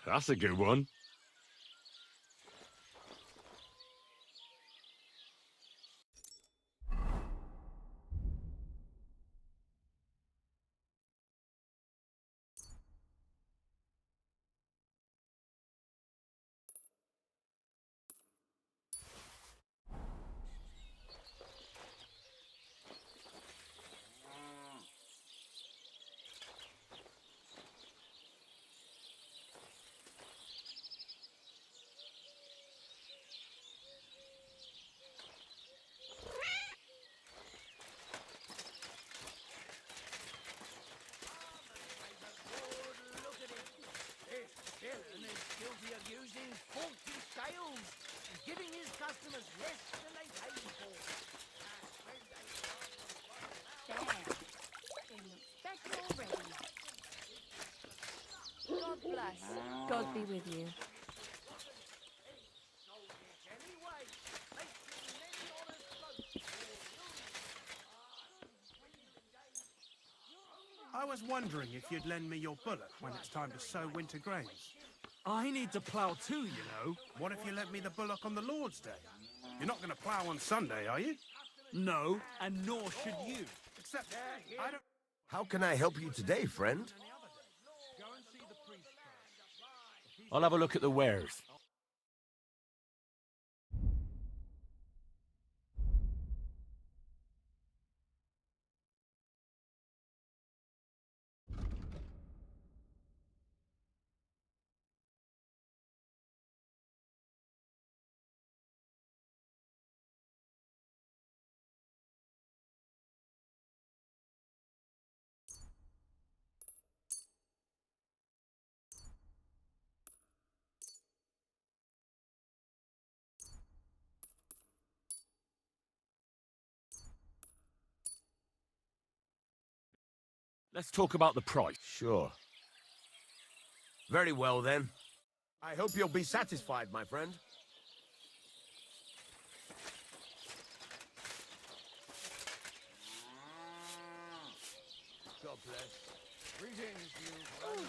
That's a good one. Villain is guilty of using faulty scales and giving his customers less than they paid for. There. It looks better already. God bless. God be with you. I was wondering if you'd lend me your bullock when it's time to sow winter grains. I need to plough too, you know. What if you let me the bullock on the Lord's Day? You're not going to plough on Sunday, are you? No, and nor should you. Except, I don't... How can I help you today, friend? I'll have a look at the wares. Let's talk about the price. Sure. Very well, then. I hope you'll be satisfied, my friend. God bless. Greetings, you friends.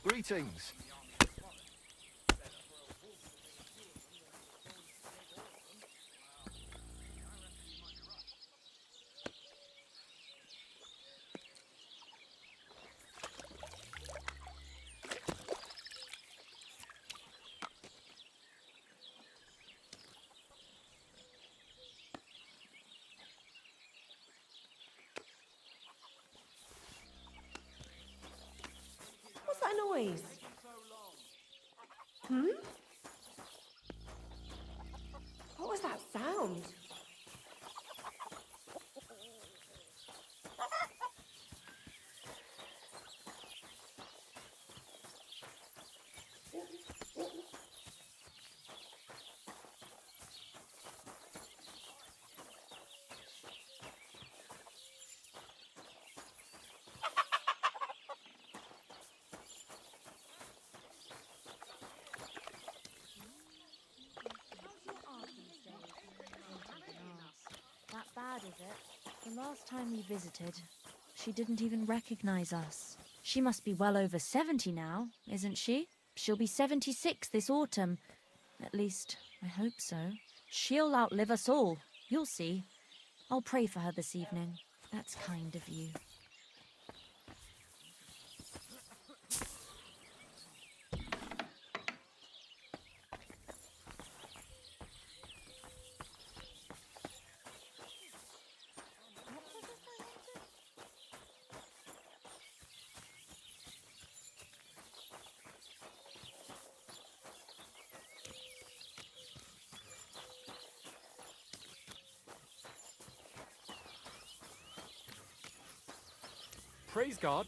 Greetings. What's that noise? Hmm? What was that sound? That bad, is it? The last time we visited, she didn't even recognize us. She must be well over 70 now, isn't she? She'll be 76 this autumn. At least, I hope so. She'll outlive us all. You'll see. I'll pray for her this evening. That's kind of you. Praise God.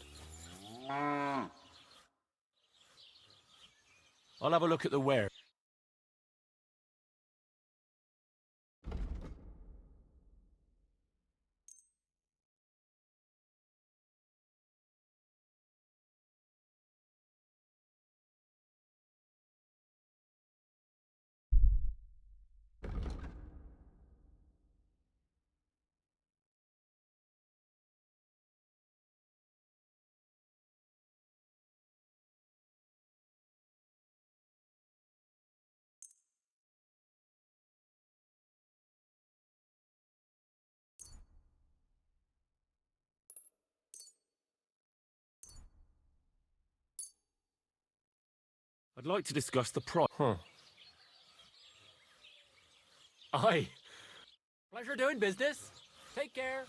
I'll have a look at the ware. I'd like to discuss the price. Huh. Aye. Pleasure doing business. Take care.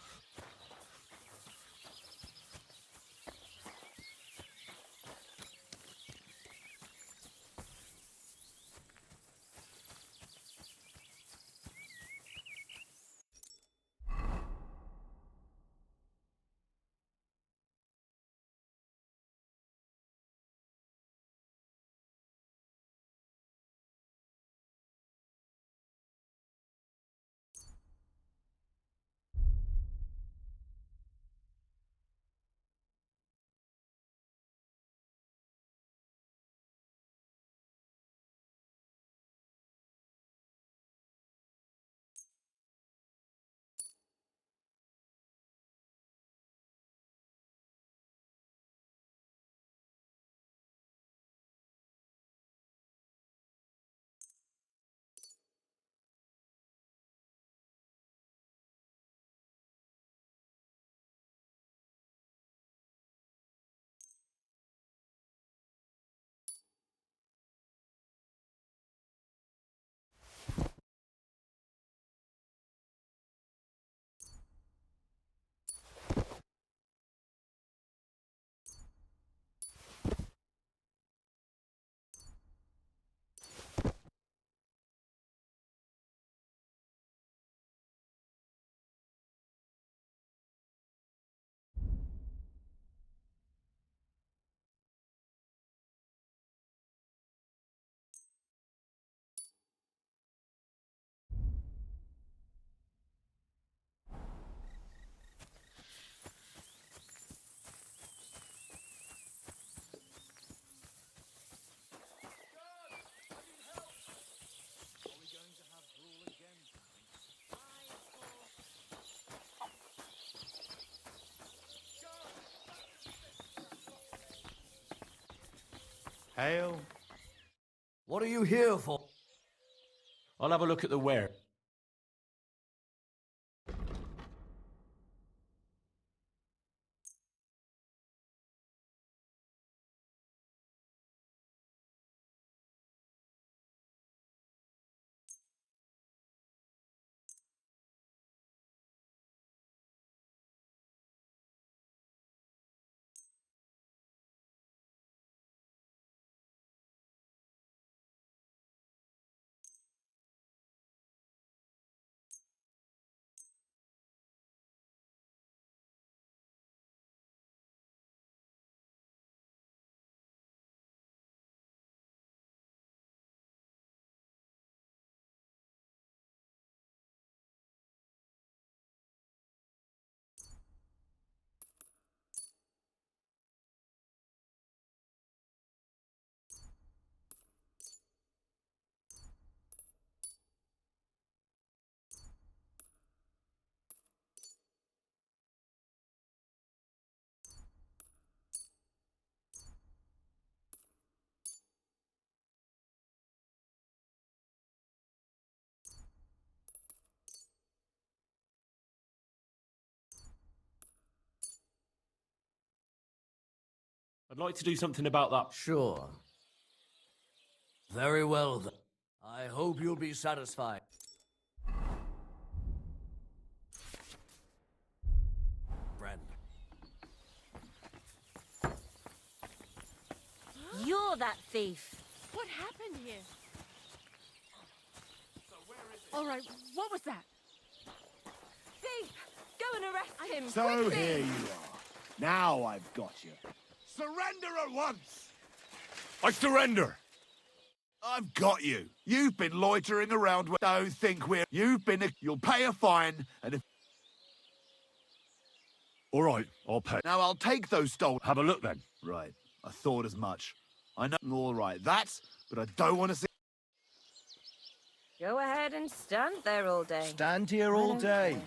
Hail. What are you here for? I'll have a look at the ware. I'd like to do something about that. Sure. Very well, then. I hope you'll be satisfied. Friend. You're that thief. What happened here? All right, what was that? Thief! Go and arrest him! So quickly! here you are. Now I've got you. Surrender at once! I surrender! I've got you. You've been loitering around. Don't think we're... You've been... You'll pay a fine, and if... All right, I'll pay. Now I'll take those stolen... Have a look then. Right, I thought as much. I know... All right, that's... But I don't want to see... Go ahead and stand there all day. Stand here all day.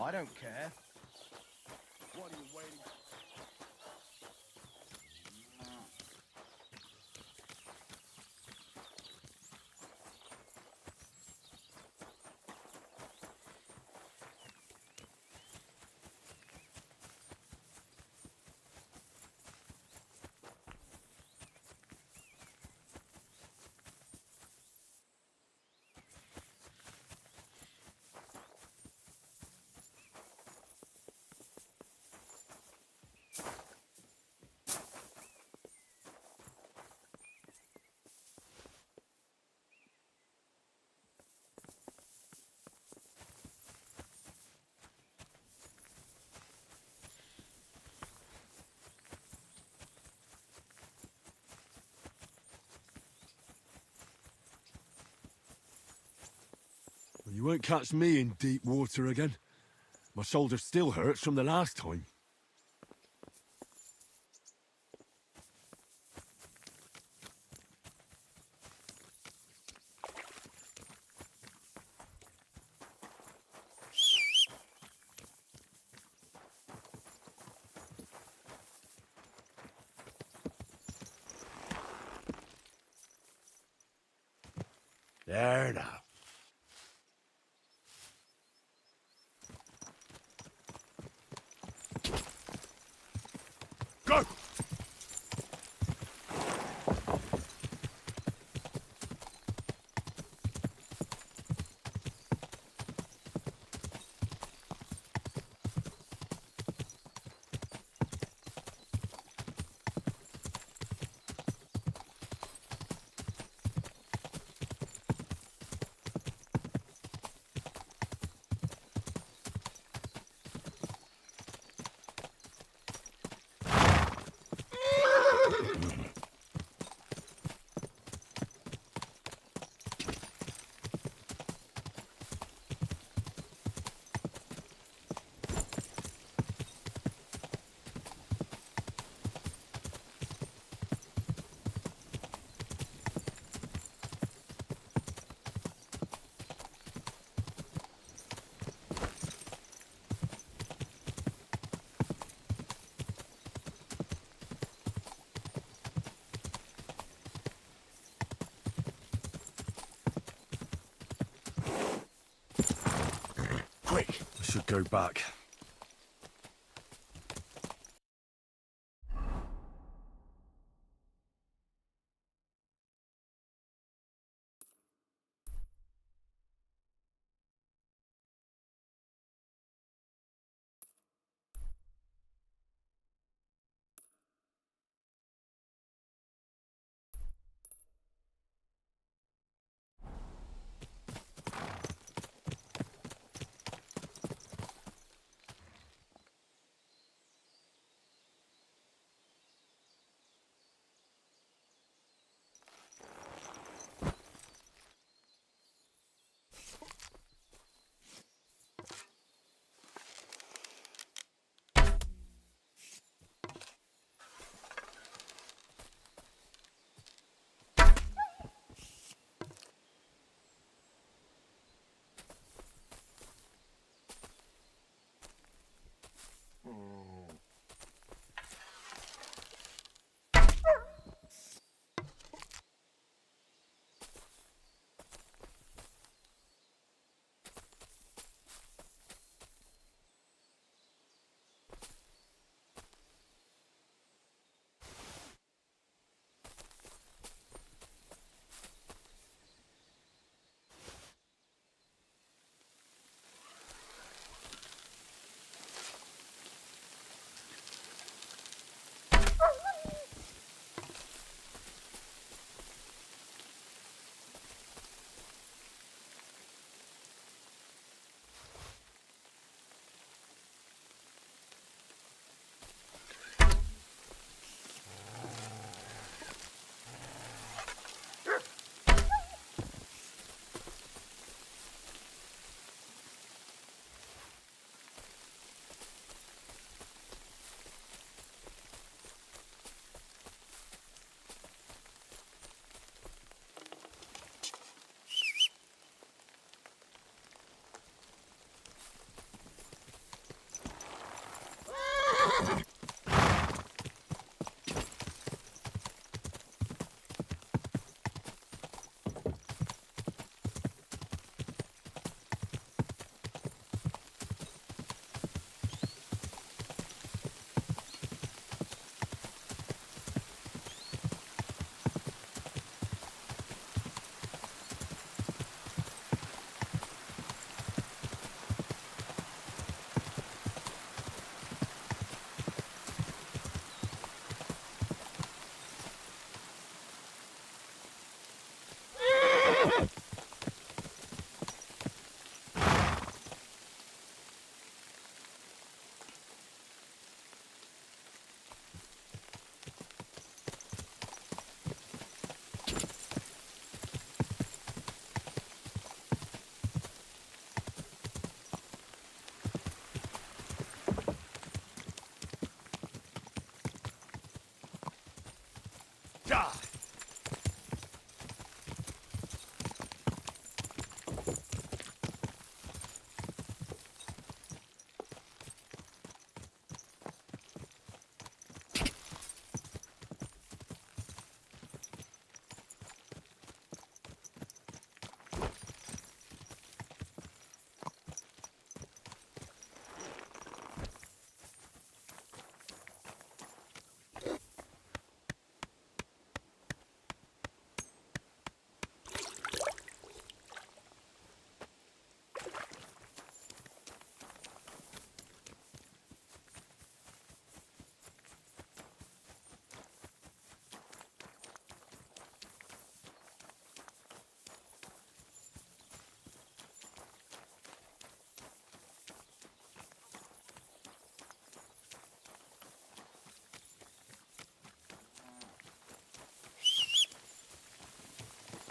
I don't care. What are you waiting for? You won't catch me in deep water again. My shoulder still hurts from the last time. There now. Go! Quick! I should go back.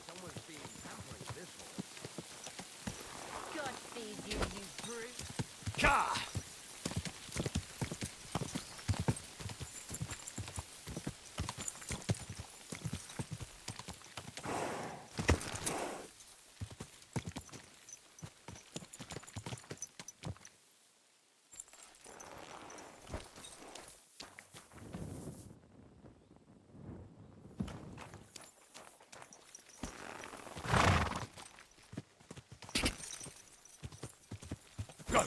Someone's been hampering this horse. Godspeed you, you brute. Ka! Go!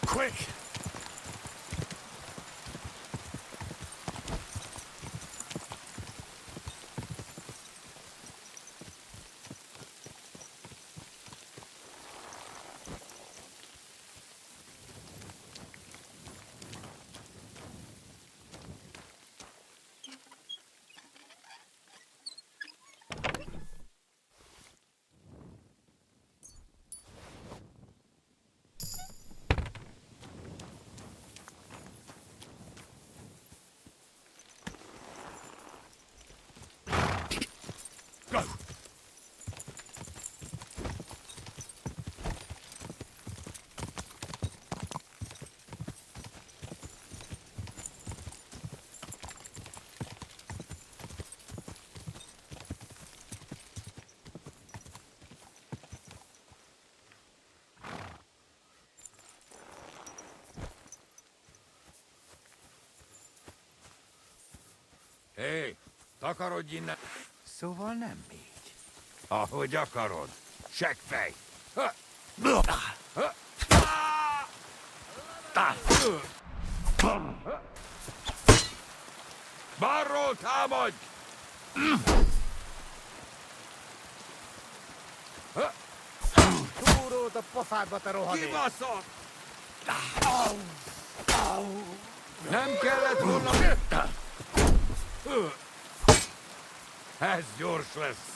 Quick! Go! Hé, takarodj innen! Szóval nem így. Ahogy akarod. Seggfej! Balról támadj! Túrót a pofádba, te rohadék! Kibaszott! Nem kellett volna... Ez gyors lesz.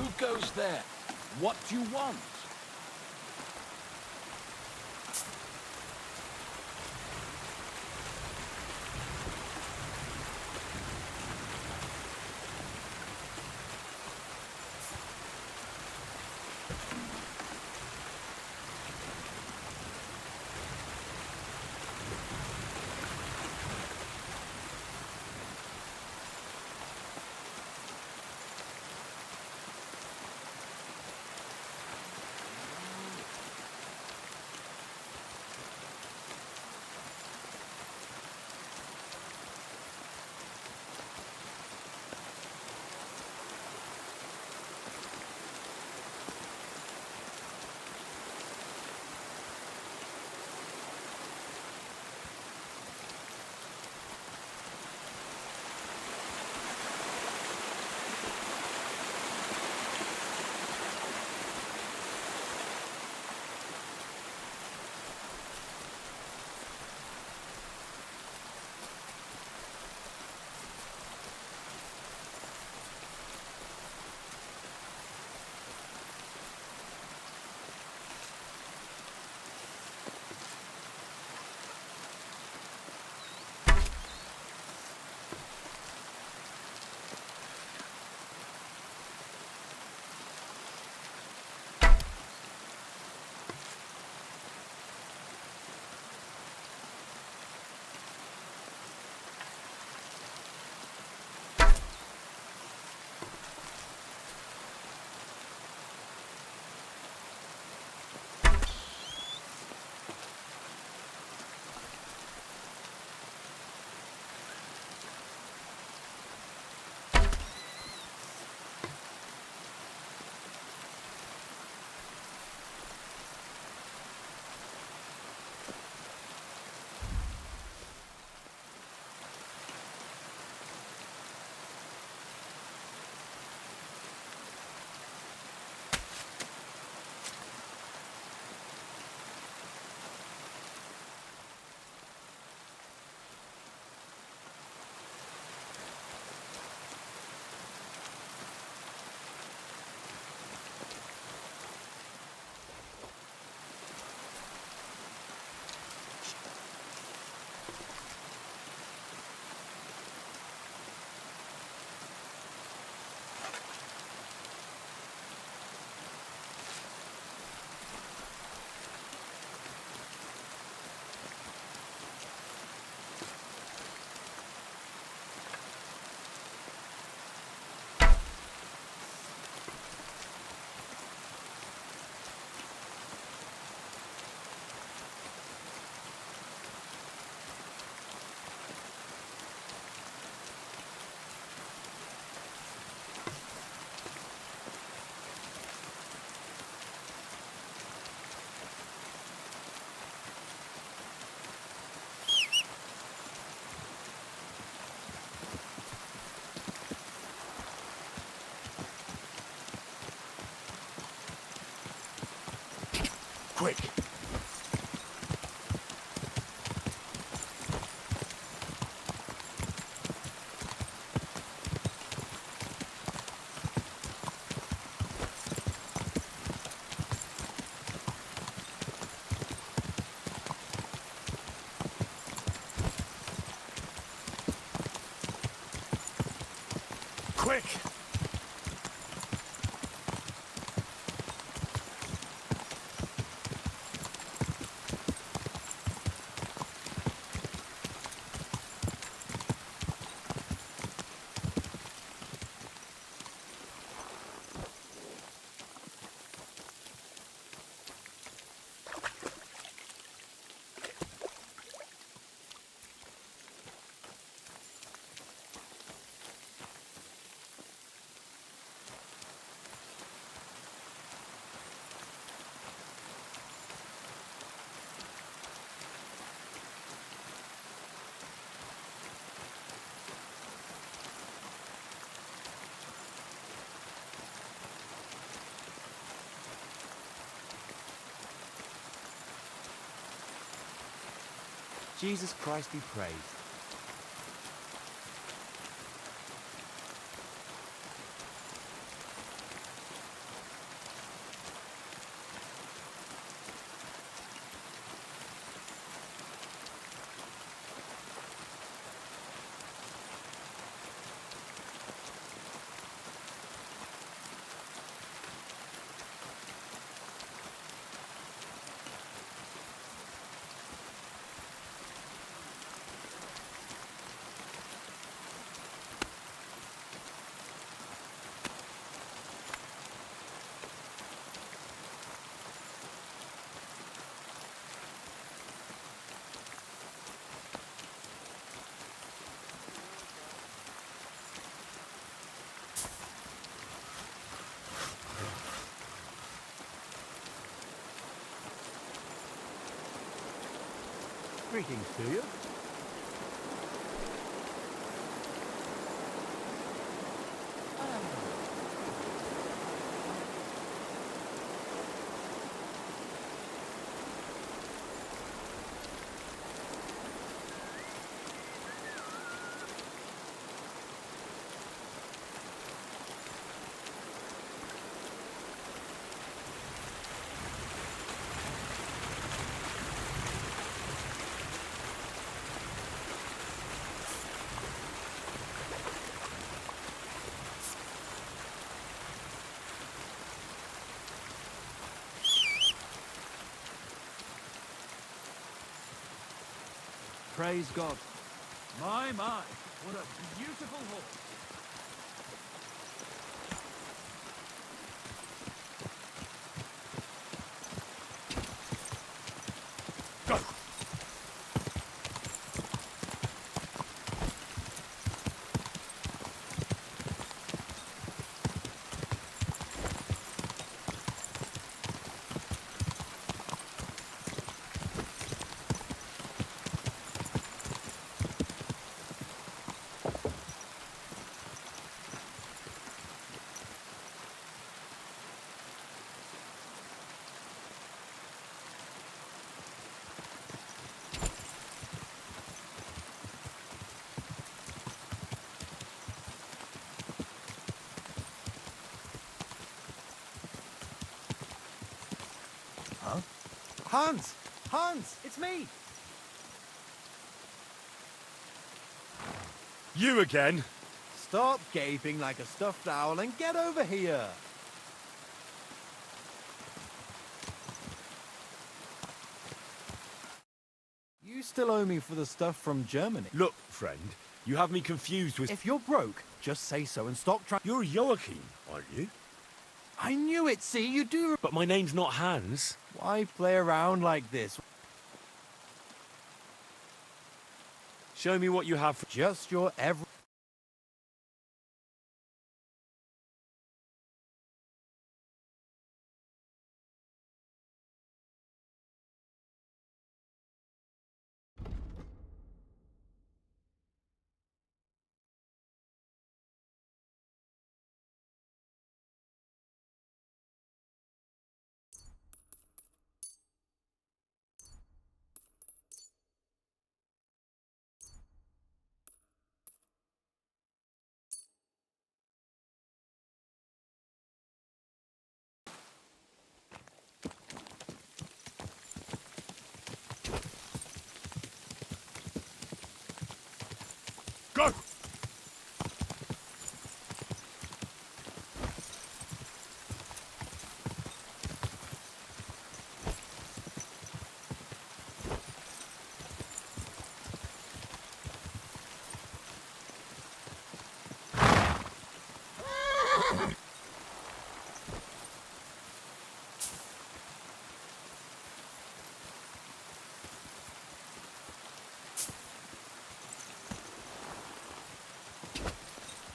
Who goes there? What do you want? Quick! Quick! Jesus Christ be praised. Greetings to you. Praise God. My, what a beautiful horse. Go! Huh? Hans! Hans! It's me! You again? Stop gaping like a stuffed owl and get over here! You still owe me for the stuff from Germany. Look, friend, you have me confused with... If you're broke, just say so and stop trying... You're Joachim, aren't you? I knew it, see, you do... But my name's not Hans. Why play around like this? Show me what you have. Just your every... Go!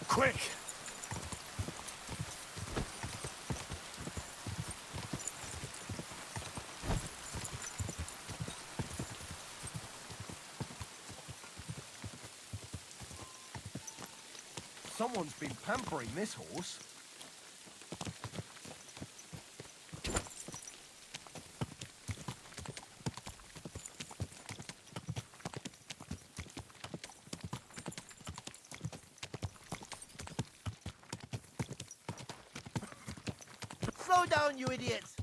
Quick! Someone's been pampering this horse. Slow down, you idiots!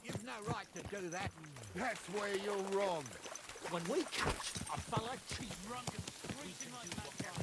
You've no right to do that. That's where you're wrong. When we catch a fella cheap drunk and screeching like that guy.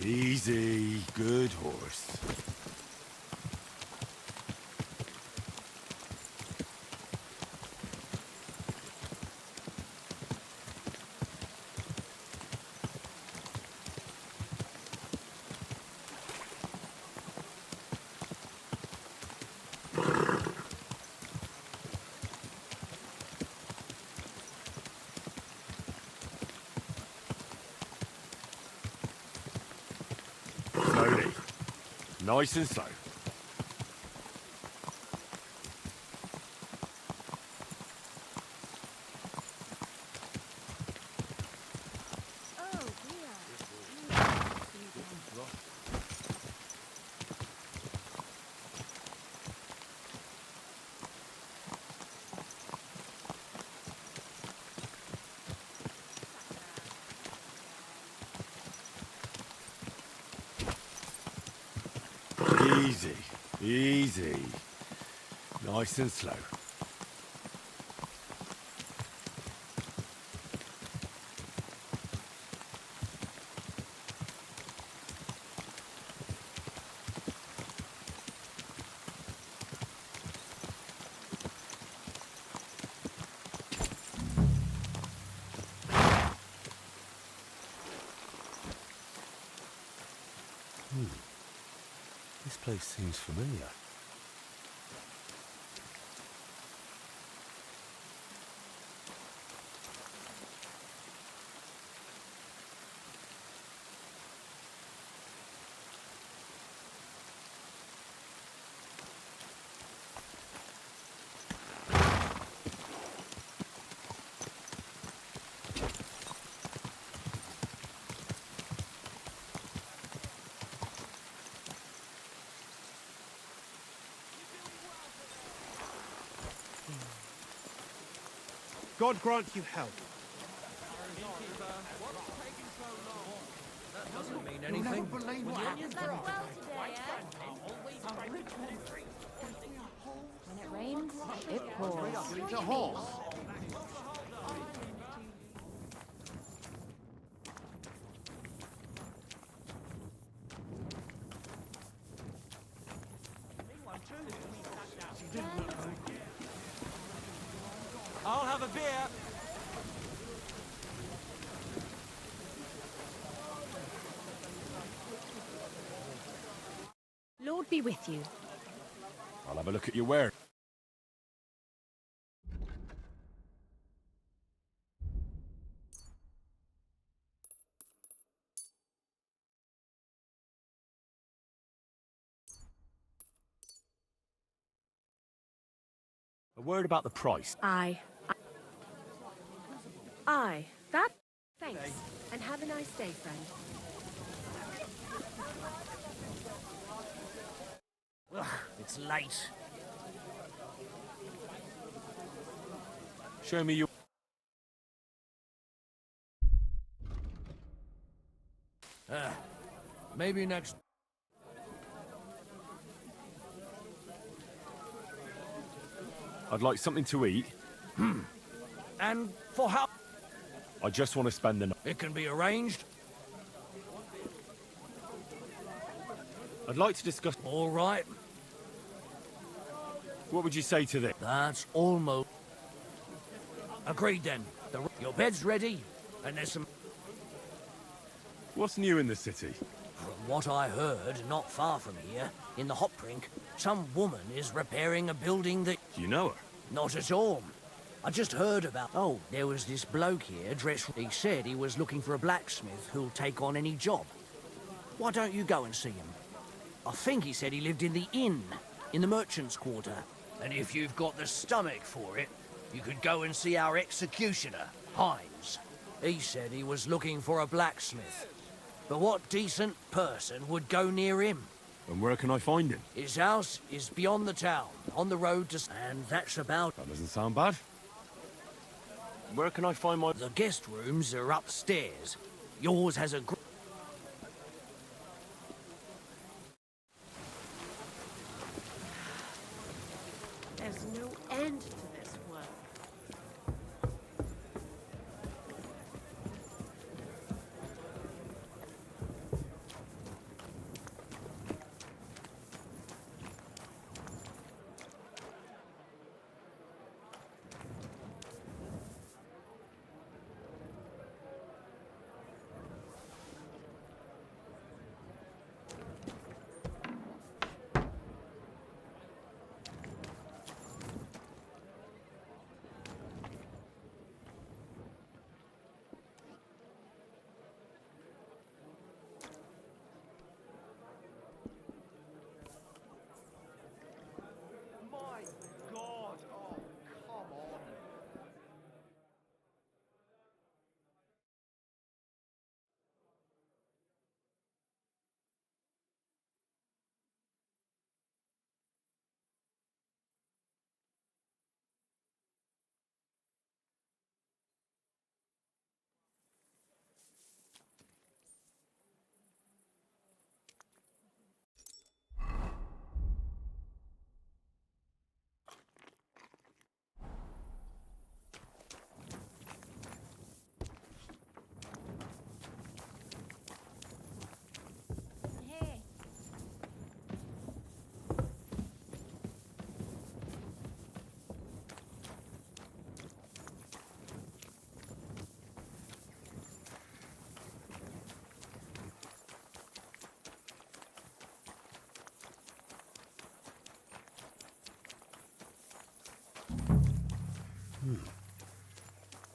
Easy, good horse. Nice and slow. Easy, easy. Nice and slow. This place seems familiar. God grant you health. That doesn't mean anything. When it rains, it pours. It's a horse. I'll have a beer. Lord be with you. I'll have a look at your wear. A word about the price. Aye. That... Thanks. And have a nice day, friend. Ugh, it's late. Show me your... Maybe next... I'd like something to eat. And for how... I just want to spend the night. It can be arranged. I'd like to discuss... All right. What would you say to this? That's almost... Agreed then. Your bed's ready, and there's some... What's new in the city? From what I heard, not far from here, in the hop rink, some woman is repairing a building that... Do you know her? Not at all. I just heard about... Oh, there was this bloke here dressed... He said he was looking for a blacksmith who'll take on any job. Why don't you go and see him? I think he said he lived in the inn, in the merchant's quarter. And if you've got the stomach for it, you could go and see our executioner, Hines. He said he was looking for a blacksmith. But what decent person would go near him? And where can I find him? His house is beyond the town, on the road to... And that's about... That doesn't sound bad. Where can I find my... The guest rooms are upstairs. Yours has a... There's no end to this work.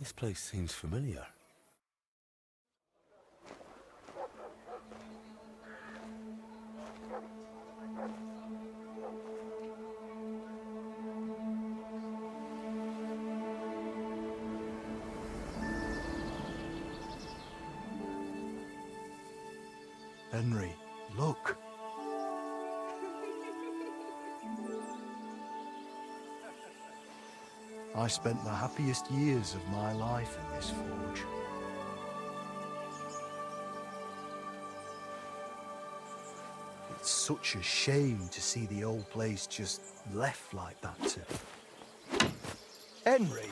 This place seems familiar. Henry, look. I spent the happiest years of my life in this forge. It's such a shame to see the old place just left like that to... Henry!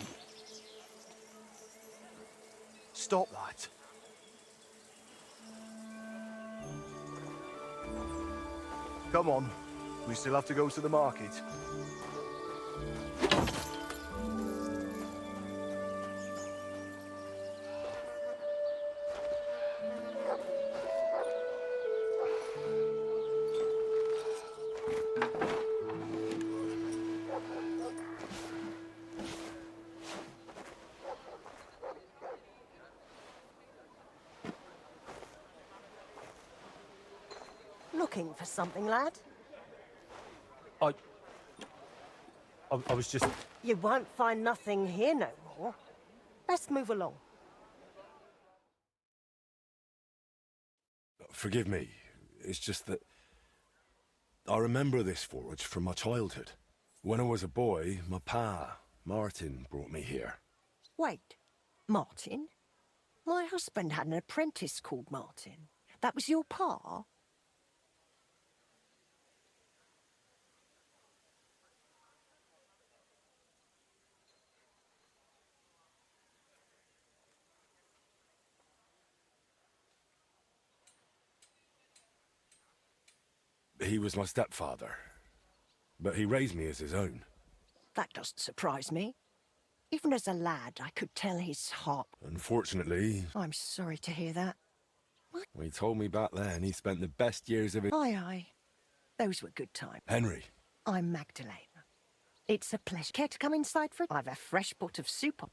Stop that. Come on, we still have to go to the market. Looking for something, lad? I was just... You won't find nothing here no more. Let's move along. Forgive me. It's just that... I remember this forge from my childhood. When I was a boy, my pa, Martin, brought me here. Wait, Martin? My husband had an apprentice called Martin. That was your pa? He was my stepfather, but he raised me as his own. That doesn't surprise me. Even as a lad, I could tell his heart. Unfortunately... I'm sorry to hear that. He told me back then he spent the best years of his... Aye, aye. Those were good times. Henry. I'm Magdalene. It's a pleasure. Care to come inside for... I've a fresh pot of soup on.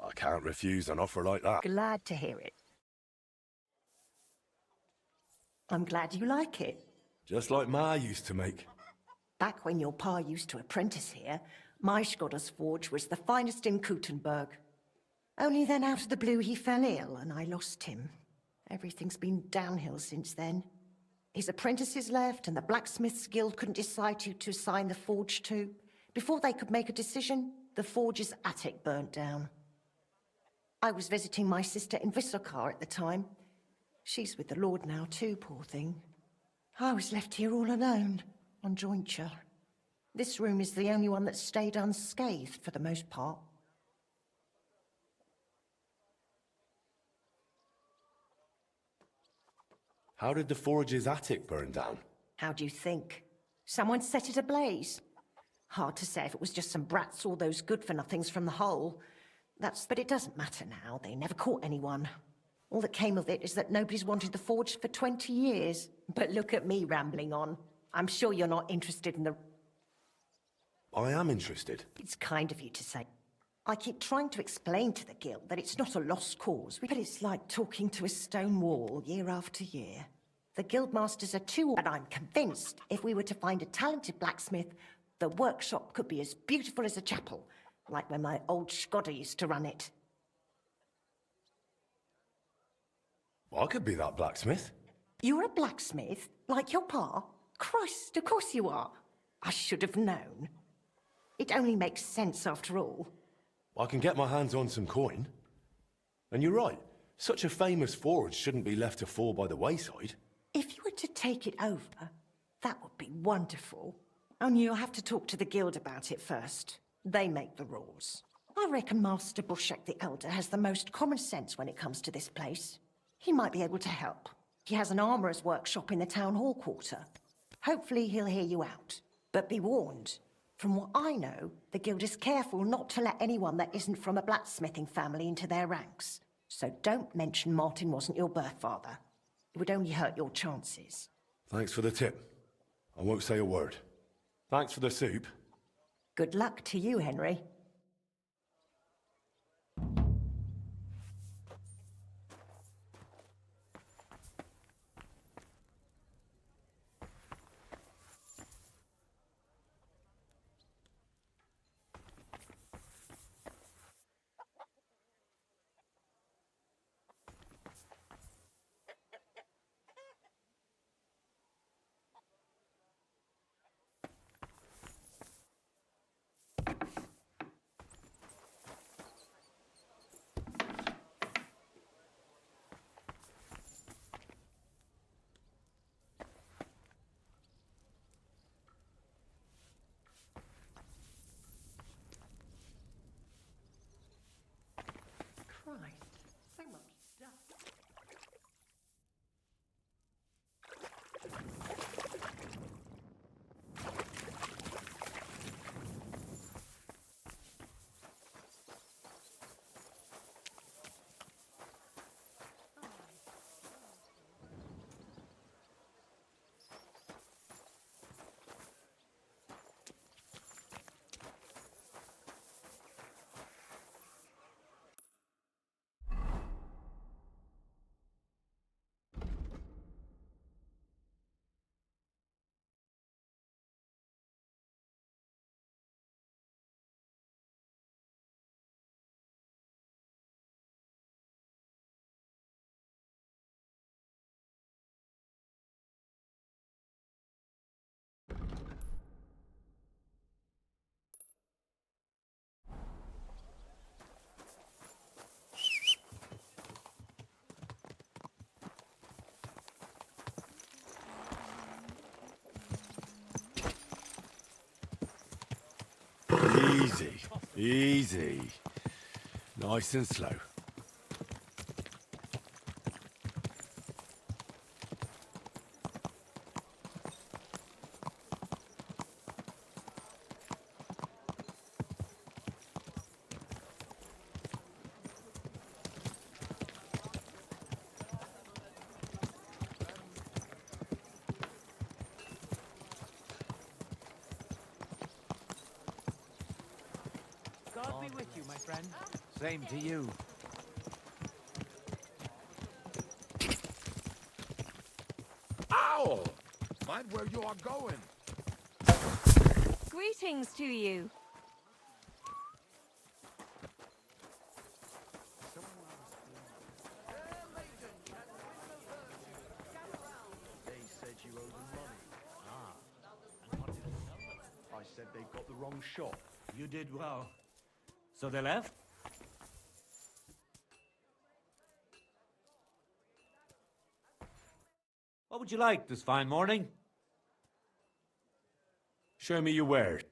I can't refuse an offer like that. Glad to hear it. I'm glad you like it. Just like Ma used to make. Back when your pa used to apprentice here, my Skodder's forge was the finest in Kuttenberg. Only then out of the blue he fell ill and I lost him. Everything's been downhill since then. His apprentices left and the blacksmiths guild couldn't decide who to assign the forge to. Before they could make a decision, the forge's attic burnt down. I was visiting my sister in Visokar at the time. She's with the Lord now too, poor thing. I was left here all alone, on jointure. This room is the only one that stayed unscathed for the most part. How did the forge's attic burn down? How do you think? Someone set it ablaze. Hard to say if it was just some brats or those good-for-nothings from the hole. But it doesn't matter now. They never caught anyone. All that came of it is that nobody's wanted the forge for 20 years. But look at me rambling on. I'm sure you're not interested in the... I am interested. It's kind of you to say. I keep trying to explain to the guild that it's not a lost cause, but it's like talking to a stone wall year after year. The guildmasters are too... And I'm convinced if we were to find a talented blacksmith, the workshop could be as beautiful as a chapel, like when my old Skodder used to run it. I could be that blacksmith. You're a blacksmith? Like your pa? Christ, of course you are. I should have known. It only makes sense after all. I can get my hands on some coin. And you're right, such a famous forge shouldn't be left to fall by the wayside. If you were to take it over, that would be wonderful. Only you'll have to talk to the guild about it first. They make the rules. I reckon Master Bushek the Elder has the most common sense when it comes to this place. He might be able to help. He has an armourer's workshop in the town hall quarter. Hopefully he'll hear you out. But be warned, from what I know, the guild is careful not to let anyone that isn't from a blacksmithing family into their ranks. So don't mention Martin wasn't your birth father. It would only hurt your chances. Thanks for the tip. I won't say a word. Thanks for the soup. Good luck to you, Henry. Christ, so much dust. Easy, easy. Nice and slow. God be with you, my friend. Same to you. Ow! Mind where you are going. Greetings to you. They said you owed them money. Ah. And what did you tell them? I said they got the wrong shop. You did well. So they left? What would you like this fine morning? Show me your wares.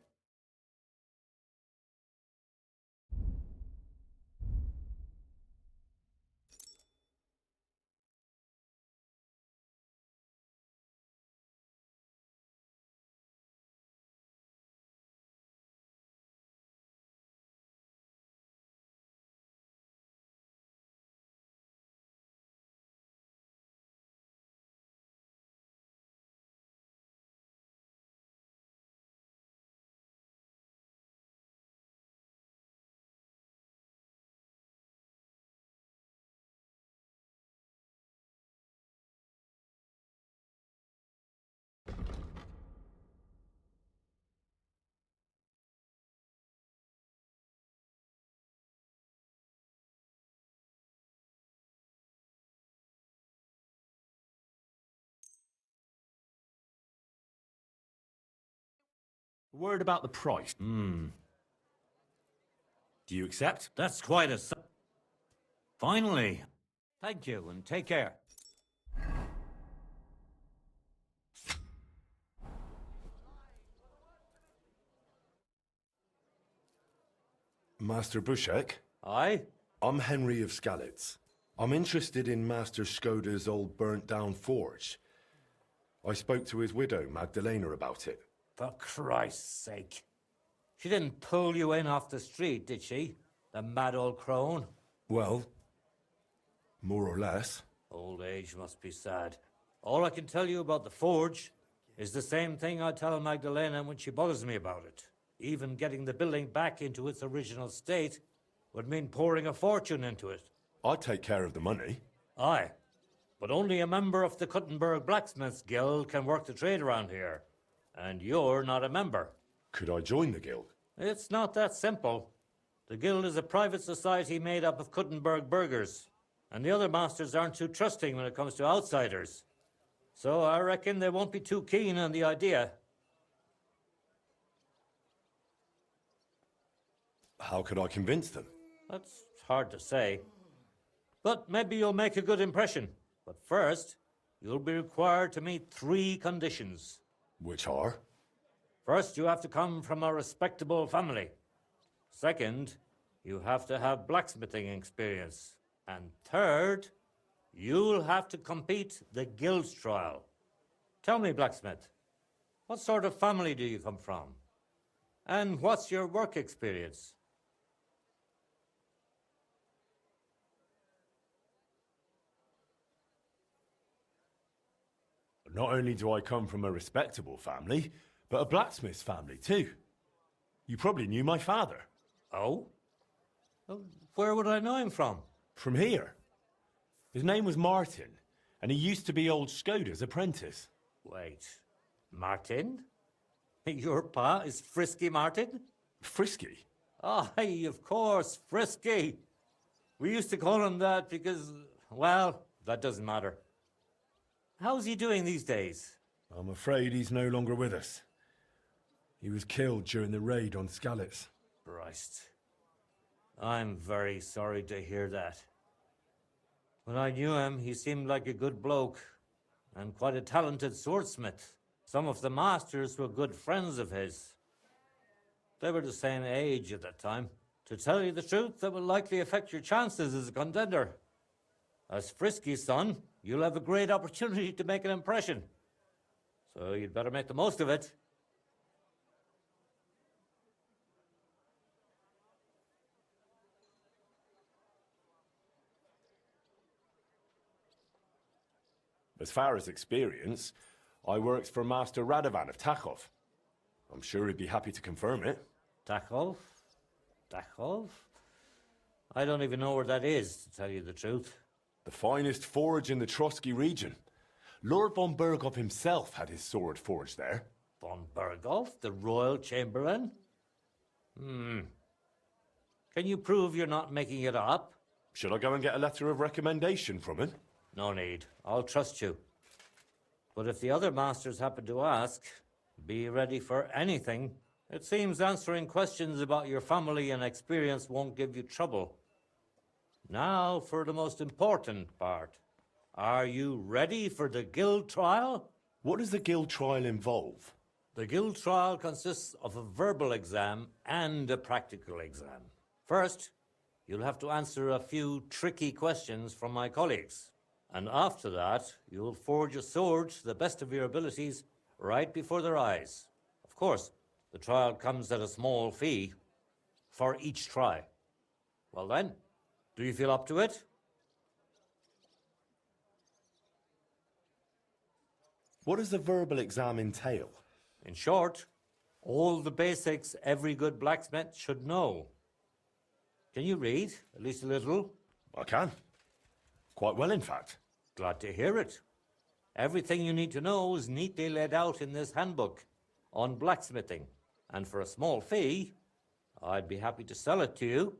Word about the price. Hmm. Do you accept? That's quite a... Finally. Thank you, and take care. Master Bushek? Aye? I'm Henry of Skalitz. I'm interested in Master Skoda's old burnt-down forge. I spoke to his widow, Magdalena, about it. For Christ's sake. She didn't pull you in off the street, did she? The mad old crone? Well, more or less. Old age must be sad. All I can tell you about the forge is the same thing I tell Magdalena when she bothers me about it. Even getting the building back into its original state would mean pouring a fortune into it. I'd take care of the money. Aye, but only a member of the Kuttenberg Blacksmiths Guild can work the trade around here. And you're not a member. Could I join the guild? It's not that simple. The guild is a private society made up of Kuttenberg burghers, and the other masters aren't too trusting when it comes to outsiders. So I reckon they won't be too keen on the idea. How could I convince them? That's hard to say. But maybe you'll make a good impression. But first, you'll be required to meet 3 conditions. Which are? First, you have to come from a respectable family. Second, you have to have blacksmithing experience. And third, you'll have to compete the guild trial. Tell me, blacksmith, what sort of family do you come from? And what's your work experience? Not only do I come from a respectable family, but a blacksmith's family too. You probably knew my father. Oh? Well, where would I know him from? From here. His name was Martin, and he used to be old Skoda's apprentice. Wait, Martin? Your pa is Frisky Martin? Frisky? Aye, of course, Frisky. We used to call him that because, well, that doesn't matter. How's he doing these days? I'm afraid he's no longer with us. He was killed during the raid on Skalitz. Christ. I'm very sorry to hear that. When I knew him, he seemed like a good bloke and quite a talented swordsmith. Some of the masters were good friends of his. They were the same age at that time. To tell you the truth, that will likely affect your chances as a contender. As Frisky's son, you'll have a great opportunity to make an impression. So you'd better make the most of it. As far as experience, I worked for Master Radovan of Tachov. I'm sure he'd be happy to confirm it. Tachov? Tachov? I don't even know where that is, to tell you the truth. The finest forge in the Trotsky region. Lord von Berghoff himself had his sword forged there. Von Berghoff, the Royal Chamberlain? Can you prove you're not making it up? Should I go and get a letter of recommendation from him? No need. I'll trust you. But if the other masters happen to ask, be ready for anything. It seems answering questions about your family and experience won't give you trouble. Now for the most important part. Are you ready for the guild trial? What does the guild trial involve? The guild trial consists of a verbal exam and a practical exam. First, you'll have to answer a few tricky questions from my colleagues. And after that, you'll forge a sword to the best of your abilities right before their eyes. Of course, the trial comes at a small fee for each try. Well then, do you feel up to it? What does the verbal exam entail? In short, all the basics every good blacksmith should know. Can you read, at least a little? I can. Quite well, in fact. Glad to hear it. Everything you need to know is neatly laid out in this handbook on blacksmithing. And for a small fee, I'd be happy to sell it to you.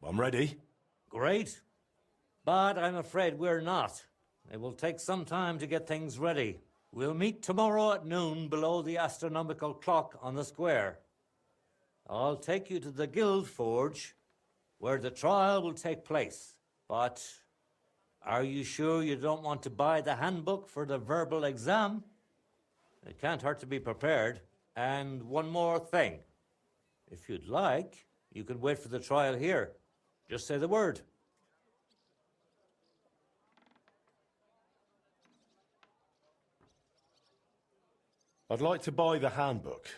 I'm ready. Great. But I'm afraid we're not. It will take some time to get things ready. We'll meet tomorrow at noon below the astronomical clock on the square. I'll take you to the guild forge where the trial will take place. But are you sure you don't want to buy the handbook for the verbal exam? It can't hurt to be prepared. And one more thing. If you'd like, you can wait for the trial here. Just say the word. I'd like to buy the handbook.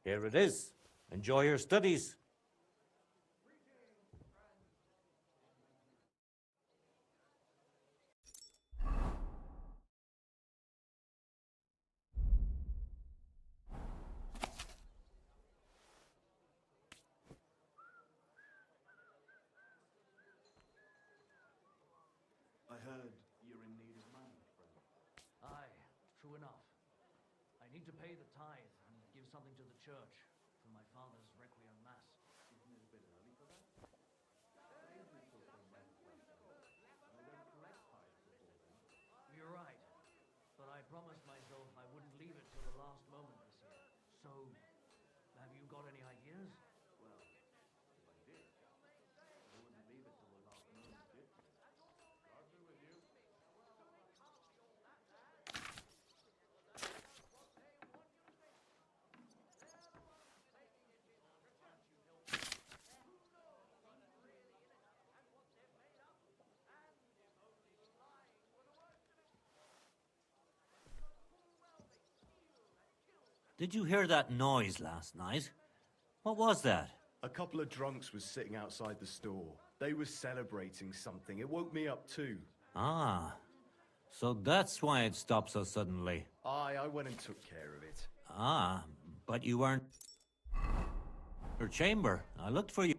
Here it is. Enjoy your studies. I heard you're in need of money, friend. Aye, true enough. I need to pay the tithe and give something to the church for my father's requiem mass. Isn't it a bit early for that? You're right, but I promised myself I wouldn't leave it till the last Did you hear that noise last night? What was that? A couple of drunks was sitting outside the store. They was celebrating something. It woke me up too. Ah, so that's why it stopped so suddenly. I went and took care of it. Ah, but you weren't... Your chamber. I looked for you.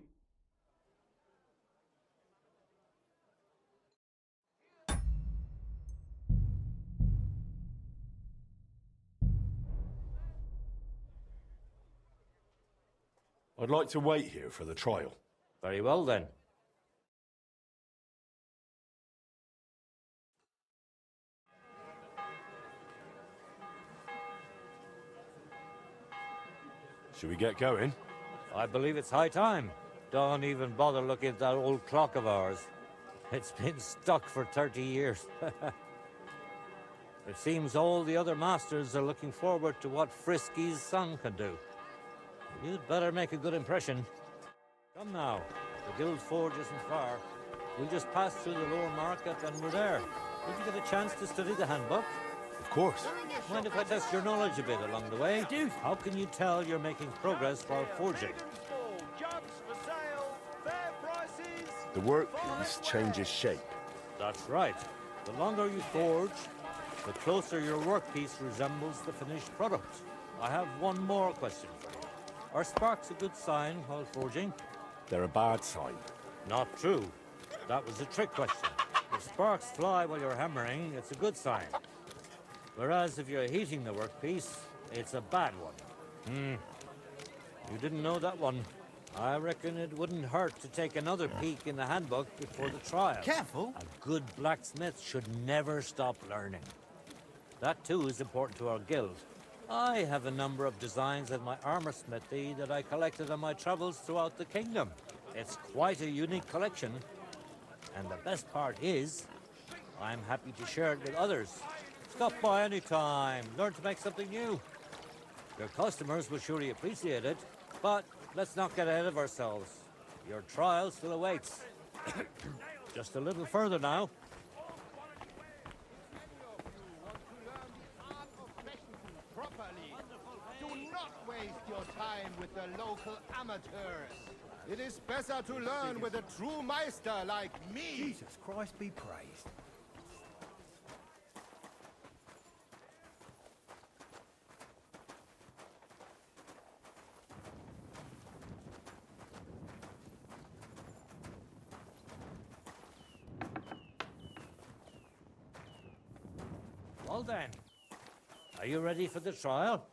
I'd like to wait here for the trial. Very well, then. Should we get going? I believe it's high time. Don't even bother looking at that old clock of ours. It's been stuck for 30 years. It seems all the other masters are looking forward to what Frisky's son can do. You'd better make a good impression. Come now. The Guild Forge isn't far. We'll just pass through the lower market and we're there. Did you get a chance to study the handbook? Of course. Mind if I test your knowledge a bit along the way? Dude. How can you tell you're making progress while forging? The workpiece changes shape. That's right. The longer you forge, the closer your workpiece resembles the finished product. I have one more question for you. Are sparks a good sign while forging? They're a bad sign. Not true. That was a trick question. If sparks fly while you're hammering, it's a good sign. Whereas if you're heating the workpiece, it's a bad one. You didn't know that one. I reckon it wouldn't hurt to take another peek in the handbook before the trial. Careful. A good blacksmith should never stop learning. That too is important to our guild. I have a number of designs in my armor smithy that I collected on my travels throughout the kingdom. It's quite a unique collection. And the best part is, I'm happy to share it with others. Stop by any time. Learn to make something new. Your customers will surely appreciate it, but let's not get ahead of ourselves. Your trial still awaits. Just a little further now. Do not waste your time with the local amateurs. It is better to learn with a true meister like me. Jesus Christ be praised. Well then, are you ready for the trial?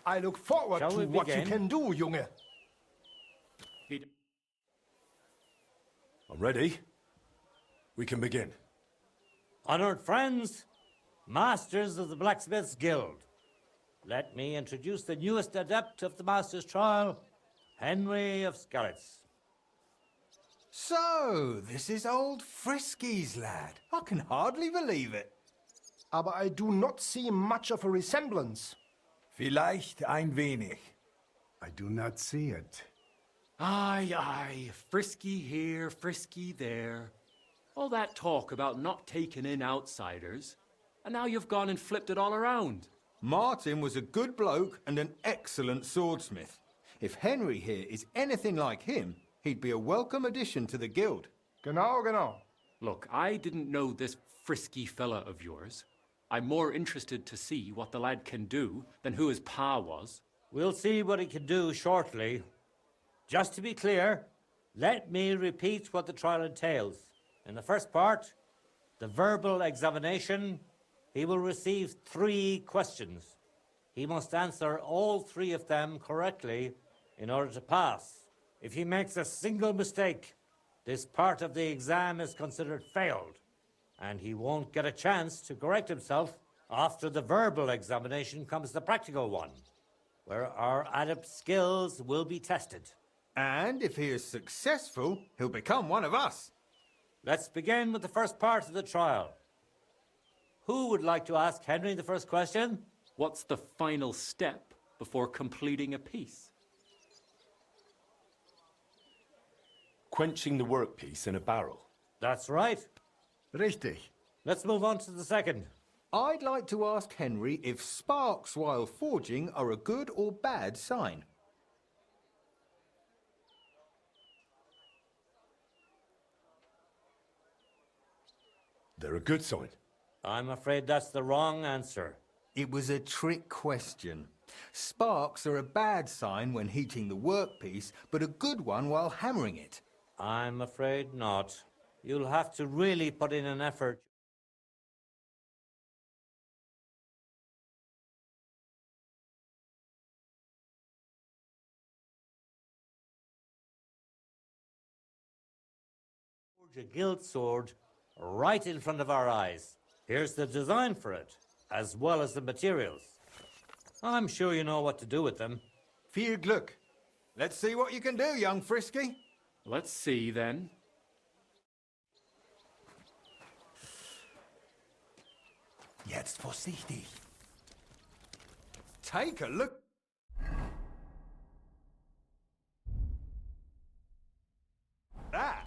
I look forward Shall to we what you begin? can do, Junge. I'm ready. We can begin. Honored friends, masters of the Blacksmiths Guild, let me introduce the newest adept of the Master's Trial, Henry of Skalitz. So, this is old Frisky's lad. I can hardly believe it. Aber I do not see much of a resemblance. Vielleicht ein wenig. I do not see it. Aye, aye. Frisky here, frisky there. All that talk about not taking in outsiders. And now you've gone and flipped it all around. Martin was a good bloke and an excellent swordsmith. If Henry here is anything like him, he'd be a welcome addition to the guild. Genau, genau. Look, I didn't know this frisky fella of yours. I'm more interested to see what the lad can do than who his pa was. We'll see what he can do shortly. Just to be clear, let me repeat what the trial entails. In the first part, the verbal examination, he will receive 3 questions. He must answer all 3 of them correctly in order to pass. If he makes a single mistake, this part of the exam is considered failed, and he won't get a chance to correct himself. After the verbal examination comes the practical one, where our adept skills will be tested. And if he is successful, he'll become one of us. Let's begin with the first part of the trial. Who would like to ask Henry the first question? What's the final step before completing a piece? Quenching the workpiece in a barrel. That's right. Richtig. Let's move on to the second. I'd like to ask Henry if sparks while forging are a good or bad sign. They're a good sign. I'm afraid that's the wrong answer. It was a trick question. Sparks are a bad sign when heating the workpiece, but a good one while hammering it. I'm afraid not. You'll have to really put in an effort. Forge a gilt sword right in front of our eyes. Here's the design for it, as well as the materials. I'm sure you know what to do with them. Viel Glück. Let's see what you can do, young Frisky. Let's see, then. Jetzt vorsichtig. Take a look. That.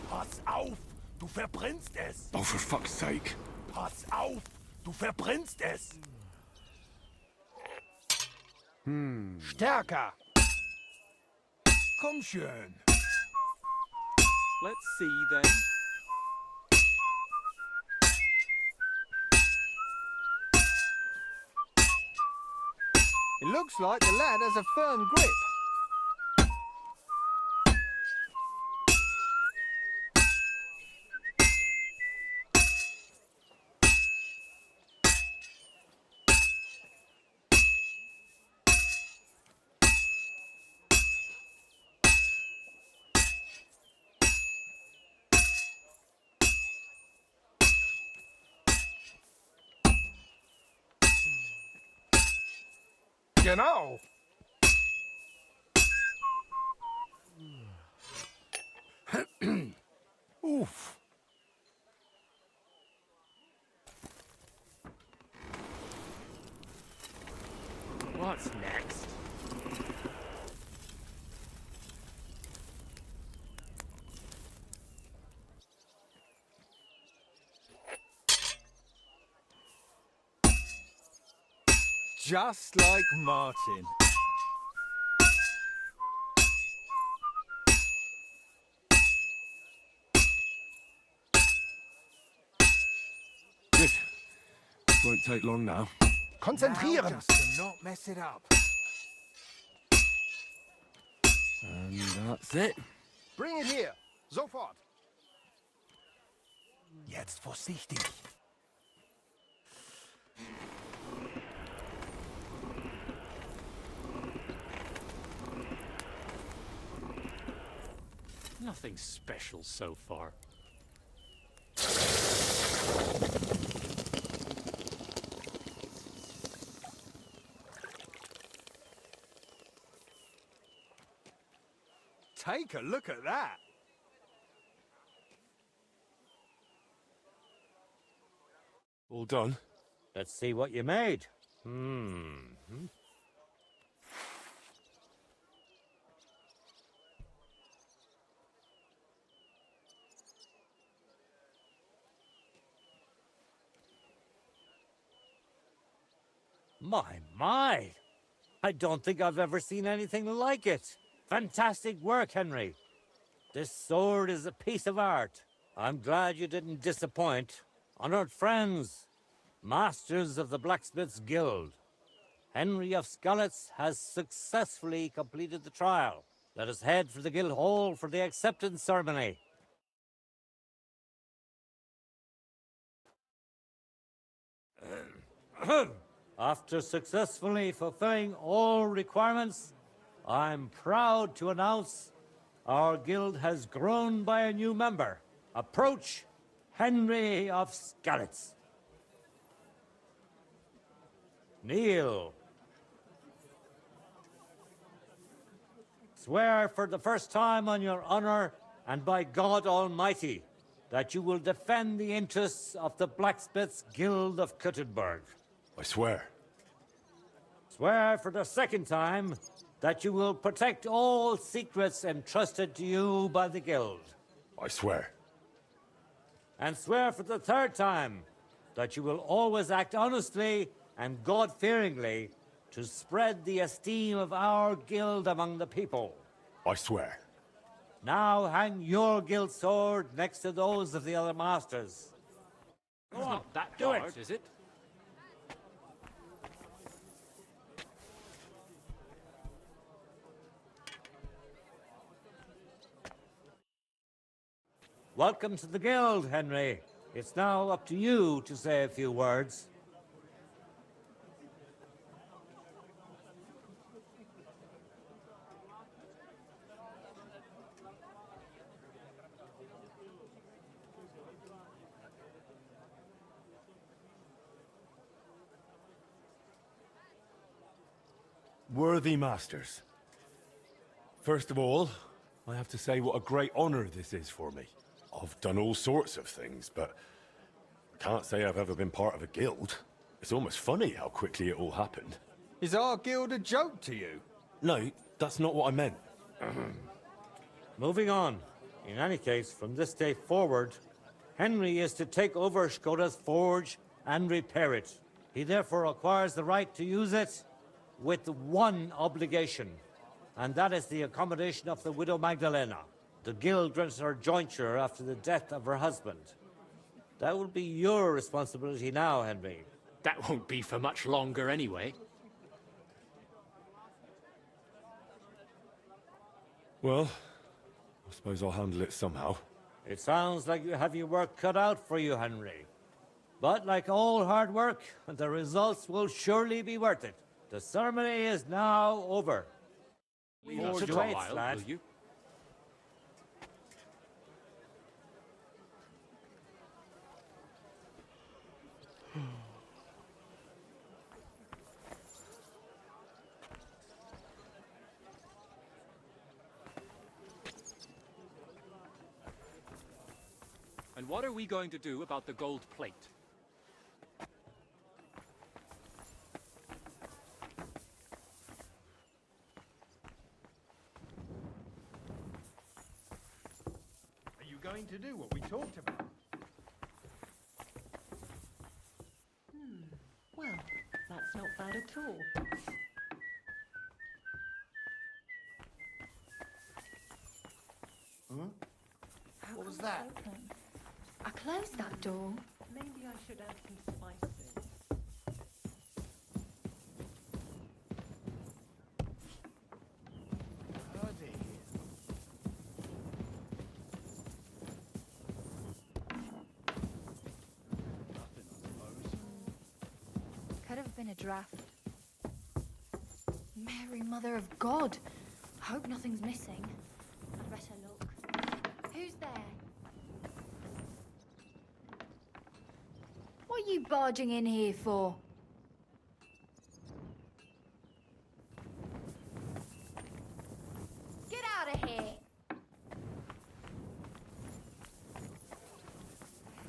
Pass auf, du verbrennst es. Oh, for fuck's sake. Pass auf, du verbrennst es. Stärker. Komm schön. Let's see, then. It looks like the lad has a firm grip. Genau. Oof. What's next? Just like Martin. Good. This won't take long now. Konzentrieren. Now just to not mess it up. And that's it. Bring it here. Sofort. Jetzt vorsichtig. Nothing special so far. Take a look at that. All done? Let's see what you made. My! I don't think I've ever seen anything like it. Fantastic work, Henry. This sword is a piece of art. I'm glad you didn't disappoint. Honored friends, masters of the Blacksmith's Guild, Henry of Skalitz has successfully completed the trial. Let us head for the guild hall for the acceptance ceremony. After successfully fulfilling all requirements, I'm proud to announce our guild has grown by a new member. Approach Henry of Skalitz. Kneel. Swear for the first time on your honor and by God Almighty that you will defend the interests of the Blacksmiths' Guild of Kuttenberg. I swear. Swear for the second time that you will protect all secrets entrusted to you by the Guild. I swear. And swear for the third time that you will always act honestly and God-fearingly to spread the esteem of our guild among the people. I swear. Now hang your guild sword next to those of the other masters. Go on, Not that do hard, it. is it? Welcome to the guild, Henry. It's now up to you to say a few words. Worthy masters. First of all, I have to say what a great honor this is for me. I've done all sorts of things, but I can't say I've ever been part of a guild. It's almost funny how quickly it all happened. Is our guild a joke to you? No, that's not what I meant. Moving on. In any case, from this day forward, Henry is to take over Skoda's forge and repair it. He therefore acquires the right to use it with one obligation, and that is the accommodation of the widow Magdalena. The guild grants her jointure after the death of her husband. That will be your responsibility now, Henry. That won't be for much longer anyway. Well, I suppose I'll handle it somehow. It sounds like you have your work cut out for you, Henry. But like all hard work, the results will surely be worth it. The ceremony is now over. Leave us Forge a awaits, while, lad. will you? And what are we going to do about the gold plate? Are you going to do what we talked about? Well, that's not bad at all. What was that? I closed that door. Maybe I should add some spices. Could have been a draft. Mary, Mother of God. Hope nothing's missing. I'd better look. Who's there? What are you barging in here for? Get out of here! I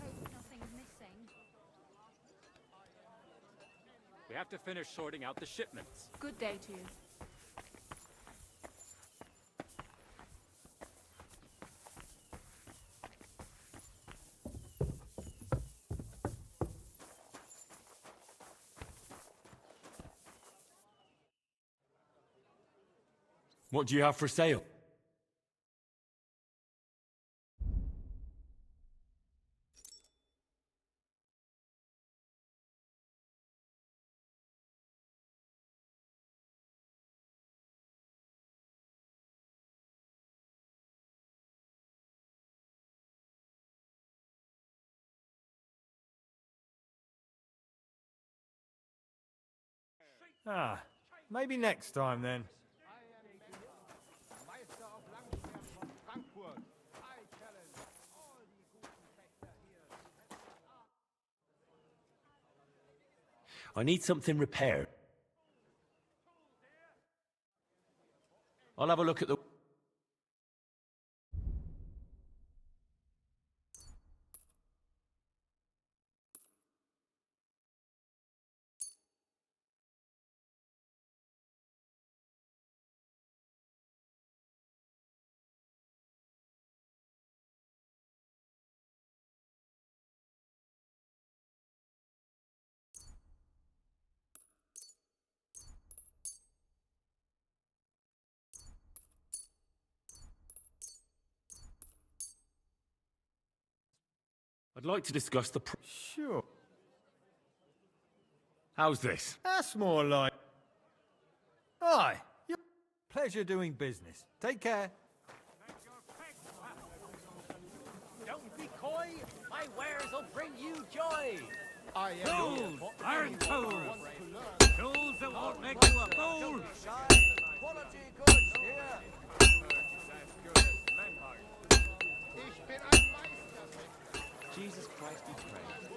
hope nothing's missing. We have to finish sorting out the shipments. Good day to you. What do you have for sale? Ah, maybe next time then. I need something repaired. I'll have a look at the... I'd like to discuss the... Sure. How's this? That's more like... Aye. Pleasure doing business. Take care. Don't be coy. My wares will bring you joy. I Fools! Iron fools! Fools that won't make you a fool! Quality goods here. Ich bin ein Meister. Jesus Christ be praised.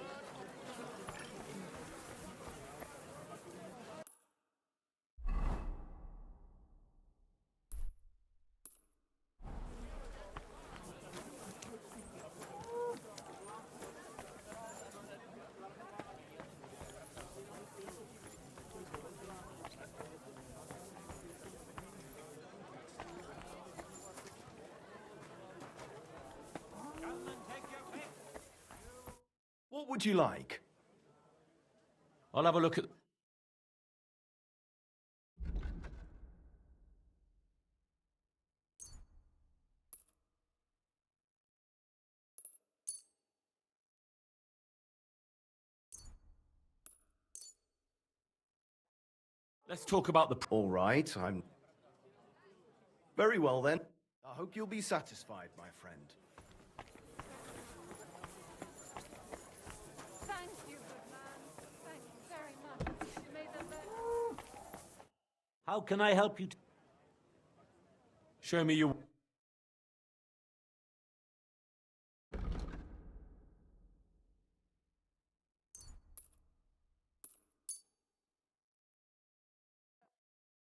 What would you like? I'll have a look at... Let's talk about the... All right, I'm... Very well, then. I hope you'll be satisfied, my friend. Thank you, good man. Thank you very much. May the best... How can I help you? Show me your...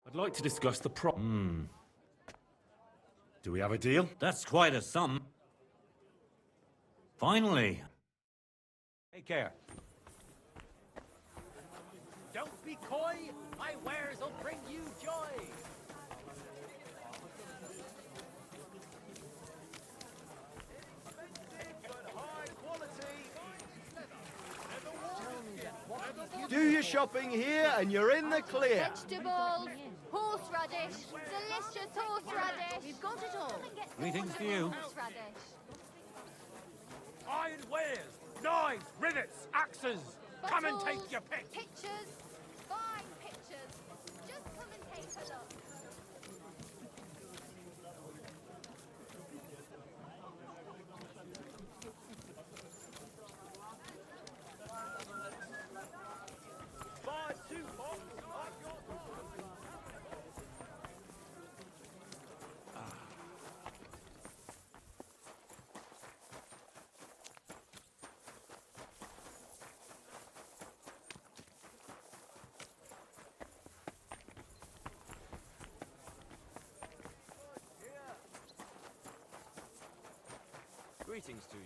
I'd like to discuss the Do we have a deal? That's quite a sum. Finally. Take care. Don't be coy. My wares will bring you joy. Do your shopping here, and you're in the clear. Vegetables, horseradish, delicious horseradish. We've got it all. Greetings to you. Horseradish. Iron wares, knives, rivets, axes. Come and take your pick. Pictures, fine pictures. Just come and take a look. Greetings to you.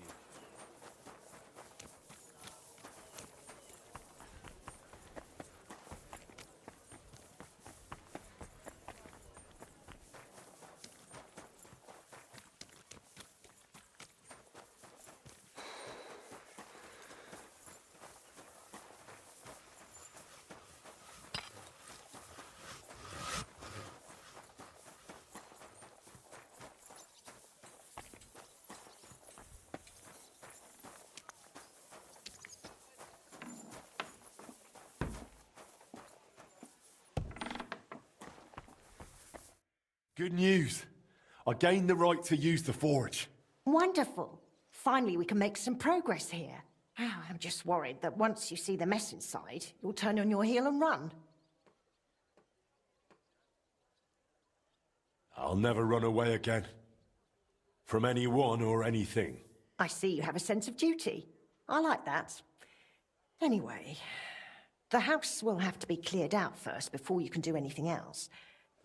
Good news. I gained the right to use the forge. Wonderful. Finally, we can make some progress here. Oh, I'm just worried that once you see the mess inside, you'll turn on your heel and run. I'll never run away again. From anyone or anything. I see you have a sense of duty. I like that. Anyway, The house will have to be cleared out first before you can do anything else.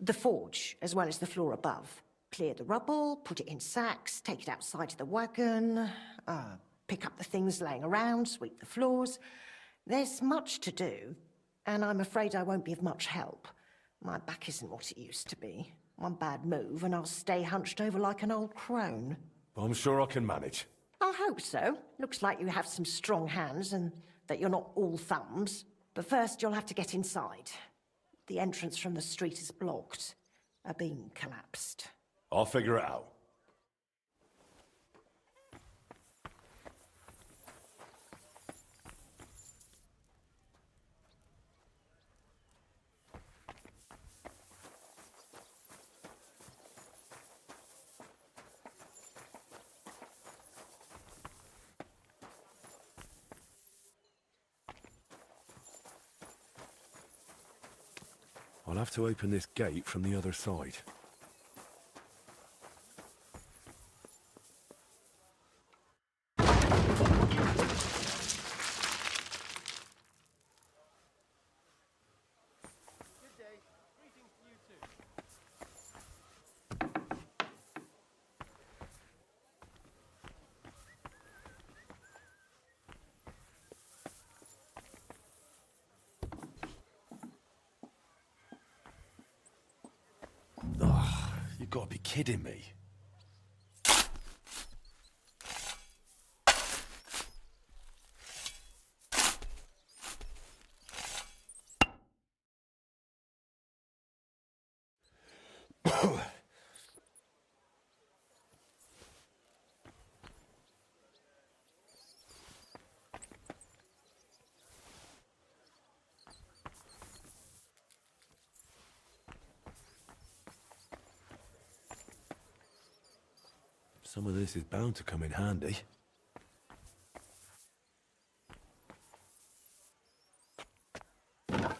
The forge, as well as the floor above. Clear the rubble, put it in sacks, take it outside to the wagon, pick up the things laying around, sweep the floors. There's much to do, and I'm afraid I won't be of much help. My back isn't what it used to be. One bad move, and I'll stay hunched over like an old crone. I'm sure I can manage. I hope so. Looks like you have some strong hands, and that you're not all thumbs. But first, you'll have to get inside. The entrance from the street is blocked. A beam collapsed. I'll figure it out. I'll have to open this gate from the other side. You've got to be kidding me. Some of this is bound to come in handy. My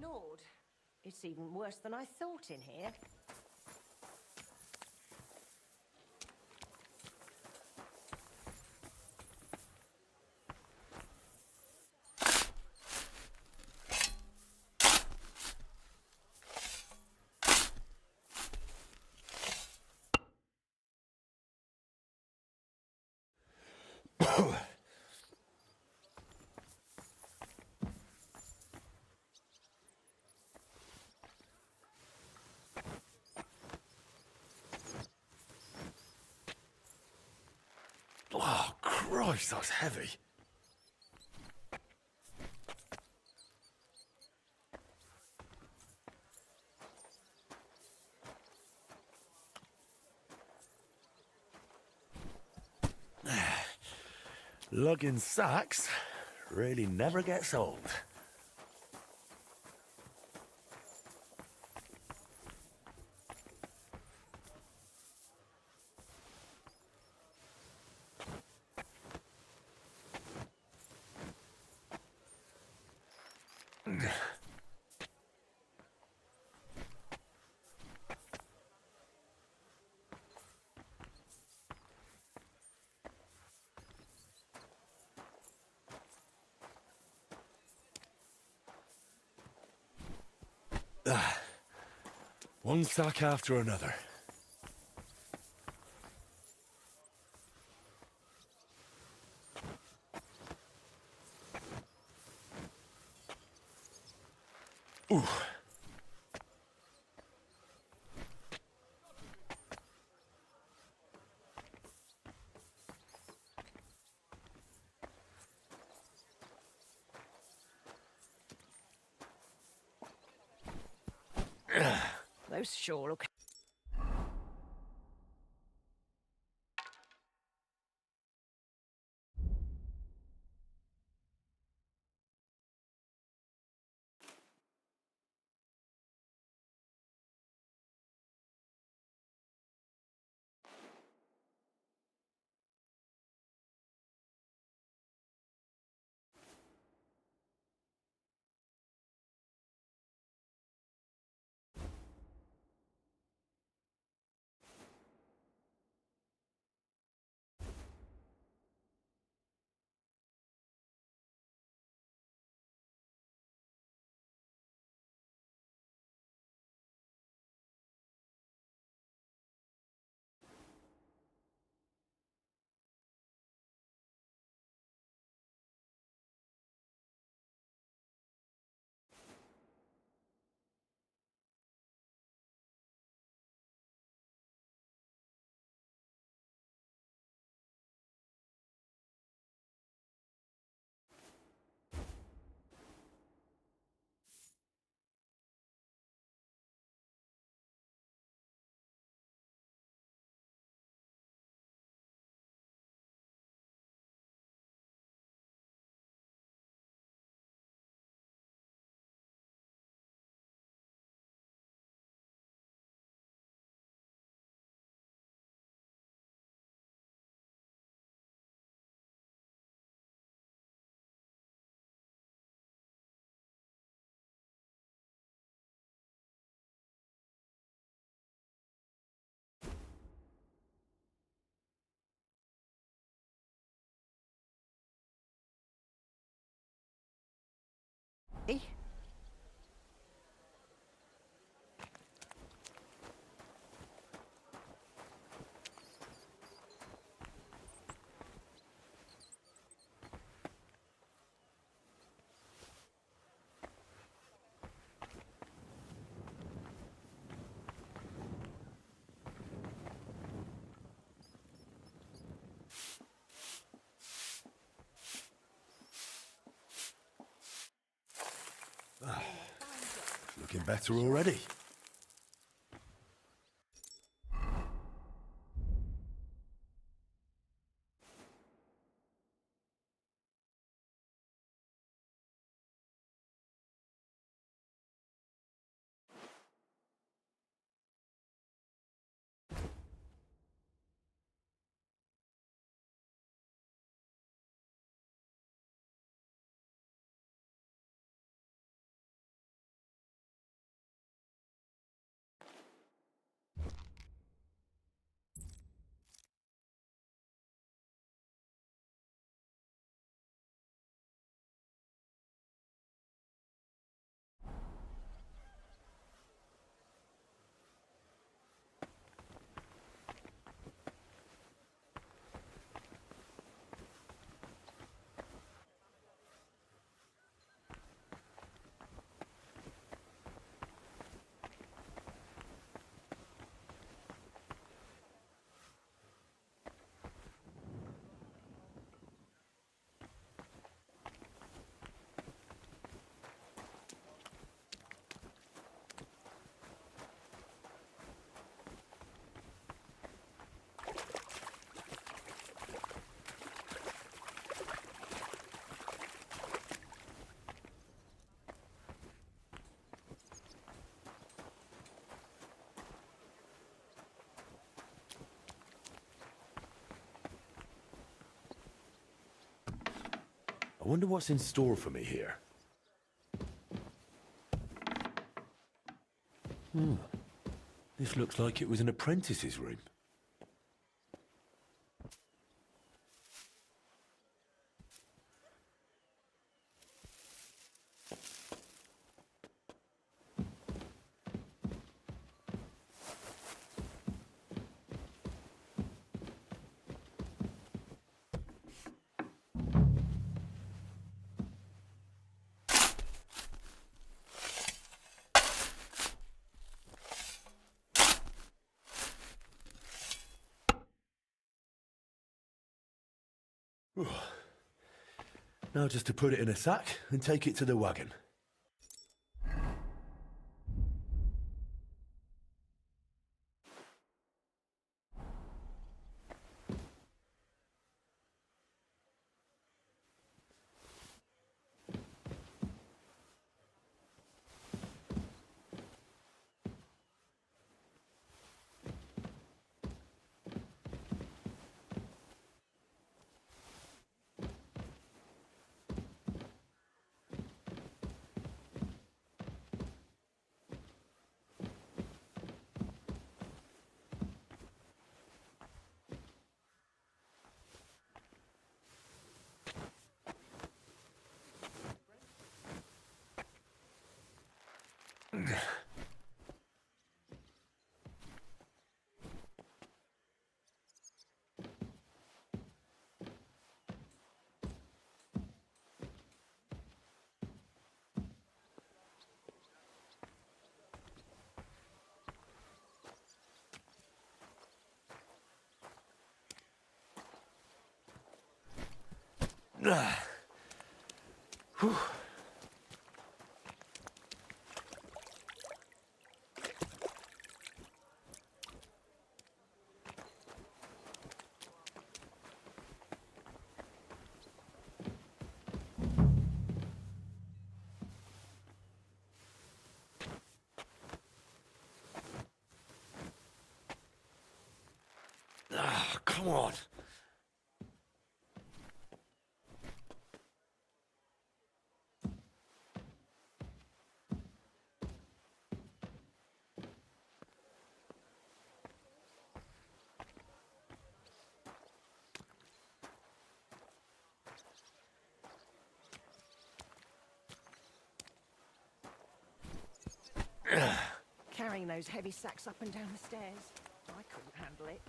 lord, it's even worse than I thought in here. Oh, Christ, that's heavy. Lugging sacks really never gets old. One sack after another. Ooh. Those sure look... looking better already. I wonder what's in store for me here. This looks like it was an apprentice's room. Now just to put it in a sack and take it to the wagon. Whew. Come on. Carrying those heavy sacks up and down the stairs. I couldn't handle it.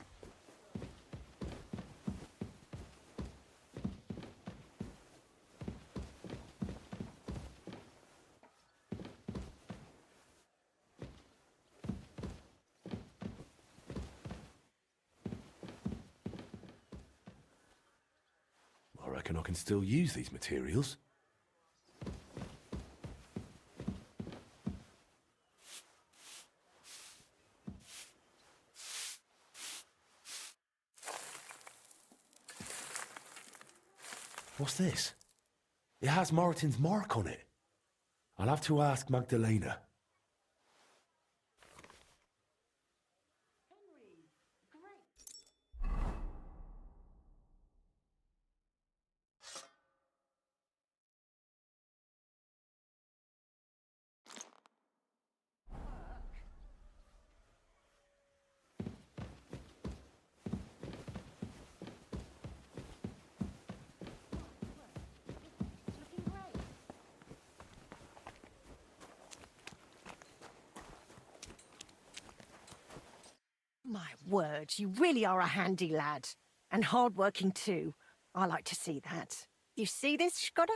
I reckon I can still use these materials. What's this? It has Martin's mark on it. I'll have to ask Magdalena. My word, you really are a handy lad. And hard-working too. I like to see that. You see this, Skoda?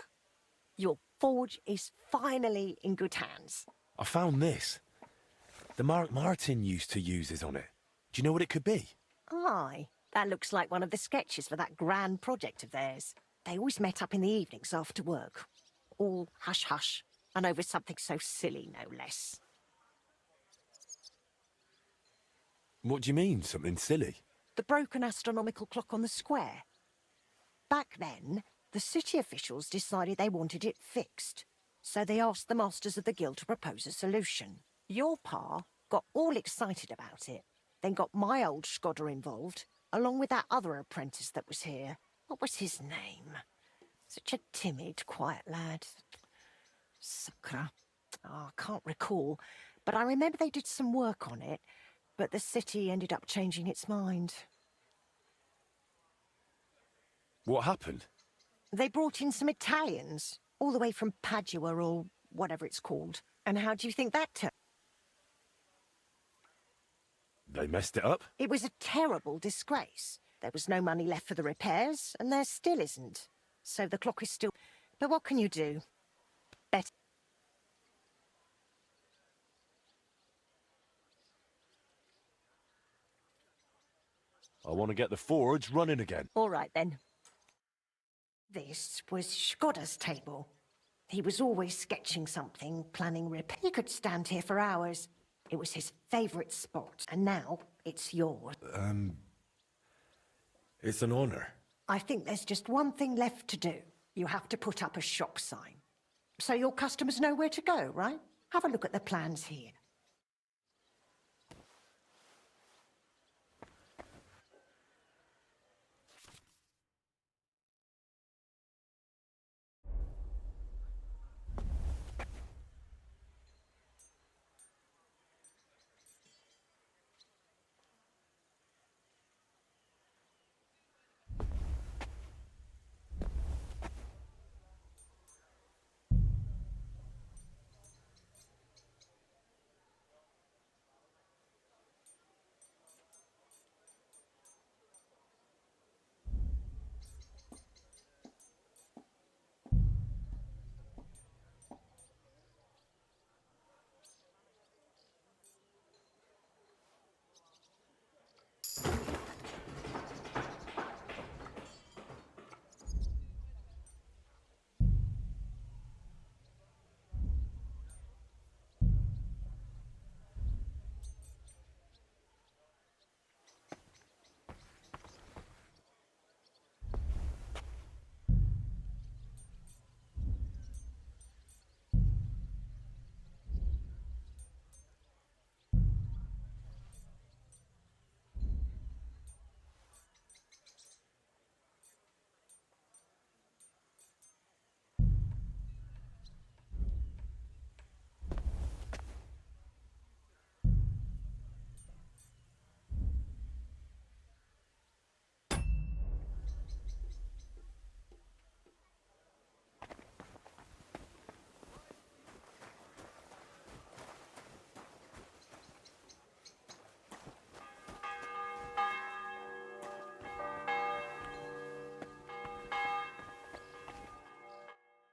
Your forge is finally in good hands. I found this. The mark Martin used to use is on it. Do you know what it could be? Aye, that looks like one of the sketches for that grand project of theirs. They always met up in the evenings after work. All hush-hush, and over something so silly, no less. What do you mean, something silly? The broken astronomical clock on the square. Back then, the city officials decided they wanted it fixed, so they asked the masters of the guild to propose a solution. Your pa got all excited about it, then got my old Skoda involved, along with that other apprentice that was here. What was his name? Such a timid, quiet lad. Sucker. Oh, I can't recall, but I remember they did some work on it, but the city ended up changing its mind. What happened? They brought in some Italians, all the way from Padua or whatever it's called. And how do you think that turned? They messed it up? It was a terrible disgrace. There was no money left for the repairs, and there still isn't. So the clock is still... But what can you do? Better... I want to get the forge running again. All right, then. This was Skoda's table. He was always sketching something, planning repair. He could stand here for hours. It was his favourite spot, and now it's yours. It's an honour. I think there's just one thing left to do. You have to put up a shop sign. So your customers know where to go, right? Have a look at the plans here.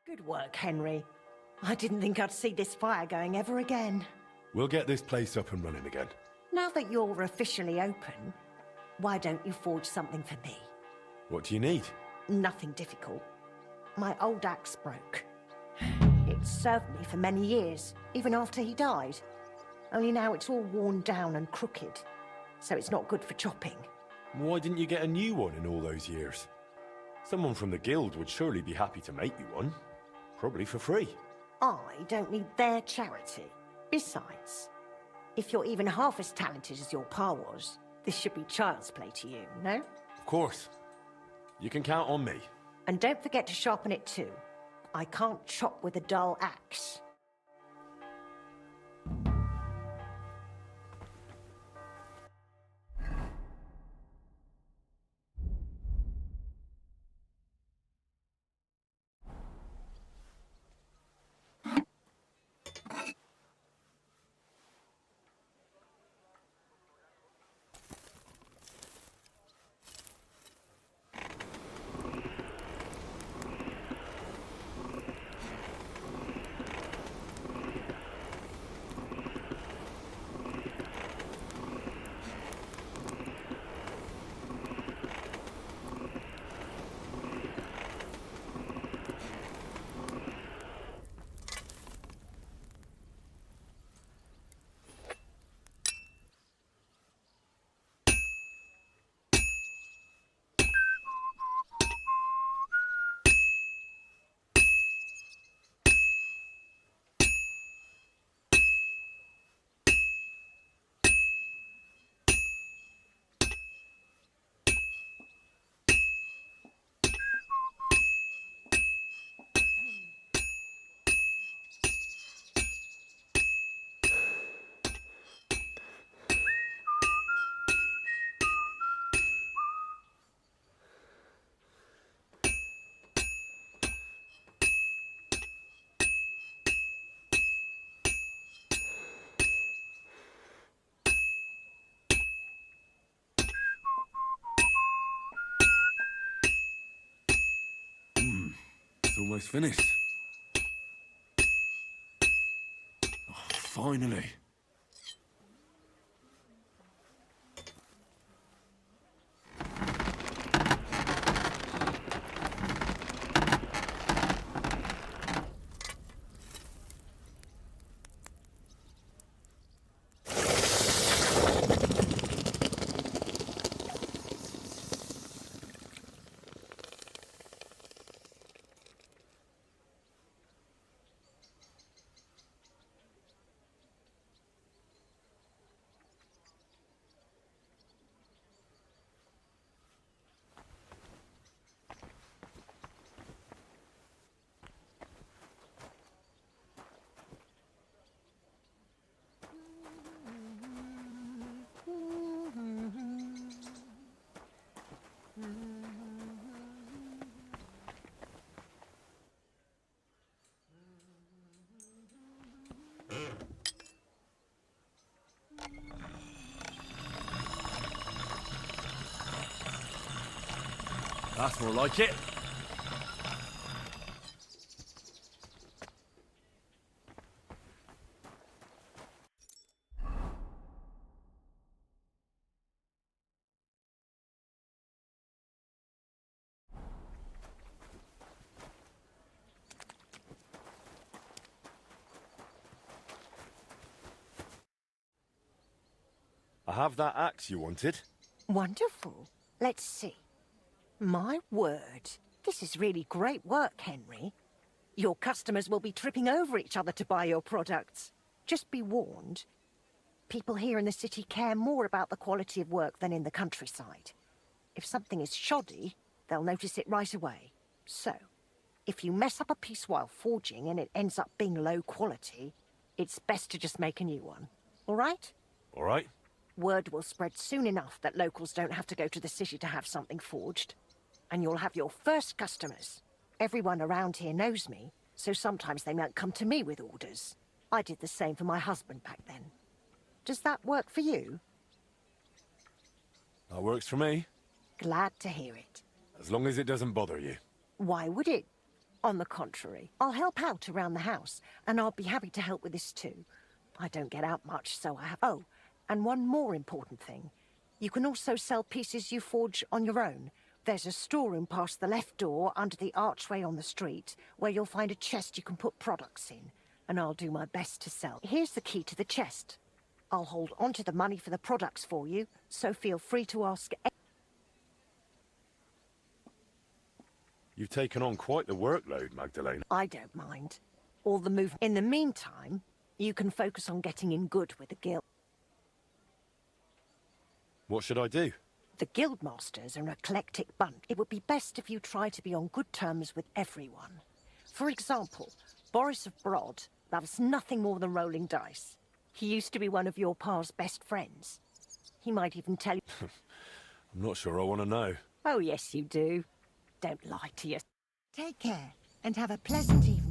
Good work, Henry. I didn't think I'd see this fire going ever again. We'll get this place up and running again. Now that you're officially open, why don't you forge something for me? What do you need? Nothing difficult. My old axe broke. It served me for many years, even after he died. Only now it's all worn down and crooked, so it's not good for chopping. Why didn't you get a new one in all those years? Someone from the guild would surely be happy to make you one. Probably for free. I don't need their charity. Besides, if you're even half as talented as your pa was, this should be child's play to you, no? Of course. You can count on me. And don't forget to sharpen it too. I can't chop with a dull axe. It's almost finished. Oh, finally. That's more like it. I have that axe you wanted. Wonderful. Let's see. My word. This is really great work, Henry. Your customers will be tripping over each other to buy your products. Just be warned. People here in the city care more about the quality of work than in the countryside. If something is shoddy, they'll notice it right away. So, if you mess up a piece while forging and it ends up being low quality, it's best to just make a new one. All right? All right. Word will spread soon enough that locals don't have to go to the city to have something forged. And you'll have your first customers. Everyone around here knows me, so sometimes they might come to me with orders. I did the same for my husband back then. Does that work for you? That works for me. Glad to hear it. As long as it doesn't bother you. Why would it? On the contrary, I'll help out around the house, and I'll be happy to help with this too. I don't get out much, so I have... Oh, and one more important thing. You can also sell pieces you forge on your own. There's a storeroom past the left door under the archway on the street where you'll find a chest you can put products in, and I'll do my best to sell. Here's the key to the chest. I'll hold onto the money for the products for you, so feel free to ask... You've taken on quite the workload, Magdalena. I don't mind. All the move. In the meantime, you can focus on getting in good with the guild. What should I do? The guildmasters are an eclectic bunch. It would be best if you try to be on good terms with everyone. For example, Boris of Brod loves nothing more than rolling dice. He used to be one of your pa's best friends. He might even tell you... I'm not sure I want to know. Oh, yes, you do. Don't lie to yourself. Take care, and have a pleasant evening.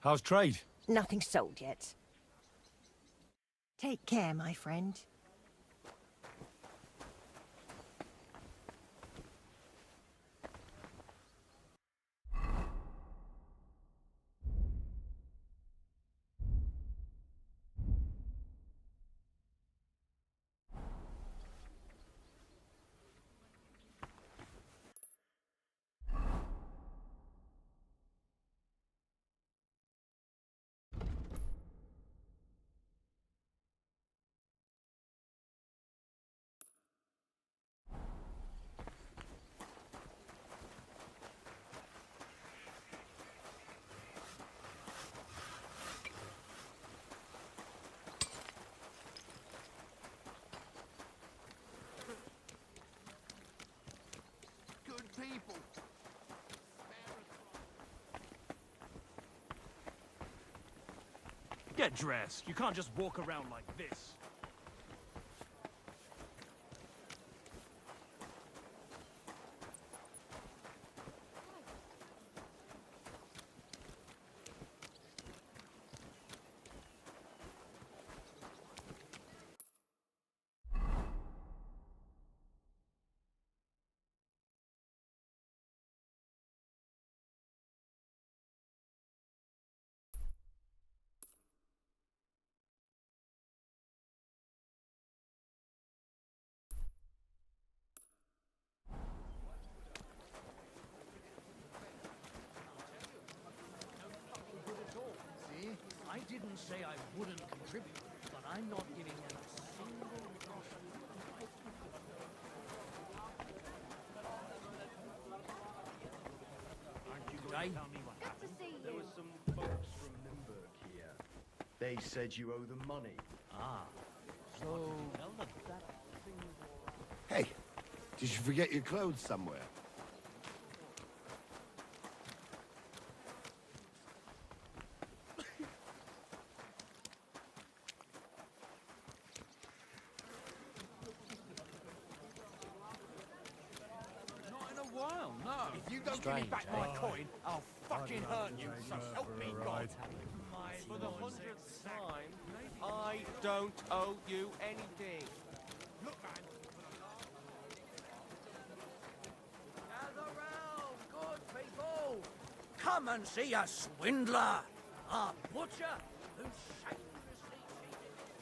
How's trade? Nothing sold yet. Take care, my friend. Good people. Get dressed. You can't just walk around like this. I didn't say I wouldn't contribute, but I'm not giving them a single groschen. Aren't you going to tell me what happened? There were some folks from Nymburk here. They said you owe them money. Ah. So... Tell them. Hey, did you forget your clothes somewhere? Not in a while, no. If you don't give me back my coin, I'll fucking hurt you. So help me God. For the 100th time, I don't owe you anything. Look, man. Gather round, good people. Come and see a swindler, a butcher who shamelessly cheated.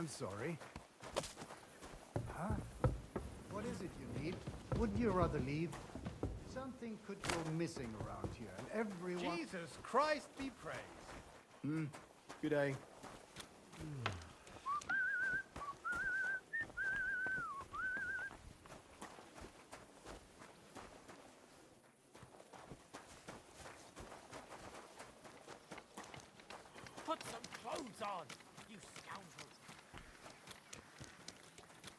I'm sorry. Huh? What is it you need? Wouldn't you rather leave? Something could go missing around here, and everyone... Jesus Christ be praised. Good day. Put some clothes on, you scoundrels.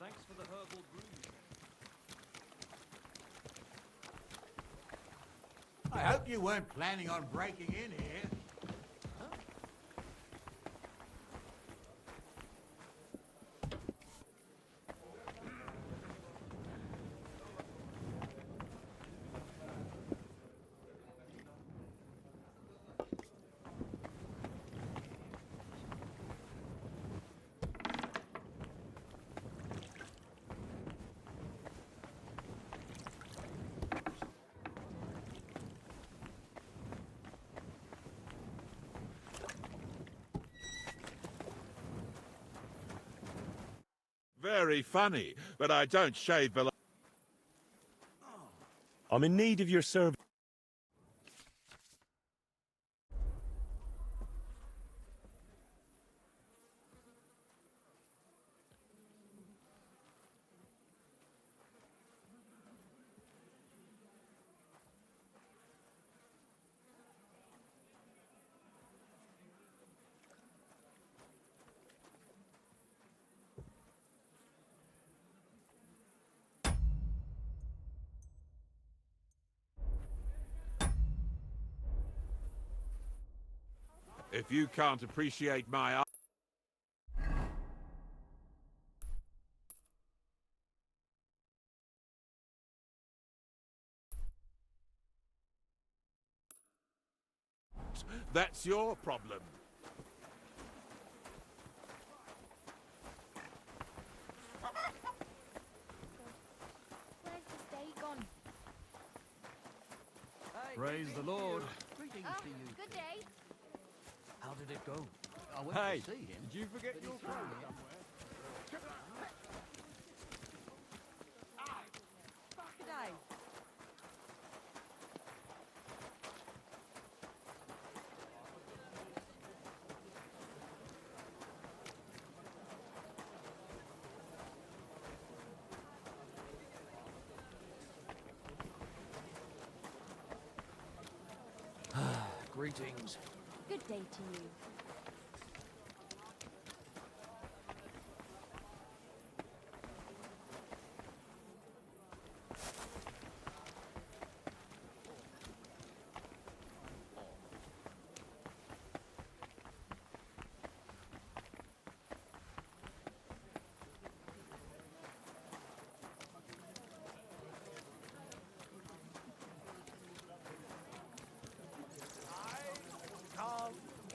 Thanks for the herbal brew. I hope you weren't planning on breaking in here. Very funny, but I don't shave below. I'm in need of your service. If you can't appreciate my art, that's your problem. Where's this day gone? Praise the Lord. Greetings to you. Good day. How did it go? I went Hey, to see him. did you forget your phone? Good day. Greetings. Good day to you.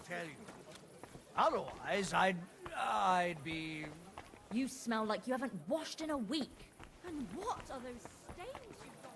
Tell you. Otherwise, I'd be... You smell like you haven't washed in a week. And what are those stains you've got?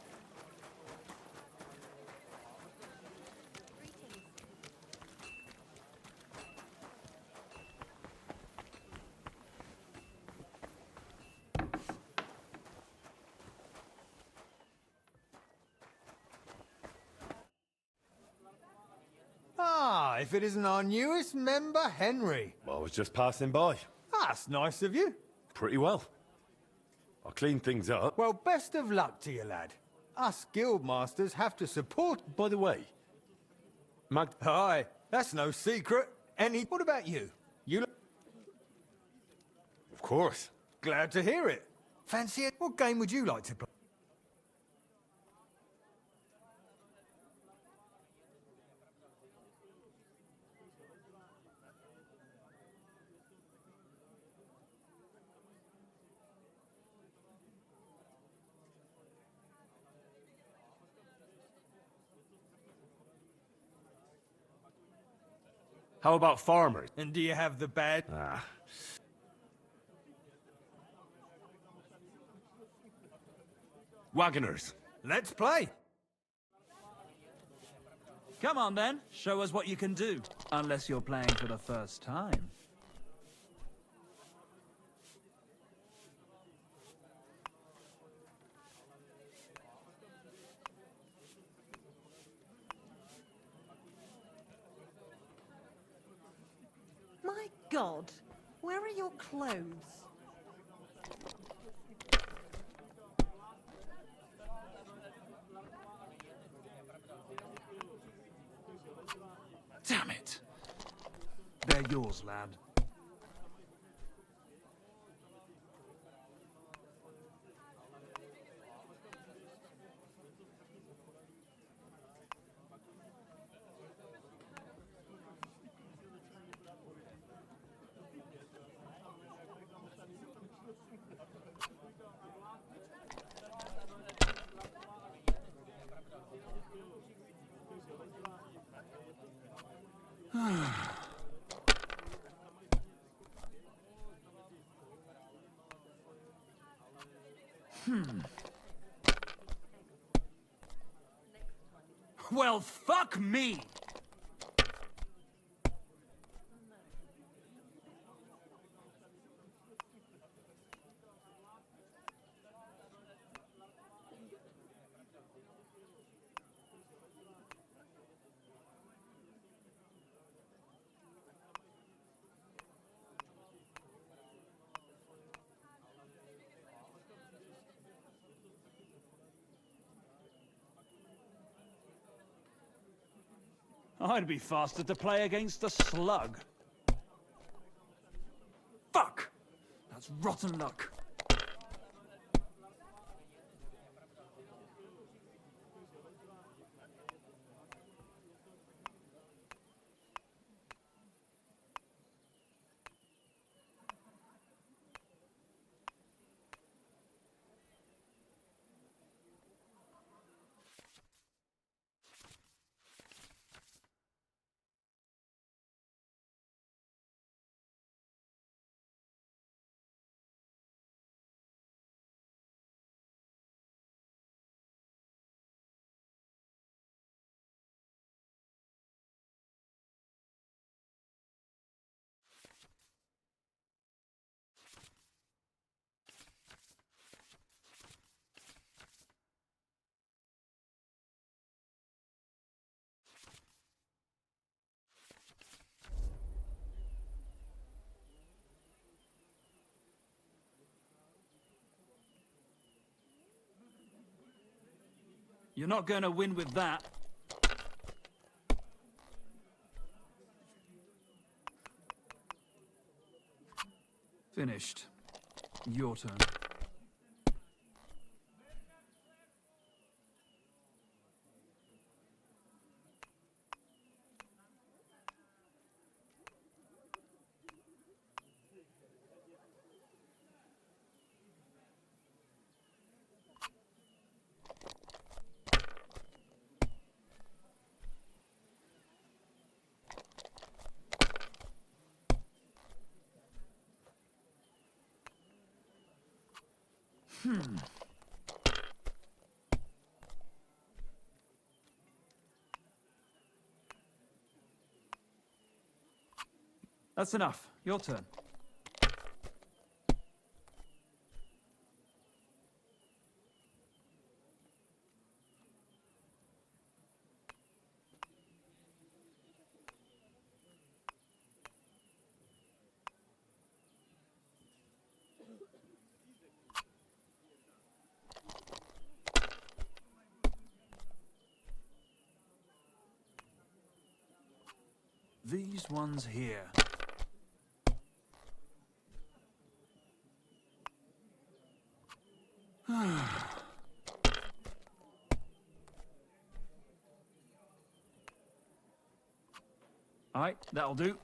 Ah, if it isn't our newest member, Henry. I was just passing by. That's nice of you. Pretty well. I cleaned things up. Well, best of luck to you, lad. Us guildmasters have to support... By the way, Aye, that's no secret. What about you? You... Of course. Glad to hear it. Fancy it? What game would you like to play? How about farmers? And do you have the bad... Ah. Wagoners. Let's play. Come on then, show us what you can do. Unless you're playing for the first time. God! Where are your clothes? Damn it! They're yours, lad. Well, fuck me! I'd be faster to play against a slug. Fuck! That's rotten luck. You're not going to win with that. Finished. Your turn. That's enough. Your turn. These ones here. Alright, that'll do.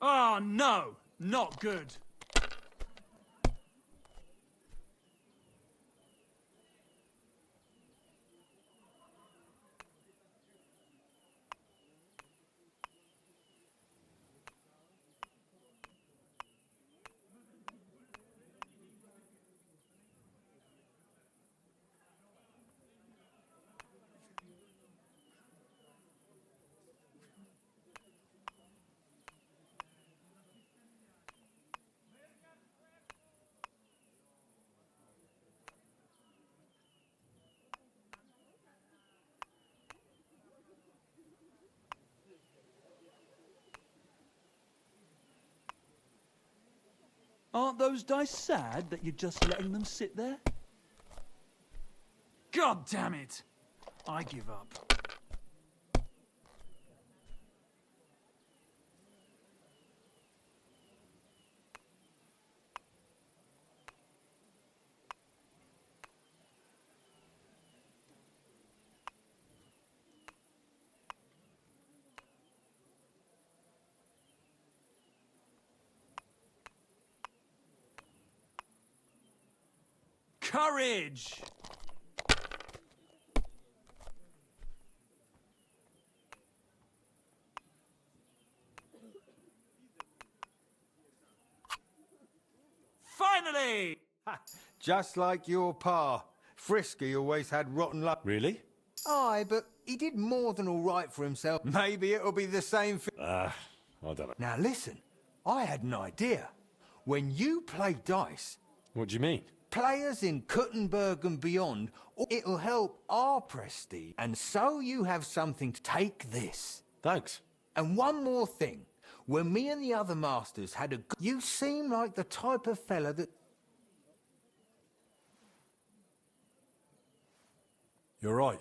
Oh, no! Not good. Aren't those dice sad that you're just letting them sit there? God damn it! I give up. Courage! Finally! Just like your pa. Frisky always had rotten luck. Really? Aye, but he did more than all right for himself. Maybe it'll be the same for... I don't know. Now listen, I had an idea. When you play dice... What do you mean? Players in Kuttenberg and beyond, it'll help our prestige. And so you have something to take this. Thanks. And one more thing. When me and the other masters had a... You seem like the type of fella that... You're right.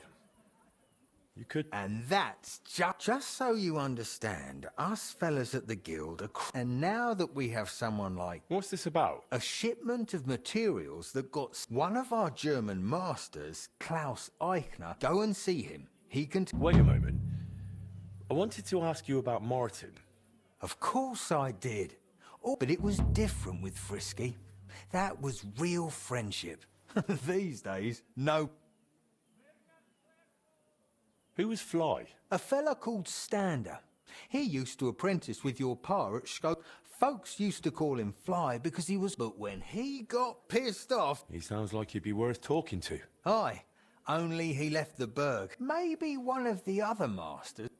You could... And that's just so you understand, us fellas at the Guild are... And now that we have someone like... What's this about? A shipment of materials that got... One of our German masters, Klaus Eichner, go and see him. He can... Wait a moment. I wanted to ask you about Martin. Of course I did. Oh, but it was different with Frisky. That was real friendship. These days, no... Who was Fly? A fella called Stander. He used to apprentice with your pa at Scope. Folks used to call him Fly because he was... But when he got pissed off... He sounds like he'd be worth talking to. Aye, only he left the burg. Maybe one of the other masters...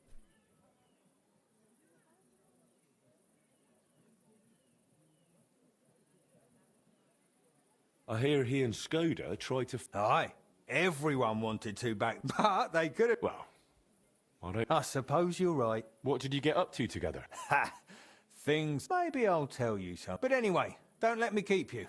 I hear he and Skoda tried to... Aye, everyone wanted to back, but they could have... Well, I suppose you're right. What did you get up to together? Ha! Things... Maybe I'll tell you some. But anyway, don't let me keep you.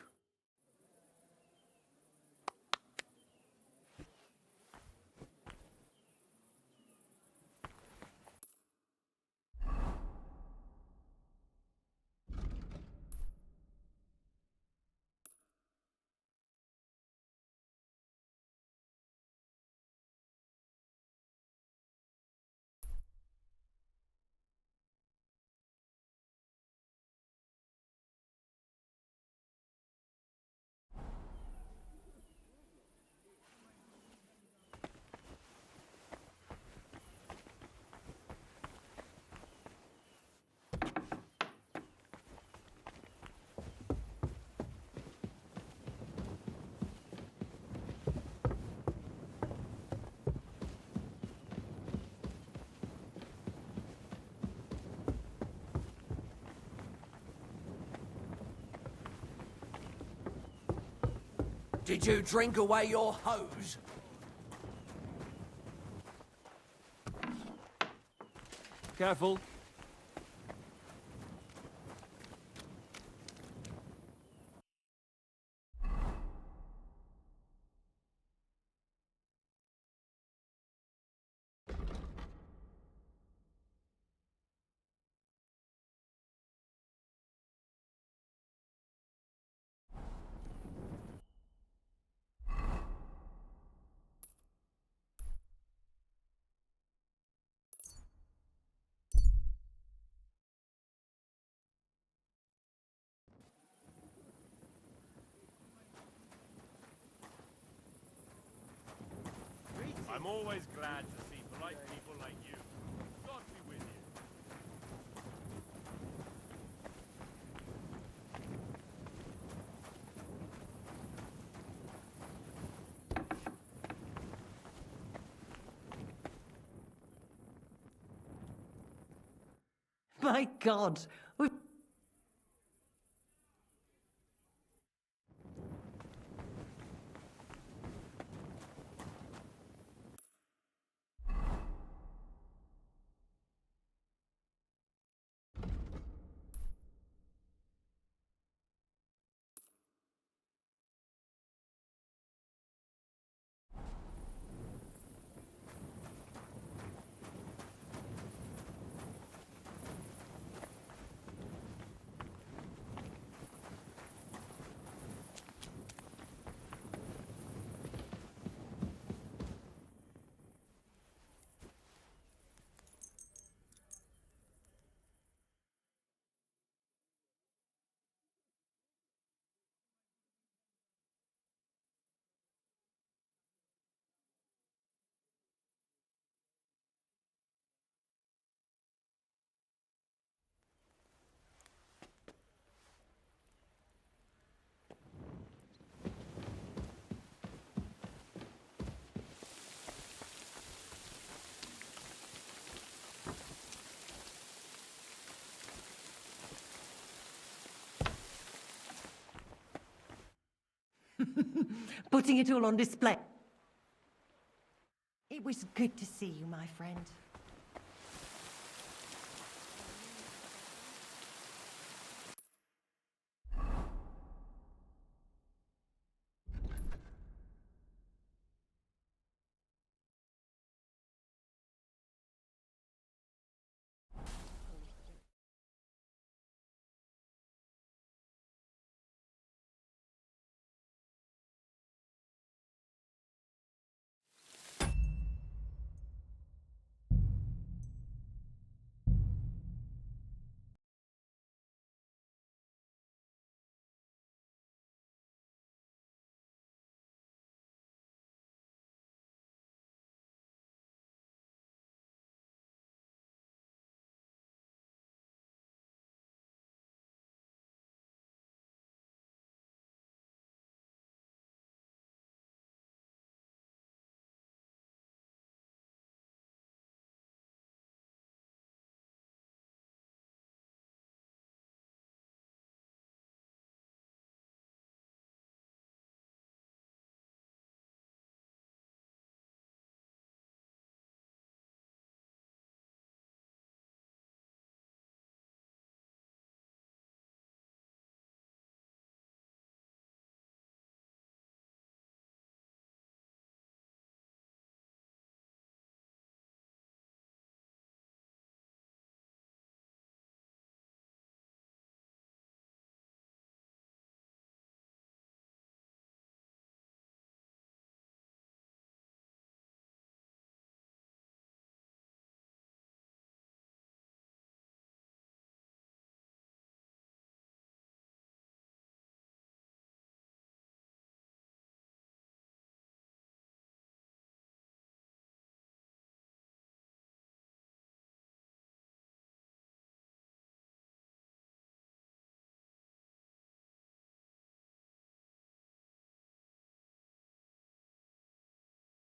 Did you drink away your hose? Careful. I'm always glad to see polite people like you. God be with you. My God, we... Putting it all on display. It was good to see you, my friend.